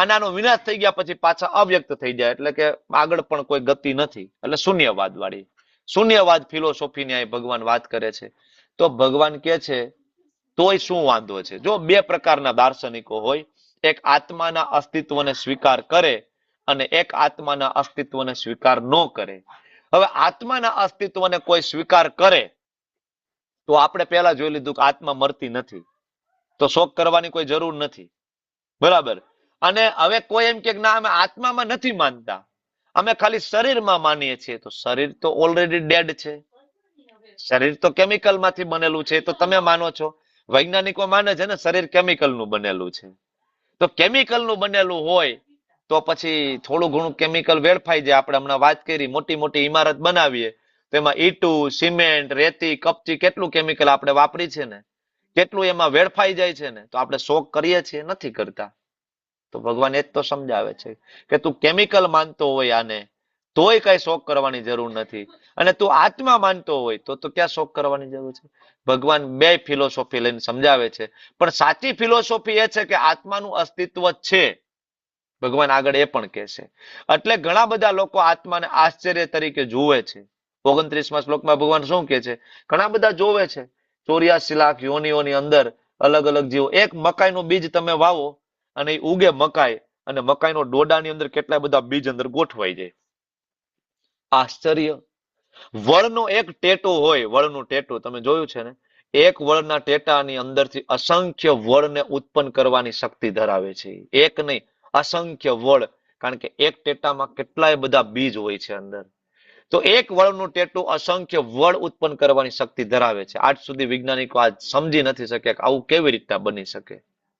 Speaker 1: અને આનો વિનાશ થઈ ગયા પછી પાછા અવ્યક્ત થઈ જાય એટલે કે આગળ પણ કોઈ ગતિ નથી, એટલે શૂન્યવાદ વાળી શૂન્યવાદ ફિલોસોફીની અહીં ભગવાન વાત કરે છે. તો ભગવાન કે છે તોય શું વાંધો છે? જો બે પ્રકારના દાર્શનિકો હોય, એક આત્માના અસ્તિત્વને સ્વીકાર કરે અને એક આત્માના અસ્તિત્વને સ્વીકાર ન કરે. હવે આત્માના અસ્તિત્વને કોઈ સ્વીકાર કરે તો આપણે પહેલા જોઈ લીધું કે આત્મા મરતી નથી, તો શોક કરવાની કોઈ જરૂર નથી, બરાબર. અને હવે કોઈ એમ કે ના અમે આત્મામાં નથી માનતા, અમે ખાલી શરીરમાં માનીએ છીએ, તો શરીર તો ઓલરેડી ડેડ છે, શરીર તો કેમિકલ માંથી બનેલું છે, તો તમે માનો છો. વૈજ્ઞાનિકો માને છે ને શરીર કેમિકલ નું બનેલું છે, તો કેમિકલ નું બનેલું હોય તો પછી થોડું ઘણું કેમિકલ વેડફાઈ જાય. આપણે હમણાં વાત કરી, મોટી મોટી ઇમારત બનાવીએ તો એમાં ઈટું, સિમેન્ટ, રેતી, કપચી, કેટલું કેમિકલ આપણે વાપરી છે ને, કેટલું એમાં વેડફાઈ જાય છે ને, તો આપણે શોક કરીએ છીએ? નથી કરતા. તો ભગવાન એ જ તો સમજાવે છે કે તું કેમિકલ માનતો હોય આને તોય કઈ શોક કરવાની જરૂર નથી, અને તું આત્મા માનતો હોય તો ક્યાં શોક કરવાની જરૂર છે? ભગવાન બે ફિલોસોફી લઈને સમજાવે છે, પણ સાચી ફિલોસોફી એ છે કે આત્માનું અસ્તિત્વ છે. ભગવાન આગળ એ પણ કહે છે. એટલે ઘણા બધા લોકો આત્માને આશ્ચર્ય તરીકે જુએ છે. 29મા શ્લોકમાં ભગવાન શું કહે છે? ઘણા બધા જોવે છે 84 લાખ યોનિઓની અંદર અલગ અલગ જીવો. એક મકાઈનું બીજ તમે વાવો અને એ ઉગે મકાઈ, અને મકાઈનો ડોડાની અંદર કેટલા બધા બીજ અંદર ગોઠવાઈ જાય. આશ્ચર્ય. વળનો એક ટેટો હોય, વળનું ટેટો તમે જોયું છે ને, એક વળના ટેટાની અંદરથી અસંખ્ય વળને ઉત્પન્ન કરવાની શક્તિ ધરાવે છે. એક નહીં, અસંખ્ય વળ, કારણ કે એક ટેટામાં કેટલાય બધા બીજ હોય છે અંદર. તો એક વળનું ટેટું અસંખ્ય વળ ઉત્પન્ન કરવાની શક્તિ ધરાવે છે. આજ સુધી વૈજ્ઞાનિકો આજ સમજી નથી શક્યા કે આવું કેવી રીતના બની શકે.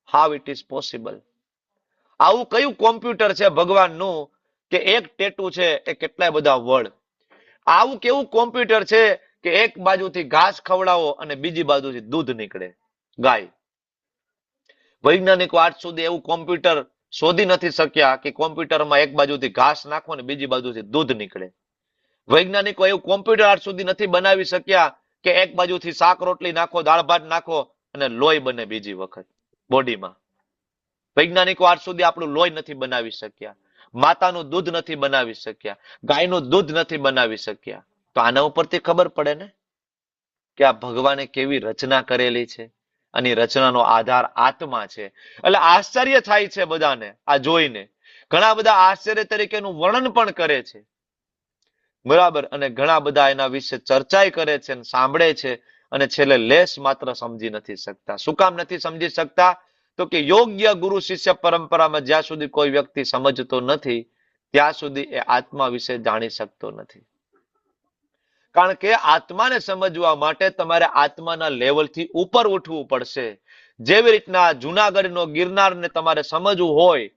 Speaker 1: How it is possible? આવું કયું કોમ્પ્યુટર છે ભગવાનનું કે એક ટેટુ છે એ કેટલાય બધા વળ? આવું કેવું કોમ્પ્યુટર છે કે એક બાજુથી ઘાસ ખવડાવો અને બીજી બાજુથી દૂધ નીકળે, ગાય? વૈજ્ઞાનિકો આજ સુધી એવું કોમ્પ્યુટર શોધી નથી શક્યા કે કોમ્પ્યુટરમાં એક બાજુથી ઘાસ નાખો અને બીજી બાજુથી દૂધ નીકળે. વૈજ્ઞાનિકો એવું કોમ્પ્યુટર આજ સુધી નથી બનાવી શક્યા કે એક બાજુથી શાક રોટલી નાખો, દાળ ભાત નાખો અને લોહી બને બીજી વખત બોડીમાં. વૈજ્ઞાનિકો આજ સુધી આપણું લોહી નથી બનાવી શક્યા, માતાનું દૂધ નથી બનાવી શક્યા, ગાયનું દૂધ નથી બનાવી શક્યા. તો આના ઉપરથી ખબર પડે ને કે આ ભગવાને કેવી રચના કરેલી છે, અને રચનાનો આધાર આત્મા છે. એટલે આશ્ચર્ય થાય છે બધાને આ જોઈને. ઘણા બધા આશ્ચર્ય તરીકેનું વર્ણન પણ કરે છે, બરાબર, અને ઘણા બધા એના વિશે ચર્ચાઈ કરે છે, સાંભળે છે, અને છેલ્લે લેશ માત્ર સમજી નથી શકતા. શું કામ નથી સમજી શકતા? તો કે યોગ્ય ગુરુ શિષ્ય પરંપરામાં જ્યાં સુધી કોઈ વ્યક્તિ સમજતો નથી ત્યાં સુધી એ આત્મા વિશે જાણી શકતો નથી. કારણ કે આત્માને સમજવા માટે તમારે આત્માના લેવલથી ઉપર ઉઠવું પડશે. જેવી રીતના જુનાગઢનો ગિરનારને તમારે સમજવું હોય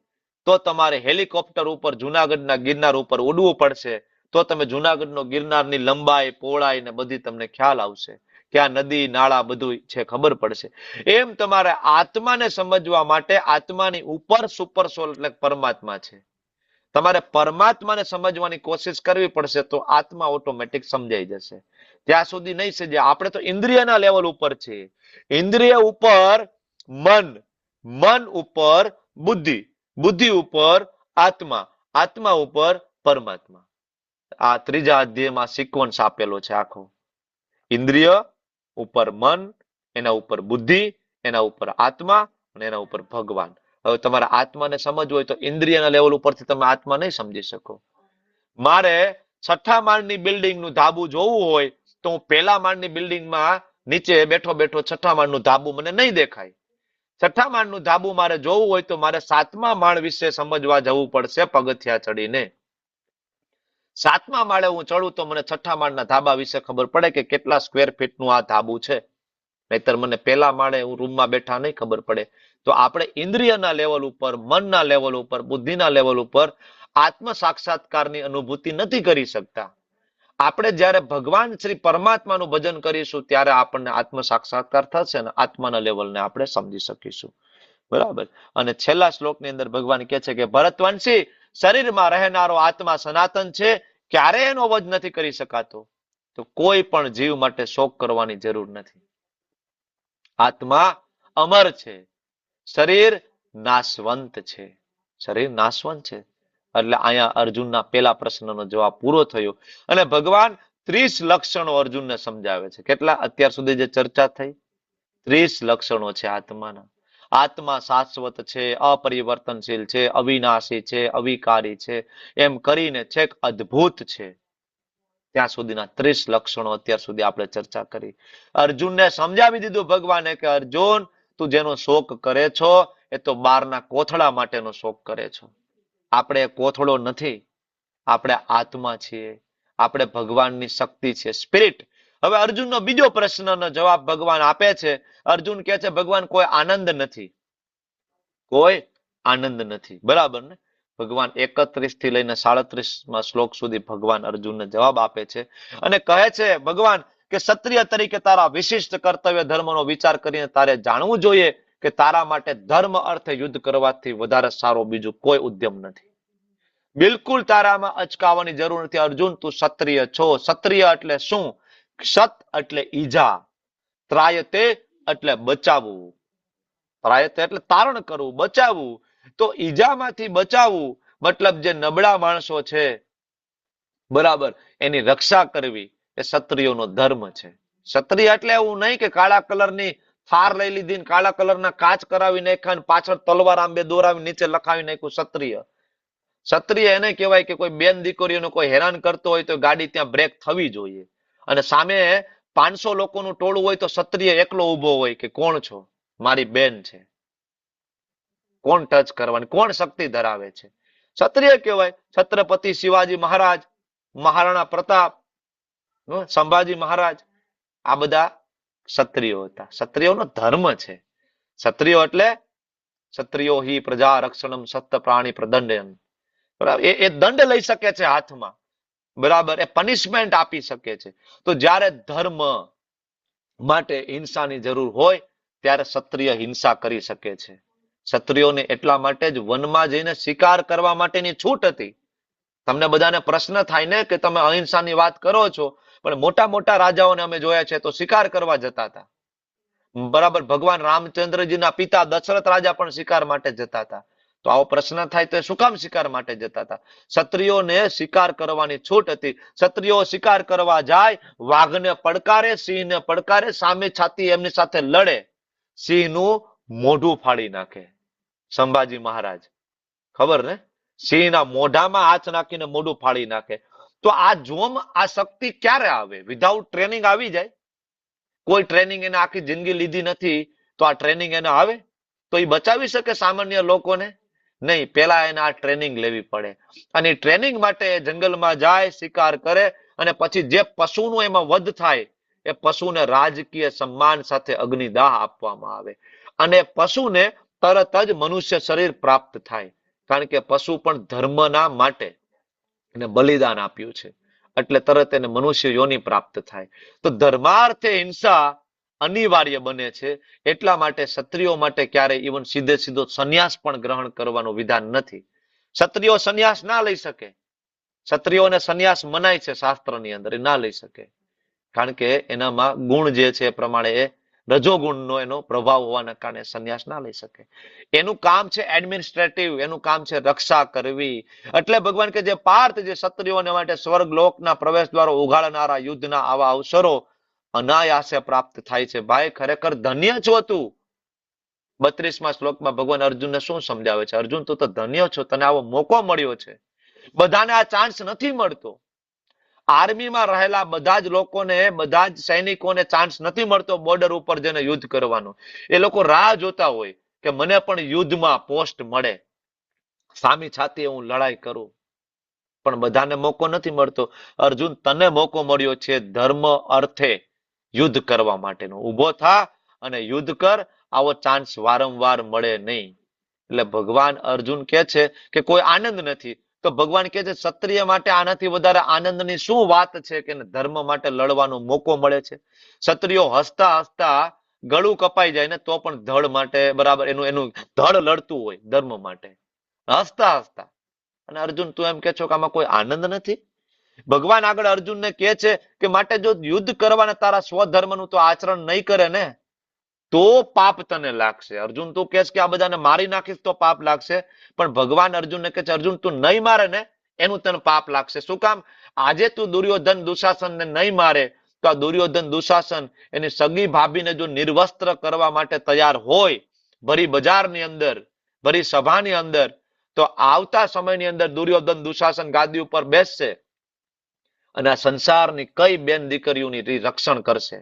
Speaker 1: તો તમારે હેલિકોપ્ટર ઉપર જુનાગઢના ગિરનાર ઉપર ઉડવું પડશે. તો તમે જુનાગઢનો ગિરનારની લંબાઈ, પહોળાઈ ને બધી તમને ખ્યાલ આવશે, કે આ નદી નાળા બધું છે ખબર પડશે. એમ તમારે આત્માને સમજવા માટે આત્માની ઉપર સુપર સોલ એટલે પરમાત્મા છે, તમારે પરમાત્માને સમજવાની કોશિશ કરવી પડશે, તો આત્મા ઓટોમેટિક સમજાઈ જશે. ત્યાં સુધી નહીં સમજે. આપણે તો ઇન્દ્રિયના લેવલ ઉપર છીએ. ઇન્દ્રિય ઉપર મન, મન ઉપર બુદ્ધિ, બુદ્ધિ ઉપર આત્મા, આત્મા ઉપર પરમાત્મા. આ ત્રીજા અધ્યાયમાં સિક્વન્સ આપેલો છે આખો. ઇન્દ્રિય ઉપર મન, એના ઉપર બુદ્ધિ, એના ઉપર આત્મા, અને એના ઉપર ભગવાન. હવે તમારા આત્માને સમજવું હોય તો ઇન્દ્રિયના લેવલ ઉપરથી તમે આત્મા નહીં સમજી શકો. મારે 6થા માળની બિલ્ડિંગનું ધાબુ જોવું હોય તો હું પહેલા માળની બિલ્ડિંગમાં નીચે બેઠો બેઠો 6થા માળનું ધાબુ મને નહીં દેખાય. 6થા માળનું ધાબુ મારે જોવું હોય તો મારે 7મા માળ વિશે સમજવા જવું પડશે પગથિયા ચડીને. 7મા માળે હું ચડું તો મને 6થા માળના ધાબા વિશે ખબર પડે કે કેટલા સ્ક્વેર ફીટનું આ ધાબુ છે. નહીતર મને પહેલા માળે હું રૂમમાં બેઠા નહીં ખબર પડે. તો આપણે ઇન્દ્રિયના લેવલ ઉપર, મનના લેવલ ઉપર, બુદ્ધિના લેવલ ઉપર આત્મ સાક્ષાત્કારની અનુભૂતિ નથી કરી શકતા. આપણે જ્યારે ભગવાન શ્રી પરમાત્માનું ભજન કરીશું ત્યારે આપણને આત્મ સાક્ષાત્કાર થશે અને આત્માના લેવલને આપણે સમજી શકીશું. બરાબર. અને છેલ્લા શ્લોકની અંદર ભગવાન કહે છે કે ભરતવંશી, શરીરમાં રહેનારો આત્મા સનાતન છે, ક્યારેય એનો વધ નથી કરી શકાતો. તો કોઈ પણ જીવ માટે શોક કરવાની જરૂર નથી. આત્મા અમર છે, શરીર નાશવંત છે. શરીર નાશવંત છે. એટલે અહીંયા અર્જુનના પેલા પ્રશ્નનો જવાબ પૂરો થયો. અને ભગવાન 30 લક્ષણો અર્જુનને સમજાવે છે. કેટલા અત્યાર સુધી જે ચર્ચા થઈ? 30 લક્ષણો છે આત્માના. આત્મા શાશ્વત છે, અપરિવર્તનશીલ છે, અવિનાશી છે, અવિકારી છે, એમ કરીને છેક અદ્ભુત છે. ત્યાં સુધીના 30 લક્ષણો અત્યાર સુધી આપણે ચર્ચા કરી. અર્જુનને સમજાવી દીધું ભગવાને કે અર્જુન, તું જેનો શોક કરે છો એ તો બહારના કોથળા માટેનો શોક કરે છો. આપણે કોથળો નથી, આપણે આત્મા છીએ, આપણે ભગવાનની શક્તિ છે, સ્પિરિટ. હવે અર્જુનનો બીજો પ્રશ્નનો જવાબ ભગવાન આપે છે. અર્જુન કહે છે ભગવાન કોઈ આનંદ નથી, કોઈ આનંદ નથી. બરાબર ને? ભગવાન 31 થી લઈને 37મા શ્લોક સુધી ભગવાન અર્જુનને જવાબ આપે છે અને કહે છે ભગવાન કે ક્ષત્રિય તરીકે તારા વિશિષ્ટ કર્તવ્ય ધર્મનો વિચાર કરીને તારે જાણવું જોઈએ કે તારા માટે ધર્મ અર્થે યુદ્ધ કરવાથી વધારે સારો બીજું કોઈ ઉદ્યમ નથી. બિલકુલ તારામાં અચકાવાની જરૂર નથી. અર્જુન, તું ક્ષત્રિય છો. ક્ષત્રિય એટલે શું? ક્ષત એટલે ઈજા, ત્રાયતે એટલે બચાવવું, ત્રાયતે એટલે તારણ કરવું, બચાવવું. તો ઈજામાંથી બચાવવું મતલબ જે નબળા માણસો છે, બરાબર, એની રક્ષા કરવી એ ક્ષત્રિયોનો ધર્મ છે. ક્ષત્રિય એટલે એવું નહીં કે કાળા કલરની ફાર લઈ લીધી ને કાળા કલરના કાચ કરાવી નાખ્યા ને પાછળ તલવાર આંબે દોરાવી નીચે લખાવી નાખ્યું ક્ષત્રિય. ક્ષત્રિય એને કહેવાય કે કોઈ બેન દીકરીઓને કોઈ હેરાન કરતો હોય તો ગાડી ત્યાં બ્રેક થવી જોઈએ. અને સામે 500 લોકોનું ટોળું હોય તો ક્ષત્રિય એકલો ઉભો હોય કે કોણ છો? મારી બેન છે. કોણ ટચ કરવાની, કોણ શક્તિ ધરાવે છે? ક્ષત્રિય કહેવાય. છત્રપતિ શિવાજી મહારાજ, મહારાણા પ્રતાપ, સંભાજી મહારાજ, આ બધા ક્ષત્રિયો હતા. ક્ષત્રિયોનો ધર્મ છે. ક્ષત્રિયો એટલે ક્ષત્રિયો હિ પ્રજા રક્ષણમ સત્ય પ્રાણી પ્રદંડન. બરાબર, એ દંડ લઈ શકે છે હાથમાં. બરાબર, એ પનિશમેન્ટ આપી શકે છે. તો જ્યારે ધર્મ માટે હિંસાની જરૂર હોય ત્યારે ક્ષત્રિય હિંસા કરી શકે છે. ક્ષત્રિયોને એટલા માટે જ વનમાં જઈને શિકાર કરવા માટેની છૂટ હતી. તમને બધાને પ્રશ્ન થાય ને કે તમે અહિંસાની વાત કરો છો, પણ મોટા મોટા રાજાઓને અમે જોયા છે તો શિકાર કરવા જતા હતા. બરાબર, ભગવાન રામચંદ્રજીના પિતા દશરથ રાજા પણ શિકાર માટે જતા હતા. તો આવો પ્રશ્ન થાય તો શું કામ શિકાર માટે જતા હતા? ક્ષત્રિયોને શિકાર કરવાની છૂટ હતી. ક્ષત્રિયો શિકાર કરવા જાય, વાઘને પડકારે, સિંહને પડકારે, સામે છાતી એમની સાથે લડે, સિંહનું મોઢું ફાડી નાખે. સંભાજી મહારાજ, ખબર ને, સિંહના મોઢામાં હાથ નાખીને મોઢું ફાડી નાખે. તો આ જોમ, આ શક્તિ ક્યારે આવે? વિધાઉટ ટ્રેનિંગ આવી જાય? કોઈ ટ્રેનિંગ એને આખી જિંદગી લીધી નથી તો આ ટ્રેનિંગ એને આવે તો એ બચાવી શકે સામાન્ય લોકોને? નહીં, પેલા એને આ ટ્રેનિંગ લેવી પડે. અને ટ્રેનિંગ માટે જંગલમાં જાય, શિકાર કરે, અને પછી જે પશુનું એમાં વધ થાય એ પશુને રાજકીય સન્માન સાથે અગ્નિદાહ આપવામાં આવે. અને પશુને તરત જ મનુષ્ય શરીર પ્રાપ્ત થાય, કારણ કે પશુ પણ ધર્મના માટે એને બલિદાન આપ્યું છે, એટલે તરત એને મનુષ્ય યોનિ પ્રાપ્ત થાય. તો ધર્માર્થે હિંસા અનિવાર્ય બને છે. એટલા માટે ક્ષત્રિયો માટે ક્યારે ઇવન સીધે સીધો સંન્યાસ પણ ગ્રહણ કરવાનું વિધાન નથી. ક્ષત્રિયો સંન્યાસ ના લઈ શકે. ક્ષત્રિયોને સંન્યાસ મનાય છે શાસ્ત્રની અંદર, એ ના લઈ શકે, કારણ કે એનામાં ગુણ જે છે એ પ્રમાણે એ રજોગુણનો એનો પ્રભાવ હોવાના કારણે સંન્યાસ ના લઈ શકે. એનું કામ છે એડમિનિસ્ટ્રેટિવ, એનું કામ છે રક્ષા કરવી. એટલે ભગવાન કે જે પાર્થ, જે ક્ષત્રિયોને માટે સ્વર્ગ લોકના પ્રવેશ દ્વારો ઉઘાડનારા યુદ્ધના આવા અવસરો અનાયાસે પ્રાપ્ત થાય છે. ભાઈ, ખરેખર ધન્ય છો તું. 32મા શ્લોકમાં ભગવાન અર્જુનને શું સમજાવે છે? અર્જુન, તું તો ધન્ય છો, તને આવો મોકો મળ્યો છે. બધાને આ ચાન્સ નથી મળતો. આર્મીમાં રહેલા બધા જ લોકોને, બધા જ સૈનિકોને ચાન્સ નથી મળતો બોર્ડર ઉપર જઈને યુદ્ધ કરવાનો. એ લોકો રાહ જોતા હોય કે મને પણ યુદ્ધમાં પોસ્ટ મળે, સામી છાતી હું લડાઈ કરું, પણ બધાને મોકો નથી મળતો. અર્જુન, તને મોકો મળ્યો છે ધર્મ અર્થે યુદ્ધ કરવા માટેનો. ઊભો થા અને યુદ્ધ કર. આવો ચાન્સ વારંવાર મળે નહીં. એટલે ભગવાન અર્જુન કહે છે કે કોઈ આનંદ નથી. તો ભગવાન કહે છે ક્ષત્રિય માટે આનાથી વધારે આનંદની શું વાત છે કે ધર્મ માટે લડવાનો મોકો મળે છે. ક્ષત્રિયો હસતા હસતા ગળું કપાઈ જાય ને તો પણ ધડ માટે, બરાબર, એનું ધડ લડતું હોય ધર્મ માટે, હસતા હસતા. અને અર્જુન, તું એમ કે છો કે આમાં કોઈ આનંદ નથી? ભગવાન આગળ અર્જુનને કહે છે કે માટે જો યુદ્ધ કરવાના તારા સ્વધર્મનું તો આચરણ નહીં કરે ને તો પાપ તને લાગશે. અર્જુન, તું કહેશ કે આ બધાને મારી નાખીશ તો પાપ લાગશે, પણ ભગવાન અર્જુનને કહે છે અર્જુન, તું નહીં મારે ને એનું તને પાપ લાગશે. શું કામ? આજે તું દુર્યોધન દુશાસનને નહીં મારે તો આ દુર્યોધન દુશાસન એની સગી ભાભીને જો નિર્વસ્ત્ર કરવા માટે તૈયાર હોય ભરી બજારની અંદર, ભરી સભાની અંદર, તો આવતા સમયની અંદર દુર્યોધન દુશાસન ગાદી ઉપર બેસશે અને આ સંસારની કઈ બેન દીકરીઓની રક્ષણ કરશે?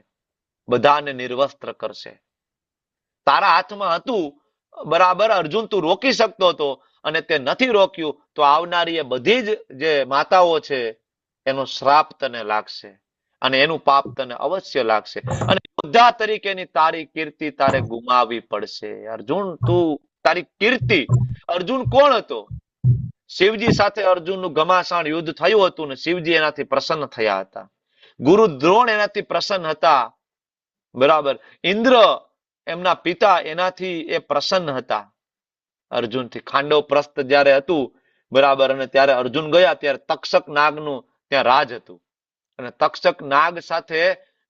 Speaker 1: બધાને નિર્વસ્ત્ર કરશે. તારા હાથમાં હતું, બરાબર, અર્જુન, તું રોકી શકતો હતો અને તે નથી રોક્યું, તો આવનારી એ બધી જ જે માતાઓ છે એનો શ્રાપ તને લાગશે અને એનું પાપ તને અવશ્ય લાગશે. અને યોદ્ધા તરીકેની તારી કીર્તિ તારે ગુમાવવી પડશે. અર્જુન, તું, તારી કીર્તિ. અર્જુન કોણ હતો? શિવજી સાથે અર્જુનનું ઘમાસાણ યુદ્ધ થયું હતું ને શિવજી એનાથી પ્રસન્ન થયા હતા. ગુરુ દ્રોણ એનાથી પ્રસન્ન હતા, બરાબર. ઇન્દ્ર એમના પિતા એનાથી એ પ્રસન્ન હતા અર્જુનથી. ખાંડવ પ્રસ્થ જયારે હતું, બરાબર, અને ત્યારે અર્જુન ગયા ત્યારે તક્ષક નાગનું ત્યાં રાજ હતું અને તક્ષક નાગ સાથે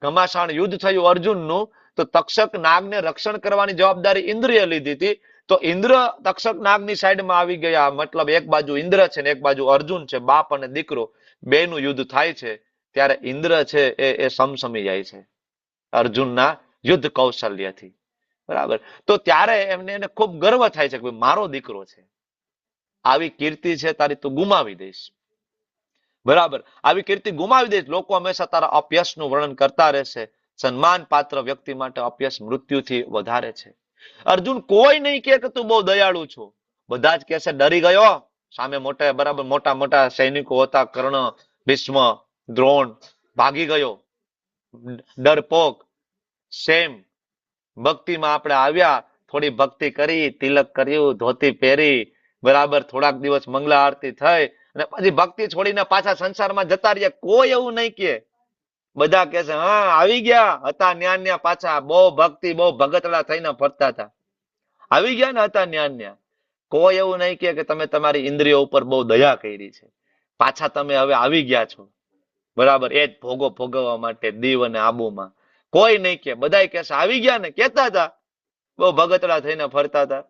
Speaker 1: ઘમાસાણ યુદ્ધ થયું અર્જુનનું. તો તક્ષક નાગને રક્ષણ કરવાની જવાબદારી ઇન્દ્રિય લીધી હતી. તો ઇન્દ્ર તક્ષક નાગની સાઈડમાં આવી ગયા. મતલબ એક બાજુ ઇન્દ્ર છે ને એક બાજુ અર્જુન છે, બાપ અને દીકરો બેનું યુદ્ધ થાય છે. ત્યારે ઇન્દ્ર છે એ સમસમી જાય છે અર્જુનના યુદ્ધ કૌશલ્યથી. બરાબર. તો ત્યારે એને ખૂબ ગર્વ થાય છે કે મારો દીકરો છે, આવી કીર્તિ છે તારી તું ગુમાવી દઈશ. બરાબર, આવી કીર્તિ ગુમાવી દઈશ. લોકો હંમેશા તારા અપયશનું વર્ણન કરતા રહેશે. સન્માન પાત્ર વ્યક્તિ માટે અપયશ મૃત્યુથી વધારે છે. અર્જુન કોઈ નહીં કે તું બહુ દયાળુ છો, બધા જ કહેશે ડરી ગયો. સામે મોટા બરાબર મોટા મોટા સૈનિકો હતા, કર્ણ, ભીષ્મ, દ્રોણ, ભાગી ગયો, ડરપોક. સેમ ભક્તિમાં આપણે આવ્યા, થોડી ભક્તિ કરી, તિલક કર્યું, ધોતી પહેરી, બરાબર થોડાક દિવસ મંગલા આરતી થઈ અને પછી ભક્તિ છોડીને પાછા સંસારમાં જતા રહ્યા. કોઈ એવું નહીં કે, બધા કે છે હા આવી ગયા હતા ન્યા પાછા બહુ ભક્તિ બહુ ભગતડા થઈને ફરતા હતા, આવી ગયા ને હતા ન્યા. કોઈ એવું નહીં કે તમે તમારી ઇન્દ્રિયો ઉપર બહુ દયા કરી છે, પાછા તમે હવે આવી ગયા છો, બરાબર એ જ ભોગો ભોગવવા માટે દીવ અને આબુમાં. કોઈ નહીં કે, બધા કે આવી ગયા ને, કેતા હતા બહુ ભગતડા થઈને ફરતા હતા.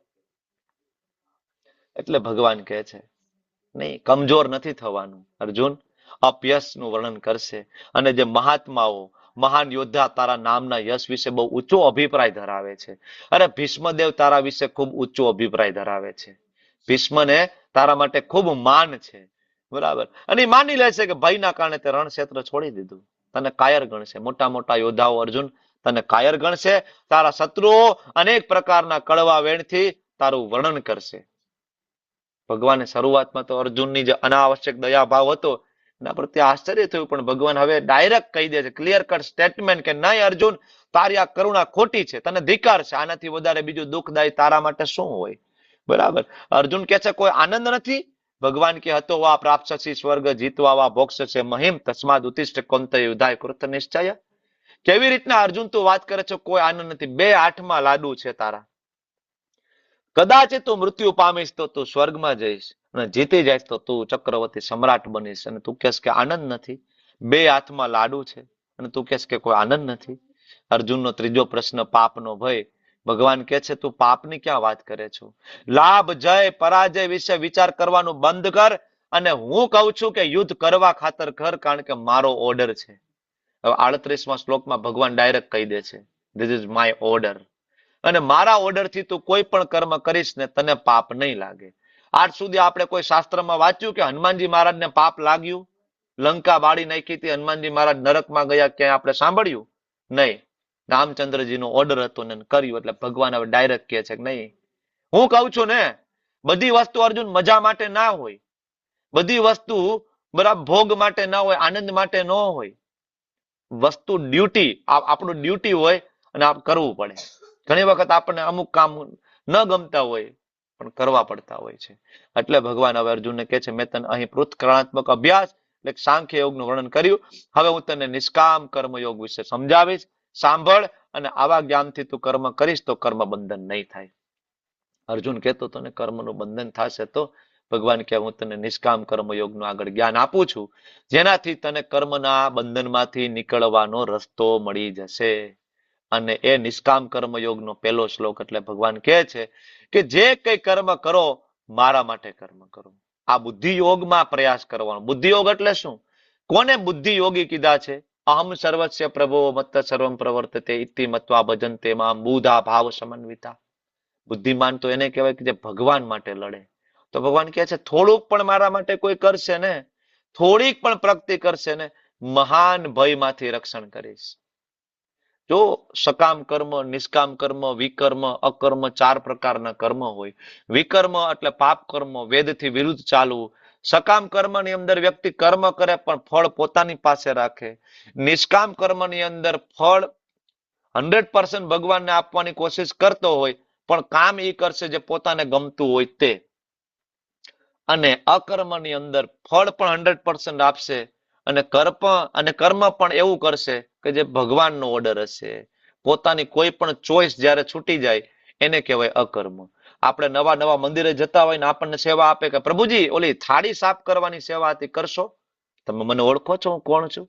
Speaker 1: એટલે ભગવાન કહે છે નહીં, કમજોર નથી થવાનું અર્જુન. અપયશનું વર્ણન કરશે. અને જે મહાત્માઓ મહાન યોદ્ધા તારા નામના યશ વિશે બહુ ઊંચો અભિપ્રાય ધરાવે છે. અરે ભીષ્મદેવ તારા વિશે ખૂબ ઊંચો અભિપ્રાય ધરાવે છે. ભીષ્મને તારા માટે ખૂબ માન છે, બરાબર. અને માની લે છે કે ભયના કારણે તે રણક્ષેત્ર છોડી દીધું. તને કાયર ગણશે. મોટા મોટા યોદ્ધાઓ અર્જુન તને કાયર ગણશે. તારા શત્રુઓ અનેક પ્રકારના કડવા વેણથી તારું વર્ણન કરશે. ભગવાને શરૂઆતમાં તો અર્જુનની જે અનાવશ્યક દયાભાવ હતો એના પ્રત્યે આશ્ચર્ય થયું, પણ ભગવાન હવે ડાયરેક્ટ કહી દે છે, ક્લિયર કટ સ્ટેટમેન્ટ કે નહીં અર્જુન, તારી આ કરુણા ખોટી છે, તને ધિકાર છે. આનાથી વધારે બીજું દુઃખદાયી તારા માટે શું હોય, બરાબર. અર્જુન કે છે કોઈ આનંદ નથી. ભગવાન કે હતો વા પ્રાપ્સ્યસી સ્વર્ગ જીતવા વા ભોક્ષ્યસે મહિમ તસ્માદ ઉત્તિષ્ઠ કૌંતય યુધાય કૃત નિશ્ચય. કેવી રીતના અર્જુન તું વાત કરે છે કોઈ આનંદ નથી, 2 હાથમાં લાડુ છે તારા. કદાચ તું મૃત્યુ પામીશ તો તું સ્વર્ગમાં જઈશ, અને જીતી જઈશ તો તું ચક્રવર્તી સમ્રાટ બનીશ, અને તું કહેશ કે આનંદ નથી. 2 હાથમાં લાડુ છે અને તું કહેશ કે કોઈ આનંદ નથી. અર્જુનનો ત્રીજો પ્રશ્ન પાપનો ભય. ભગવાન કહે છે તું પાપની ક્યાં વાત કરે છો? લાભ જય પરાજય વિશે વિચાર કરવાનું બંધ કર, અને હું કહું છું કે યુદ્ધ કરવા ખાતર કર, કારણ કે મારો ઓર્ડર છે. હવે 38મા શ્લોકમાં ભગવાન ડાયરેક્ટ કહી દે છે ધીસ ઇઝ માય ઓર્ડર, અને મારા ઓર્ડર થી તું કોઈ પણ કર્મ કરીશ ને તને પાપ નહીં લાગે. આજ સુધી આપણે કોઈ શાસ્ત્રમાં વાંચ્યું કે હનુમાનજી મહારાજને પાપ લાગ્યું, લંકા બાળી નાખી હતી, હનુમાનજી મહારાજ નરકમાં ગયા, ક્યાંય આપણે સાંભળ્યું નહીં. રામચંદ્રજીનો ઓર્ડર હતો ને કર્યું. એટલે ભગવાન હવે ડાયરેક્ટ કહે છે કે નહીં, હું કહું છું ને બધી વસ્તુ અર્જુન મજા માટે ના હોય, બધી વસ્તુ બરાબર ભોગ માટે ના હોય, આનંદ માટે ન હોય. વસ્તુ ડ્યુટી, આપણું ડ્યુટી હોય અને આપ કરવું પડે. ઘણી વખત આપણને અમુક કામ ન ગમતા હોય પણ કરવા પડતા હોય છે. એટલે ભગવાન હવે અર્જુનને કહે છે મેં તને અહીં પૃથ્કરણાત્મક અભ્યાસ એટલે સાંખ્ય યોગનું વર્ણન કર્યું, હવે હું તને નિષ્કામ કર્મયોગ વિશે સમજાવીશ. સાંભળ, અને આવા જ્ઞાનથી તું કર્મ કરીશ તો કર્મ બંધન નહીં થાય. અર્જુન કહેતો તને કર્મનું બંધન થશે, તો ભગવાન કહે હું તને નિષ્કામ કર્મયોગનું આગળ જ્ઞાન આપું છું, જેનાથી તને કર્મના બંધનમાંથી નીકળવાનો રસ્તો મળી જશે. અને એ નિષ્કામ કર્મયોગનો પહેલો શ્લોક એટલે ભગવાન કહે છે કે જે કઈ કર્મ કરો મારા માટે કર્મ કરો. આ બુદ્ધિ યોગમાં પ્રયાસ કરવાનો. બુદ્ધિ યોગ એટલે શું? કોને બુદ્ધિ યોગી કીધા છે? અહમ સર્વસ્ય પ્રભો મત્ત સર્વમ પ્રવર્તતે ઇતિ મત્વા ભજન્તે મામ બુધા ભાવ સમન્વિતા. બુદ્ધિમાન તો એને કહેવાય કે જે ભગવાન માટે લડે. તો ભગવાન કહે છે થોડુંક પણ મારા માટે કોઈ કરશે ને, થોડીક પણ પ્રગતિ કરશે ને, મહાન ભયમાંથી રક્ષણ કરીશ. જો સકામ કર્મ, નિષ્કામ કર્મ, વિકર્મ, અકર્મ 4 પ્રકારના કર્મ હોય. વિકર્મ એટલે પાપ કર્મ, વેદથી વિરુદ્ધ ચાલવું. સકામ કર્મની અંદર વ્યક્તિ કર્મ કરે પણ ફળ પોતાની પાસે રાખે. નિષ્કામ કર્મની અંદર ફળ 100% ભગવાનને આપવાની કોશિશ કરતો હોય પણ કામ એ કરશે જે પોતાને ગમતું હોય તે. અને અકર્મની અંદર ફળ પણ 100% આપશે અને કર્મ પણ એવું કરશે કે જે ભગવાનનો ઓર્ડર હશે. પોતાની કોઈ પણ ચોઈસ જ્યારે છૂટી જાય એને કહેવાય અકર્મ. આપણે નવા નવા મંદિરે જતા હોય ને આપણને સેવા આપે કે પ્રભુજી ઓલી થાળી સાફ કરવાની સેવા હતી, કરશો? તમે મને ઓળખો છો હું કોણ છું?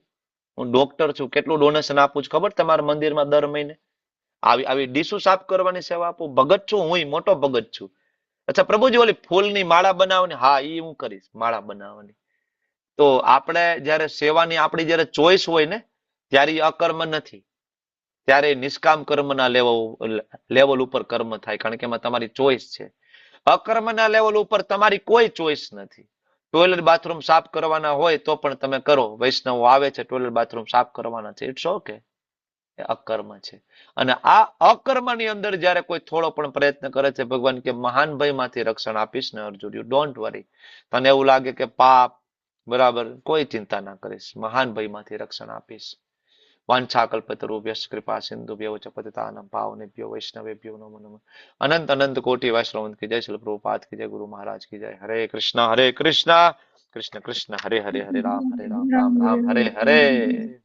Speaker 1: હું ડોક્ટર છું. કેટલું ડોનેશન આપું છું ખબર તમારા મંદિરમાં દર મહિને? આવી ડીશું સાફ કરવાની સેવા આપું. ભગત છું, હું મોટો ભગત છું. અચ્છા પ્રભુજી ઓલી ફૂલની માળા બનાવવાની, હા એ હું કરીશ માળા બનાવવાની. તો આપણે જયારે સેવાની આપણી જયારે ચોઈસ હોય ને ત્યારે અકર્મ નથી. ત્યારે નિષ્કામ કર્મના લેવલ ઉપર કર્મ થાય, કારણ કે એમાં તમારી ચોઈસ છે. અકર્મના લેવલ ઉપર તમારી કોઈ ચોઈસ નથી. ટોયલેટ બાથરૂમ સાફ કરવાના હોય તો પણ તમે કરો. વૈષ્ણવો આવે છે, ટોયલેટ બાથરૂમ સાફ કરવાના છે, ઇટ્સ ઓકે, એ અકર્મ છે. અને આ અકર્મની અંદર જયારે કોઈ થોડો પણ પ્રયત્ન કરે છે, ભગવાન કે મહાન ભયમાંથી રક્ષણ આપીશ ને અર્જુન, યુ ડોન્ટ વરી. તને એવું લાગે કે પાપ, બરાબર, કોઈ ચિંતા ના કરીશ, મહાન ભયમાંથી રક્ષણ આપીશ. વાંછાકલ્પતરુભ્યશ્ચ કૃપા સિંધુભ્યો ચ પતિતાનાં પાવનેભ્યો વૈષ્ણવેભ્યો નમો નમઃ. અનંત અનંત કોટી વૈષ્ણવ કી જય. શ્રીલ પ્રભુપાદ કી જય. ગુરુ મહારાજ કી જય. હરે કૃષ્ણ કૃષ્ણ કૃષ્ણ હરે હરે, હરે રામ રામ રામ હરે હરે.